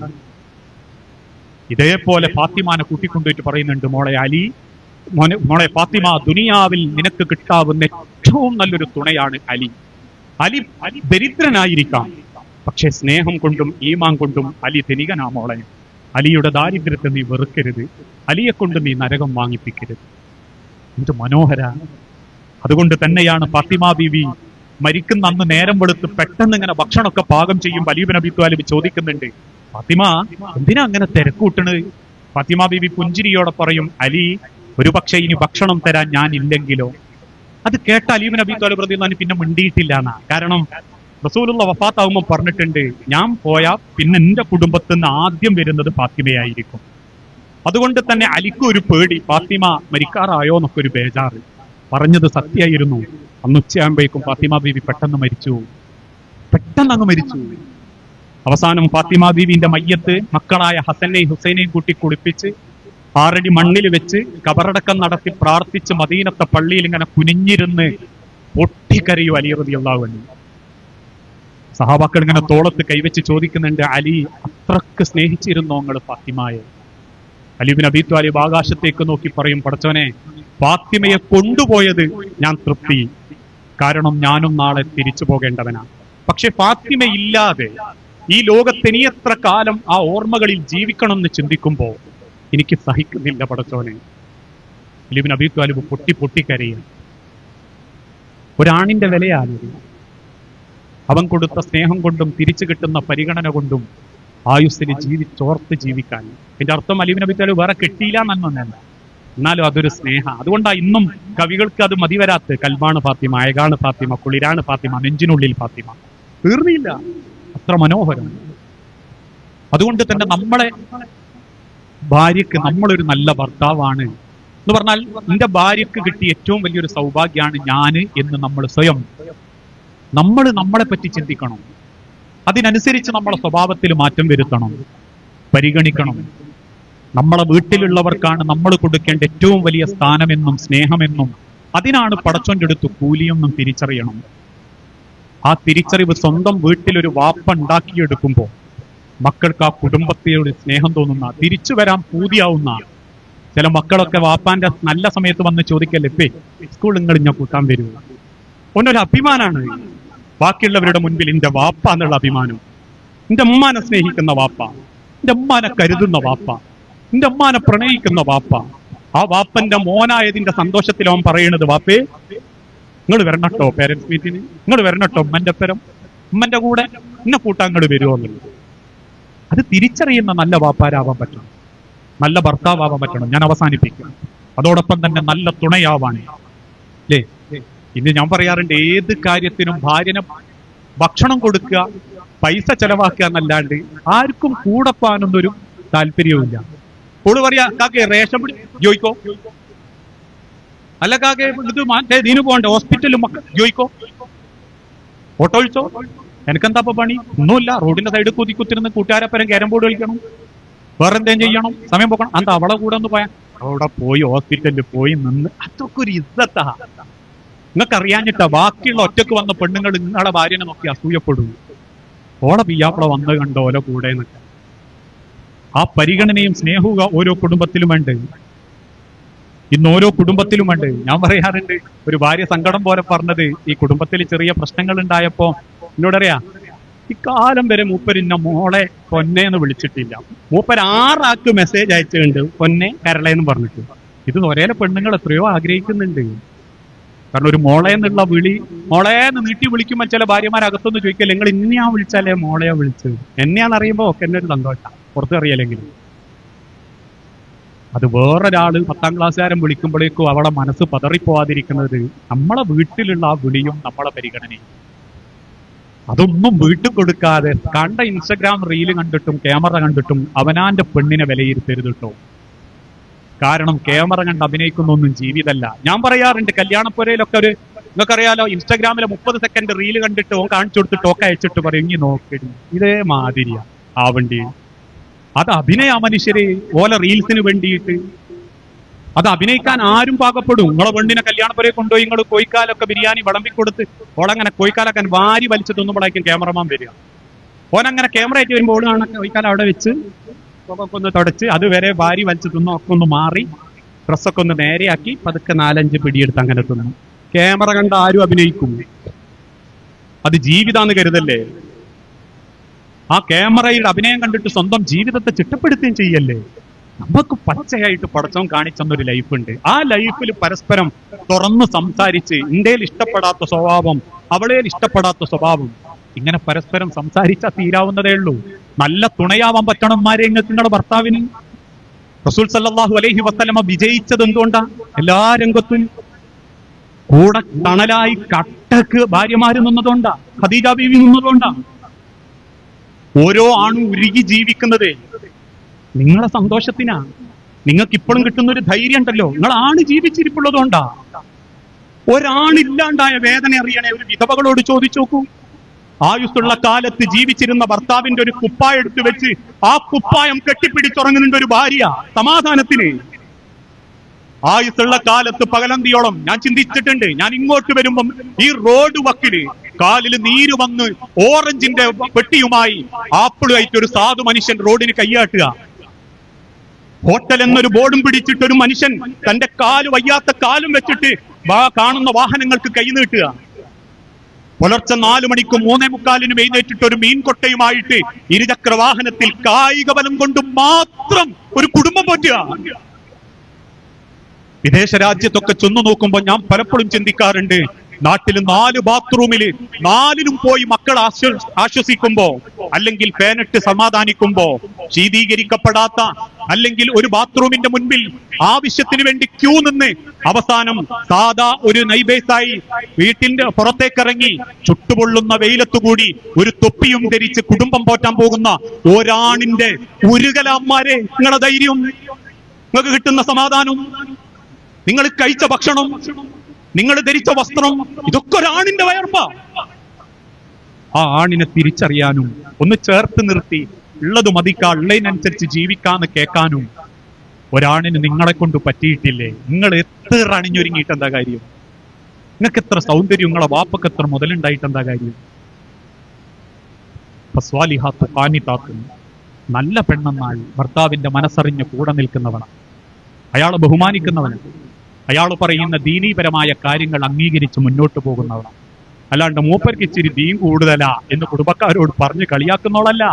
ഇതേപോലെ ഫാത്തിമാനെ കൂട്ടിക്കൊണ്ടുപോയിട്ട് പറയുന്നുണ്ട്, മോളെ അലി, മോളെ ഫാത്തിമ, ദുനിയാവിൽ നിനക്ക് കിട്ടാവുന്ന ഏറ്റവും നല്ലൊരു തുണയാണ് അലി. അലി ദരിദ്രനായിരിക്കാം, പക്ഷെ സ്നേഹം കൊണ്ടും ഈമാൻ കൊണ്ടും അലി ധനികനാ മോളെ. അലിയുടെ ദാരിദ്ര്യത്തെ നീ വെറുക്കരുത്, അലിയെ കൊണ്ട് നീ നരകം വാങ്ങിപ്പിക്കരുത്. എന്ത് മനോഹര. അതുകൊണ്ട് തന്നെയാണ് ഫാത്തിമ ബീവി മരിക്കുന്ന അന്ന് നേരം വെളുത്ത് പെട്ടെന്ന് ഇങ്ങനെ ഭക്ഷണമൊക്കെ പാകം ചെയ്യും. അലി ഇബ്നു അബീ ത്വാലിബ് ചോദിക്കുന്നുണ്ട്, ഫാത്തിമ എന്തിനാ അങ്ങനെ തിരക്കൂട്ടണത്? ഫാത്തിമ ബീവി പുഞ്ചിരിയോടെ പറയും, അലി ഒരു പക്ഷേ ഇനി ഭക്ഷണം തരാൻ ഞാൻ ഇല്ലെങ്കിലോ? അത് കേട്ട അലി ഇബ്നു അബീ ത്വാലിബ് റളിയല്ലാഹു അൻഹു പിന്നെ മിണ്ടിയിട്ടില്ല എന്നാ. കാരണം റസൂലുള്ള അതുകൊണ്ട് തന്നെ അലിക്ക് ഒരു പേടി, ഫാത്തിമ മരിക്കാറായോ എന്നൊക്കെ ഒരു ബേജാറ്. പറഞ്ഞത് സത്യമായിരുന്നു. അന്ന് ഉച്ചയാകുമ്പോഴേക്കും ഫാത്തിമ ബീവി പെട്ടെന്ന് മരിച്ചു. പെട്ടെന്ന് അങ്ങ് മരിച്ചു. അവസാനം ഫാത്തിമ ബീവിന്റെ മയ്യത്ത് മക്കളായ ഹസനെയും ഹുസൈനെയും കൂട്ടി കുളിപ്പിച്ച് 6 അടി മണ്ണിൽ വെച്ച് കബറടക്കം നടത്തി പ്രാർത്ഥിച്ച് മദീനത്തെ പള്ളിയിൽ ഇങ്ങനെ കുനിഞ്ഞിരുന്ന് പൊട്ടിക്കരയും അലി റളിയല്ലാഹു അൻഹു. സഹാബാക്കൾ ഇങ്ങനെ തോളത്ത് കൈവച്ച് ചോദിക്കുന്നുണ്ട്, അലി അത്രക്ക് സ്നേഹിച്ചിരുന്നോ നിങ്ങൾ ഫാത്തിമയെ? അലി ഇബ്നു അബീ ത്വാലിബ് ആകാശത്തേക്ക് നോക്കി പറയും, പടച്ചോനെ, ഫാത്തിമയെ കൊണ്ടുപോയത് ഞാൻ തൃപ്തി, കാരണം ഞാനും നാളെ തിരിച്ചു പോകേണ്ടവനാണ്. പക്ഷെ ഫാത്തിമ ഇല്ലാതെ ഈ ലോകത്ത് ഇനി എത്ര കാലം ആ ഓർമ്മകളിൽ ജീവിക്കണം എന്ന് ചിന്തിക്കുമ്പോ എനിക്ക് സഹിക്കുന്നില്ല പടച്ചോനെ. അലി ഇബ്നു അബീ ത്വാലിബ് പൊട്ടിക്കരയും. ഒരാണിന്റെ വിലയാണ് അവൻ കൊടുത്ത സ്നേഹം കൊണ്ടും തിരിച്ചു കിട്ടുന്ന പരിഗണന കൊണ്ടും ആയുസ്സിന് ചോർത്ത് ജീവിക്കാൻ. എന്റെ അർത്ഥം അലി ഇബ്നു അബീ ത്വാലിബ് വേറെ കെട്ടിയില്ല എന്നൊന്നല്ല, എന്നാലും അതൊരു സ്നേഹ. അതുകൊണ്ടാണ് ഇന്നും കവികൾക്ക് അത് മതിവരാത്ത്. കൽബാണ് ഫാത്തിമ, അയകാണ് ഫാത്തിമ, കുളിരാണ് ഫാത്തിമ, നെഞ്ചിനുള്ളിൽ ഫാത്തിമ. തീർന്നില്ല, അത്ര മനോഹരം. അതുകൊണ്ട് തന്നെ നമ്മളെ ഭാര്യക്ക് നമ്മളൊരു നല്ല ഭർത്താവാണ് എന്ന് പറഞ്ഞാൽ എന്റെ ഭാര്യക്ക് കിട്ടിയ ഏറ്റവും വലിയൊരു സൗഭാഗ്യമാണ് ഞാന് എന്ന് നമ്മൾ സ്വയം നമ്മളെ പറ്റി ചിന്തിക്കണം. അതിനനുസരിച്ച് നമ്മളെ സ്വഭാവത്തിൽ മാറ്റം വരുത്തണം, പരിഗണിക്കണം. നമ്മളെ വീട്ടിലുള്ളവർക്കാണ് നമ്മൾ കൊടുക്കേണ്ട ഏറ്റവും വലിയ സ്ഥാനമെന്നും സ്നേഹമെന്നും അതിനാണ് പടച്ചോന്റെ അടുത്ത് കൂലിയൊന്നും തിരിച്ചറിയണം. ആ തിരിച്ചറിവ് സ്വന്തം വീട്ടിലൊരു വാപ്പ ഉണ്ടാക്കിയെടുക്കുമ്പോൾ മക്കൾക്ക് ആ കുടുംബത്തോട് സ്നേഹം തോന്നുന്ന, തിരിച്ചു വരാൻ പൂതിയാവുന്ന ചില മക്കളൊക്കെ വാപ്പാന്റെ നല്ല സമയത്ത് വന്ന് ചോദിക്കല്ലേ, സ്കൂൾ നിങ്ങൾ ഞാൻ കൂട്ടാൻ വരുമോ? ഒന്നൊരു അഭിമാനാണ് ബാക്കിയുള്ളവരുടെ മുൻപിൽ എന്റെ വാപ്പ എന്നുള്ള അഭിമാനം. എന്റെ അമ്മാനെ സ്നേഹിക്കുന്ന വാപ്പ, എന്റെ അമ്മാനെ കരുതുന്ന വാപ്പ, എന്റെ അമ്മാനെ പ്രണയിക്കുന്ന വാപ്പ. ആ വാപ്പന്റെ മോനായതിന്റെ സന്തോഷത്തിൽ അവൻ പറയുന്നത്, വാപ്പേ നിങ്ങൾ വരണട്ടോ പേരൻസ് മീറ്റിന്, നിങ്ങൾ വരണട്ടോ ഉമ്മന്റെ പരം, ഉമ്മന്റെ കൂടെ എന്നെ കൂട്ടാൻ നിങ്ങൾ വരുമോ എന്നുള്ളത്. അത് തിരിച്ചറിയുന്ന നല്ല വാപ്പാരാവാൻ പറ്റണം, നല്ല ഭർത്താവാൻ പറ്റണം. ഞാൻ അവസാനിപ്പിക്കും. അതോടൊപ്പം തന്നെ നല്ല തുണയാവാൻ അല്ലേ. ഇന്ന് ഞാൻ പറയാറുണ്ട്, ഏത് കാര്യത്തിനും ഭാര്യനെ ഭക്ഷണം കൊടുക്കുക, പൈസ ചെലവാക്കുക എന്നല്ലാണ്ട് ആർക്കും കൂടപ്പാനൊന്നൊരു താല്പര്യവുമില്ല. ഓള് പറയാ, കാക്കെ റേഷൻ ജോയിക്കോ, അല്ല കാക്കെ ഇത് ഇതിന് പോകണ്ടേ ഹോസ്പിറ്റലും ജോയിക്കോ, ഓട്ടോ വിളിച്ചോ, എനിക്കെന്താ പണി? ഒന്നുമില്ല, റോഡിന്റെ സൈഡിൽ കുത്തിരുന്ന് കൂട്ടുകാരപ്പരം ക്യാരം ബോർഡ് കളിക്കണം, വേറെ എന്തെങ്കിലും ചെയ്യണം, സമയം പോക്കണം. എന്താ അവളെ കൂടെ ഒന്ന് പോയാൽ അവിടെ പോയി ഹോസ്പിറ്റലിൽ പോയി നിന്ന്, അതൊക്കെ ഒരു ഇസ്സത്താ. നിങ്ങൾക്ക് അറിയാഞ്ഞിട്ടാ ബാക്കിയുള്ള ഒറ്റക്ക് വന്ന പെണ്ണുങ്ങൾ നിങ്ങളെ ഭാര്യനെ നോക്കി അസൂയപ്പെടും. ഓളെ പിയ്യാപ്പള വന്ന് കണ്ടോ ഓല കൂടെ എന്നൊക്കെ. ആ പരിഗണനയും സ്നേഹവും ഓരോ കുടുംബത്തിലും ഉണ്ട്. ഇന്ന് ഓരോ കുടുംബത്തിലും ഉണ്ട്. ഞാൻ പറയാറുണ്ട്, ഒരു ഭാര്യ സങ്കടം പോലെ പറഞ്ഞത്, ഈ കുടുംബത്തിൽ ചെറിയ പ്രശ്നങ്ങൾ ഉണ്ടായപ്പോ എന്നോടറിയാ, ഇക്കാലം വരെ മൂപ്പരിന്ന മോളെ പൊന്നേന്ന് വിളിച്ചിട്ടില്ല. മൂപ്പർ 6 ആൾക്ക് മെസ്സേജ് അയച്ചിട്ടുണ്ട് പൊന്നെ കരളേന്ന് പറഞ്ഞിട്ട്. ഇത് ഒരേ പെണ്ണുങ്ങൾ എത്രയോ ആഗ്രഹിക്കുന്നുണ്ട്. കാരണം ഒരു മോളെ എന്നുള്ള വിളി, മോളേന്ന് നീട്ടി വിളിക്കുമ്പോൾ ചില ഭാര്യമാരകത്തൊന്ന് ചോദിക്കല്ലേ, നിങ്ങൾ ഇന്നെയാ വിളിച്ചാലേ മോളെയാ വിളിച്ചത്, എന്നെയാണെന്നറിയുമ്പോ ഒക്കെ എന്നെ ഒരു സന്തോഷം, പുറത്തറിയാലെങ്കിലും. അത് വേറൊരാള് 10ാം ക്ലാസ്സുകാരൻ വിളിക്കുമ്പോഴേക്കും അവളെ മനസ്സ് പതറിപ്പോവാതിരിക്കുന്നത് നമ്മളെ വീട്ടിലുള്ള ആ വിളിയും നമ്മളെ പരിഗണനയും. അതൊന്നും വീട്ടിൽ കൊടുക്കാതെ കണ്ട ഇൻസ്റ്റഗ്രാം റീല് കണ്ടിട്ടും ക്യാമറ കണ്ടിട്ടും അവനാന്റെ പെണ്ണിനെ വിലയിരുത്തരുത് കേട്ടോ. കാരണം ക്യാമറ കണ്ട് അഭിനയിക്കുന്നൊന്നും ജീവിതമല്ല. ഞാൻ പറയാറുണ്ട്, കല്യാണപ്പുരയിലൊക്കെ ഒരു നിങ്ങൾക്കറിയാലോ, ഇൻസ്റ്റാഗ്രാമിലെ 30 സെക്കൻഡ് റീല് കണ്ടിട്ട് ഓൻ കാണിച്ചു കൊടുത്തിട്ട് ഒക്കെ അയച്ചിട്ട് പറയും, ഇനി നോക്കടി ഇതേ മാതിരിയാ ആവണ്ടി. അത് അഭിനയ മനുഷ്യര് ഓല റീൽസിന് വേണ്ടിയിട്ട് അത് അഭിനയിക്കാൻ ആരും പാകപ്പെടും. നിങ്ങളെ പെണ്ണിനെ കല്യാണപ്പുരയെ കൊണ്ടുപോയി നിങ്ങൾ കോഴിക്കാലൊക്കെ ബിരിയാണി വിളമ്പിക്കൊടുത്ത് ഓളങ്ങനെ കോഴിക്കാലൊക്കെ വാരി വലിച്ചു തിന്നുമ്പോഴായിരിക്കും ക്യാമറമാൻ വരിക. ഓനങ്ങനെ ക്യാമറ ആയിട്ട് വരുമ്പോൾ ഓളാണ് കോഴിക്കാലം അവിടെ വെച്ച് ഒക്കെ ഒന്ന് തുടച്ച് അതുവരെ വാരി വലിച്ചു തിന്നും, ഒക്കെ ഒന്ന് മാറി ഡ്രസ്സൊക്കെ ഒന്ന് നേരെയാക്കി പതുക്കെ 4-5 പിടിയെടുത്ത് അങ്ങനെ തിന്നും. ക്യാമറ കണ്ട് ആരും അഭിനയിക്കും. അത് ജീവിതാന്ന് കരുതല്ലേ? ആ ക്യാമറയുടെ അഭിനയം കണ്ടിട്ട് സ്വന്തം ജീവിതത്തെ ചിട്ടപ്പെടുത്തുകയും ചെയ്യല്ലേ? നമുക്ക് പച്ചയായിട്ട് പടച്ചവൻ കാണിച്ചെന്നൊരു ലൈഫുണ്ട്. ആ ലൈഫിൽ പരസ്പരം തുറന്നു സംസാരിച്ച്, ഇന്ത്യയിൽ ഇഷ്ടപ്പെടാത്ത സ്വഭാവം അവളേൽ ഇഷ്ടപ്പെടാത്ത സ്വഭാവം, ഇങ്ങനെ പരസ്പരം സംസാരിച്ചാൽ തീരാവുന്നതേ ഉള്ളൂ. നല്ല തുണയാവാൻ പറ്റണന്മാരെ നിങ്ങളുടെ ഭർത്താവിന്. റസൂൽ സല്ലല്ലാഹു അലൈഹി വസല്ലമ വിജയിച്ചത് എന്തുകൊണ്ടാ? എല്ലാ രംഗത്തും കൂടെ തണലായി കട്ടക്ക് ഭാര്യമാര് നിന്നതുകൊണ്ടാ, ഖദീജ ബീവി നിന്നതുകൊണ്ടാ. ഓരോ ആണും ഉരുകി ജീവിക്കുന്നത് നിങ്ങളെ സന്തോഷത്തിനാ. നിങ്ങൾക്ക് ഇപ്പോഴും കിട്ടുന്ന ഒരു ധൈര്യം ഉണ്ടല്ലോ, നിങ്ങൾ ആണ് ജീവിച്ചിരിപ്പുള്ളതുകൊണ്ടാ. ഒരാണില്ലാണ്ടായ വേദന അറിയണേ ഒരു വിധവകളോട് ചോദിച്ചു നോക്കൂ. ആയുസ്സുള്ള കാലത്ത് ജീവിച്ചിരുന്ന ഭർത്താവിന്റെ ഒരു കുപ്പായം എടുത്തു വെച്ച് ആ കുപ്പായം കെട്ടിപ്പിടിച്ചുറങ്ങുന്നുണ്ട് ഒരു ഭാര്യ സമാധാനത്തിന്. ആയുസ്സുള്ള കാലത്ത് പകലന്തിയോളം ഞാൻ ചിന്തിച്ചിട്ടുണ്ട്. ഞാൻ ഇങ്ങോട്ട് വരുമ്പം ഈ റോഡ് വക്കില് കാലിൽ നീര് വന്ന് ഓറഞ്ചിന്റെ പെട്ടിയുമായി ആപ്പിളുമായിട്ട് ഒരു സാധു മനുഷ്യൻ റോഡിന് കയ്യാട്ടുക. ഹോട്ടൽ എന്നൊരു ബോർഡും പിടിച്ചിട്ട് ഒരു മനുഷ്യൻ തന്റെ വയ്യാത്ത കാലും വെച്ചിട്ട് കാണുന്ന വാഹനങ്ങൾക്ക് കൈ നീട്ടുക. പുലർച്ചെ 4 മണിക്കും 3:45 എഴുന്നേറ്റിട്ട് ഒരു മീൻകൊട്ടയുമായിട്ട് ഇരുചക്ര വാഹനത്തിൽ കായിക ബലം കൊണ്ട് മാത്രം ഒരു കുടുംബം പോറ്റുക. വിദേശ രാജ്യത്തൊക്കെ ചെന്നു നോക്കുമ്പോൾ ഞാൻ പലപ്പോഴും ചിന്തിക്കാറുണ്ട്, നാട്ടിൽ 4 ബാത്റൂമില് 4ലും പോയി മക്കൾ ആശ്വസിക്കുമ്പോ, അല്ലെങ്കിൽ ഫാനിട്ട് സമാധാനിക്കുമ്പോ, ശീതീകരിക്കപ്പെടാത്ത അല്ലെങ്കിൽ ഒരു ബാത്റൂമിന്റെ മുൻപിൽ ആവശ്യത്തിന് വേണ്ടി ക്യൂ നിന്ന് അവസാനം സാധാ ഒരു നൈബേഴ്സായി വീട്ടിന്റെ പുറത്തേക്കിറങ്ങി ചുട്ടുപൊള്ളുന്ന വെയിലത്തുകൂടി ഒരു തൊപ്പിയും ധരിച്ച് കുടുംബം പോറ്റാൻ പോകുന്ന ഒരാണിന്റെ ഉരുകലന്മാരെ, നിങ്ങളുടെ ധൈര്യം, നിങ്ങൾക്ക് കിട്ടുന്ന സമാധാനം, നിങ്ങൾ കഴിച്ച ഭക്ഷണം, നിങ്ങൾ ധരിച്ച വസ്ത്രം, ഇതൊക്കെ ഒരാണിന്റെ വയർപ്പാ. ആ ആണിനെ തിരിച്ചറിയാനും ഒന്ന് ചേർത്ത് നിർത്തി ഉള്ളത് മതിക്കാ ഉള്ളതിനനുസരിച്ച് ജീവിക്കാന്ന് കേൾക്കാനും ഒരാണിന് നിങ്ങളെ കൊണ്ട് പറ്റിയിട്ടില്ലേ? നിങ്ങൾ എത്ര അണിഞ്ഞൊരുങ്ങിയിട്ട് എന്താ കാര്യം? നിങ്ങൾക്ക് എത്ര സൗന്ദര്യം, നിങ്ങളെ വാപ്പക്ക് എത്ര മുതലുണ്ടായിട്ട് എന്താ കാര്യം? നല്ല പെണ്ണെന്നാൽ ഭർത്താവിന്റെ മനസ്സറിഞ്ഞ് കൂടെ നിൽക്കുന്നവനാണ്, അയാളെ ബഹുമാനിക്കുന്നവനാണ്, അയാൾ പറയുന്ന ദീനീപരമായ കാര്യങ്ങൾ അംഗീകരിച്ച് മുന്നോട്ട് പോകുന്നവനാണ്. അല്ലാണ്ട് മൂപ്പർക്ക് ഇച്ചിരി ദീൻ കൂടുതലാ എന്ന് കുടുംബക്കാരോട് പറഞ്ഞ് കളിയാക്കുന്നവളല്ല.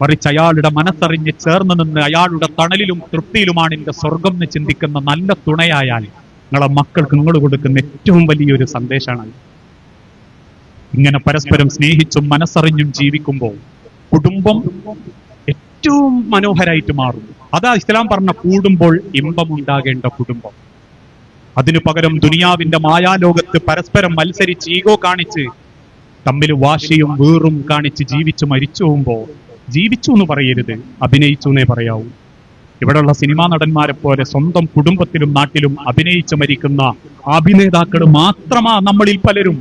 മറിച്ച് അയാളുടെ മനസ്സറിഞ്ഞ് ചേർന്ന് നിന്ന് അയാളുടെ തണലിലും തൃപ്തിയിലുമാണ് എന്റെ സ്വർഗം എന്ന് ചിന്തിക്കുന്ന നല്ല തുണയായാൽ നിങ്ങളെ മക്കൾക്ക് നിങ്ങൾ കൊടുക്കുന്ന ഏറ്റവും വലിയൊരു സന്ദേശമാണ്. ഇങ്ങനെ പരസ്പരം സ്നേഹിച്ചും മനസ്സറിഞ്ഞും ജീവിക്കുമ്പോൾ കുടുംബം ഏറ്റവും മനോഹരായിട്ട് മാറും. അതാ ഇസ്ലാം പറഞ്ഞ കൂടുമ്പോൾ ഇമ്പമുണ്ടാകേണ്ട കുടുംബം. അതിനു പകരം ദുനിയാവിന്റെ മായാലോകത്ത് പരസ്പരം മത്സരിച്ച് ഈഗോ കാണിച്ച് തമ്മിൽ വാശിയും വീറും കാണിച്ച് ജീവിച്ചു മരിച്ചു പോകുമ്പോ ജീവിച്ചു എന്ന് പറയരുത്, അഭിനയിച്ചു എന്നേ പറയാവൂ. ഇവിടെയുള്ള സിനിമാ നടന്മാരെ പോലെ സ്വന്തം കുടുംബത്തിലും നാട്ടിലും അഭിനയിച്ചു മരിക്കുന്ന അഭിനേതാക്കൾ മാത്രമാ നമ്മളിൽ പലരും.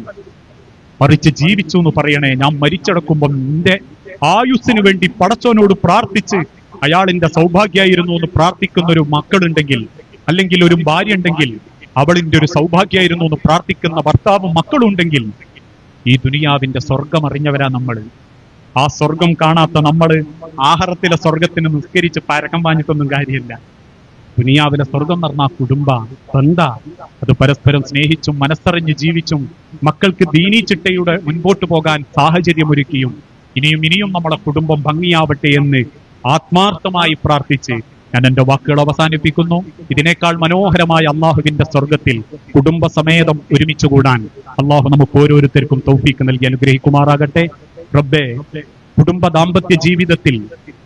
മറിച്ച് ജീവിച്ചു എന്ന് പറയണേ, ഞാൻ മരിച്ചടക്കുമ്പോൾ നിന്റെ ആയുസ്സിന് വേണ്ടി പടച്ചോനോട് പ്രാർത്ഥിച്ച് അയാളിന്റെ സൗഭാഗ്യമായിരുന്നു എന്ന് പ്രാർത്ഥിക്കുന്ന ഒരു മക്കളുണ്ടെങ്കിൽ, അല്ലെങ്കിൽ ഒരു ഭാര്യ ഉണ്ടെങ്കിൽ അവളിന്റെ ഒരു സൗഭാഗ്യമായിരുന്നു എന്ന് പ്രാർത്ഥിക്കുന്ന ഭർത്താവും മക്കളുണ്ടെങ്കിൽ, ഈ ദുനിയാവിന്റെ സ്വർഗം അറിഞ്ഞവരാ നമ്മൾ. ആ സ്വർഗം കാണാത്ത നമ്മള് ആഹാരത്തിലെ സ്വർഗത്തിന് നിസ്കരിച്ച് പരക്കം പാഞ്ഞിട്ടൊന്നും കാര്യമില്ല. ദുനിയാവിലെ സ്വർഗം എന്ന് പറഞ്ഞാൽ കുടുംബ ബന്ധ, അത് പരസ്പരം സ്നേഹിച്ചും മനസ്സറിഞ്ഞ് ജീവിച്ചും മക്കൾക്ക് ദീനീ ചിട്ടയുടെ മുൻപോട്ട് പോകാൻ സാഹചര്യമൊരുക്കിയും ഇനിയും നമ്മളെ കുടുംബം ഭംഗിയാവട്ടെ എന്ന് ആത്മാർത്ഥമായി പ്രാർത്ഥിച്ച് ഞാൻ എന്റെ വാക്കുകൾ അവസാനിപ്പിക്കുന്നു. ഇതിനേക്കാൾ മനോഹരമായ അള്ളാഹുവിന്റെ സ്വർഗത്തിൽ കുടുംബസമേതം ഒരുമിച്ച് കൂടാൻ അള്ളാഹു നമുക്ക് ഓരോരുത്തർക്കും തൗഫീക്ക് നൽകി അനുഗ്രഹിക്കുമാറാകട്ടെ. റബ്ബേ, കുടുംബ ദാമ്പത്യ ജീവിതത്തിൽ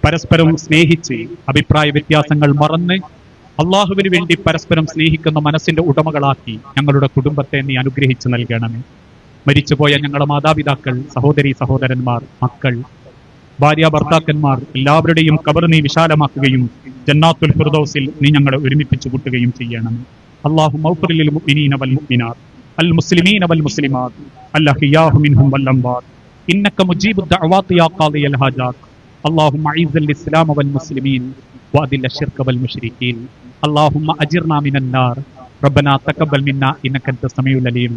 പരസ്പരം സ്നേഹിച്ച് അഭിപ്രായ വ്യത്യാസങ്ങൾ മറന്ന് അള്ളാഹുവിന് വേണ്ടി പരസ്പരം സ്നേഹിക്കുന്ന മനസ്സിന്റെ ഉടമകളാക്കി ഞങ്ങളുടെ കുടുംബത്തെ നീ അനുഗ്രഹിച്ചു നൽകണമേ. മരിച്ചുപോയ ഞങ്ങളുടെ മാതാപിതാക്കൾ, സഹോദരി സഹോദരന്മാർ, മക്കൾ, ഭാര്യ ഭർത്താക്കന്മാർ എല്ലാവരുടെയും ഖബർ നീ വിശാലമാക്കുകയും ജന്നാത്തുൽ ഫിർദൗസിൽ നീ ഞങ്ങളെ ഒരുമിപ്പിച്ചു കൂട്ടുകയും ചെയ്യണം. അല്ലാഹുമ്മ ഗ്ഫിർ ലിൽ മുഅ്മിനീന വൽ മുഅ്മിനാത്ത് അൽ മുസ്ലിമീന വൽ മുസ്ലിമാത്ത് അൽ അഹ്യാഉ മിൻഹും വൽ അംവാത്ത് ഇന്നക മുജീബുദ് ദഅവാതി യാ ഖാദിയൽ ഹാജാത്ത്. അല്ലാഹുമ്മ അഇസ്സൽ ഇസ്ലാമ വൽ മുസ്ലിമീൻ വഅദിൽ അശ്ശിർക വൽ മുശ്രിക്കീൻ. അല്ലാഹുമ്മ അജിർനാ മിനൻ നാർ. റബ്ബനാ തഖബ്ബൽ മിന്നാ ഇന്നക അൻത സമീഉൽ അലീം.